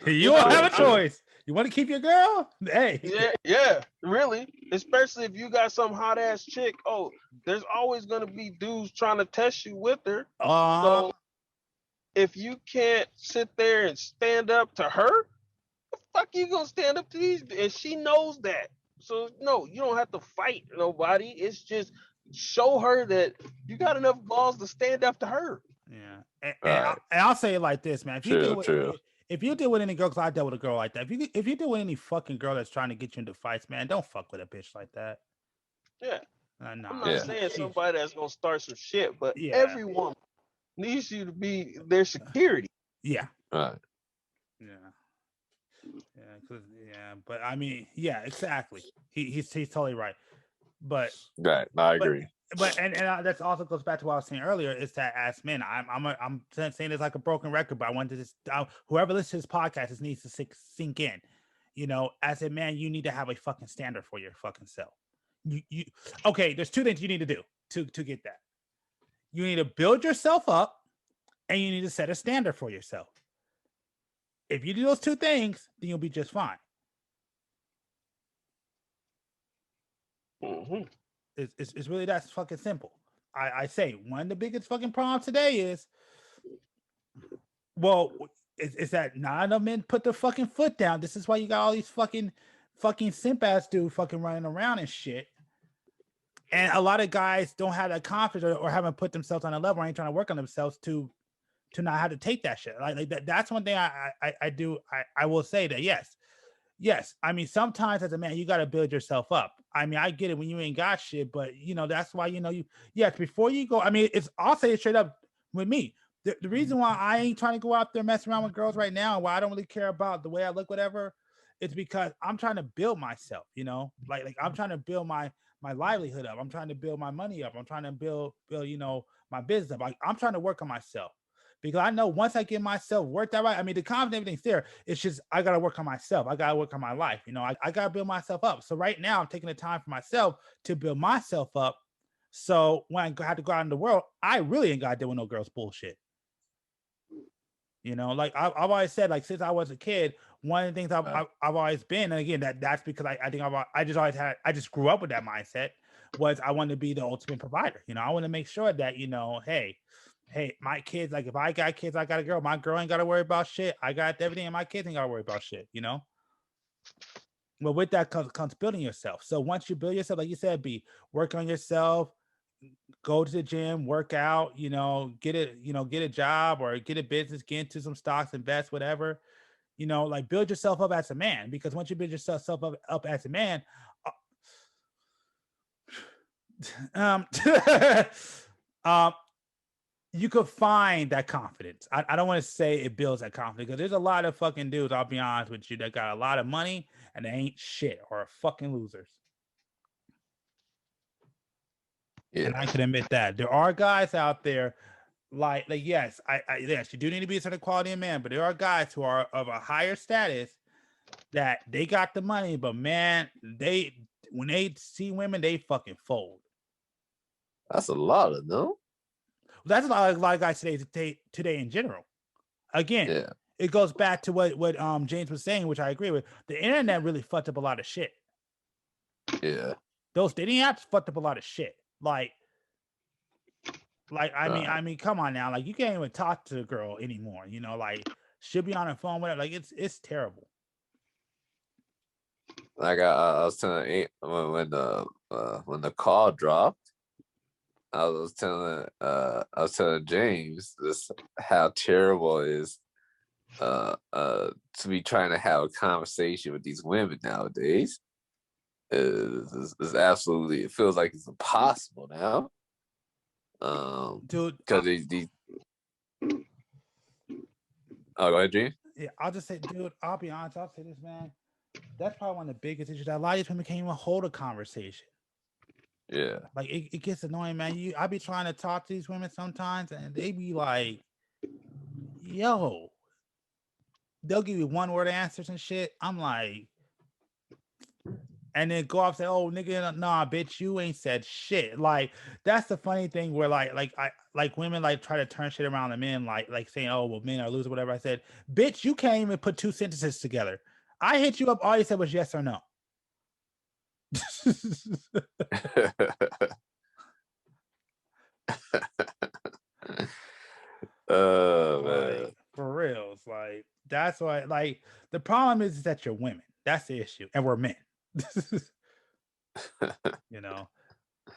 You don't have a choice. You want to keep your girl? Hey. Yeah, really. Especially if you got some hot ass chick. Oh, there's always gonna be dudes trying to test you with her. So if you can't sit there and stand up to her, the fuck you gonna stand up to these? And she knows that. So no, you don't have to fight nobody. It's just show her that you got enough balls to stand up to her. Yeah, and I'll say it like this, man. If you True. If you deal with any girl, because I dealt with a girl like that. If you deal with any fucking girl that's trying to get you into fights, man, don't fuck with a bitch like that. Yeah. Nah, I'm not saying somebody that's gonna start some shit, but Yeah. every woman needs you to be their security. Yeah. Right. But I mean, yeah, exactly. He's totally right. But Right, I agree. But that also goes back to what I was saying earlier. Is that as men, I'm saying it's like a broken record, but I want to just whoever listens to this podcast, this needs to sink in. You know, as a man, you need to have a fucking standard for your fucking self. You okay? There's two things you need to do to get that. You need to build yourself up, and you need to set a standard for yourself. If you do those two things, then you'll be just fine. Mm-hmm. It's really that fucking simple. I say one of the biggest fucking problems today is, well, is that not enough men put their fucking foot down. This is why you got all these fucking simp ass dudes fucking running around and shit. And a lot of guys don't have that confidence or haven't put themselves on a level or ain't trying to work on themselves to not have to take that shit. Like that. That's one thing I will say that yes. I mean, sometimes as a man, you got to build yourself up. I mean, I get it when you ain't got shit, but you know, that's why, you know, before you go, I mean, I'll say it straight up with me. The reason why I ain't trying to go out there mess around with girls right now, and why I don't really care about the way I look, whatever, it's because I'm trying to build myself, you know, like I'm trying to build my livelihood up. I'm trying to build my money up. I'm trying to build, you know, my business up. Like I'm trying to work on myself. Because I know once I get myself worked out right, I mean, the confidence, everything's there. It's just, I got to work on myself. I got to work on my life. You know, I got to build myself up. So right now I'm taking the time for myself to build myself up. So when I have to go out in the world, I really ain't got to deal with no girls bullshit. You know, like I've always said, like since I was a kid, one of the things I've always been, and again, that's because I think I just grew up with that mindset, was I wanted to be the ultimate provider. You know, I want to make sure that, you know, hey, my kids, like if I got kids, I got a girl, my girl ain't got to worry about shit. I got everything, and my kids ain't got to worry about shit, you know? Well, with that comes building yourself. So once you build yourself, like you said, work on yourself, go to the gym, work out, you know, get a job or get a business, get into some stocks, invest, whatever, you know, like build yourself up as a man, because once you build yourself up as a man, you could find that confidence. I don't want to say it builds that confidence, because there's a lot of fucking dudes, I'll be honest with you, that got a lot of money and they ain't shit or are fucking losers. Yeah. And I can admit that. There are guys out there like yes, yes, you do need to be a certain quality of man, but there are guys who are of a higher status that they got the money, but man, when they see women, they fucking fold. That's a lot of them. That's a lot of guys today in general. Again, it goes back to what James was saying, which I agree with. The internet really fucked up a lot of shit. Yeah. Those dating apps fucked up a lot of shit. Like I mean, come on now. Like you can't even talk to a girl anymore. You know, like she'll be on her phone, whatever. Like it's terrible. Like I was telling when the call dropped, I was telling James this how terrible it is to be trying to have a conversation with these women nowadays. Is absolutely, it feels like it's impossible now. Dude, because these oh, go ahead, James. Yeah, I'll just say, dude, I'll be honest, I'll say this, man. That's probably one of the biggest issues, that a lot of these women can't even hold a conversation. Yeah. Like it gets annoying, man. I be trying to talk to these women sometimes, and they be like, yo, they'll give you one word answers and shit. I'm like, and then go off and say, "Oh, nigga, nah, bitch, you ain't said shit." Like that's the funny thing where like women like try to turn shit around on men, like saying, "Oh, well, men are losers," whatever. I said, "Bitch, you can't even put two sentences together. I hit you up. All you said was yes or no." Oh Like, man. for real, it's like that's why. Like the problem is that you're women. That's the issue, and we're men. you know,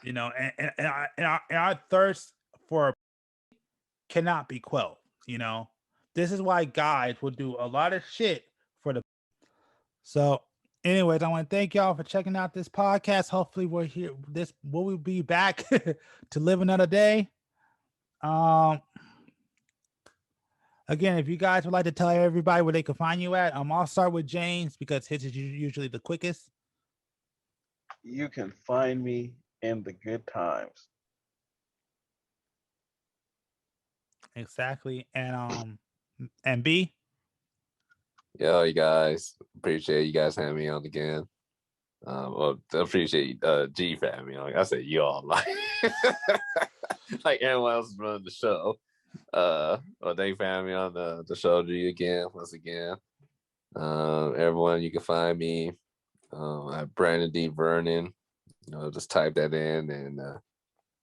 and our thirst for cannot be quelled. This is why guys will do a lot of shit for the. So, anyways, I want to thank y'all for checking out this podcast. Hopefully, we're here. We'll be back to live another day. Again, if you guys would like to tell everybody where they can find you at, I'll start with James because his is usually the quickest. You can find me in the good times. Exactly. And B. Yo, you guys, appreciate you guys having me on again. Well, appreciate G for having me on. I said y'all like everyone else is running the show. Well, thank you for having me on the show, G, again, once again. Everyone, you can find me at Brandon D. Vernon. Just type that in and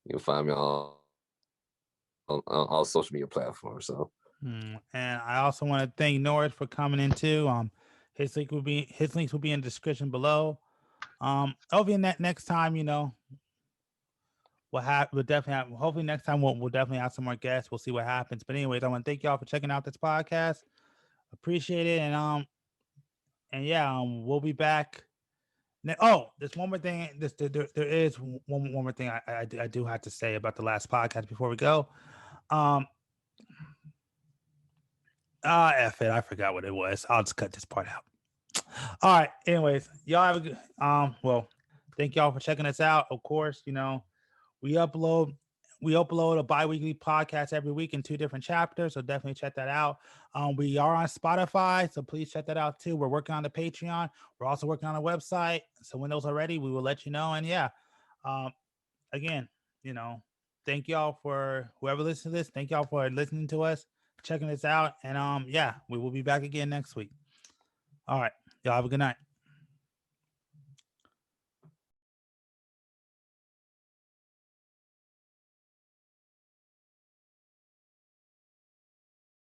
you'll find me on all social media platforms. So. And I also want to thank Norris for coming in too. His links will be in the description below. Hopefully next time, we'll definitely have. Hopefully next time we'll definitely have some more guests. We'll see what happens. But anyways, I want to thank y'all for checking out this podcast. Appreciate it, and yeah, we'll be back. There's one more thing. There is one more thing I do have to say about the last podcast before we go. F it. I forgot what it was. I'll just cut this part out. All right. Anyways, y'all have a good well, thank y'all for checking us out. Of course, we upload a bi-weekly podcast every week in 2 different chapters. So definitely check that out. We are on Spotify, so please check that out too. We're working on the Patreon. We're also working on a website. So when those are ready, we will let you know. And yeah, again, thank y'all for whoever listens to this. Thank y'all for listening to us, checking this out. And yeah, we will be back again next week. All right. Y'all have a good night.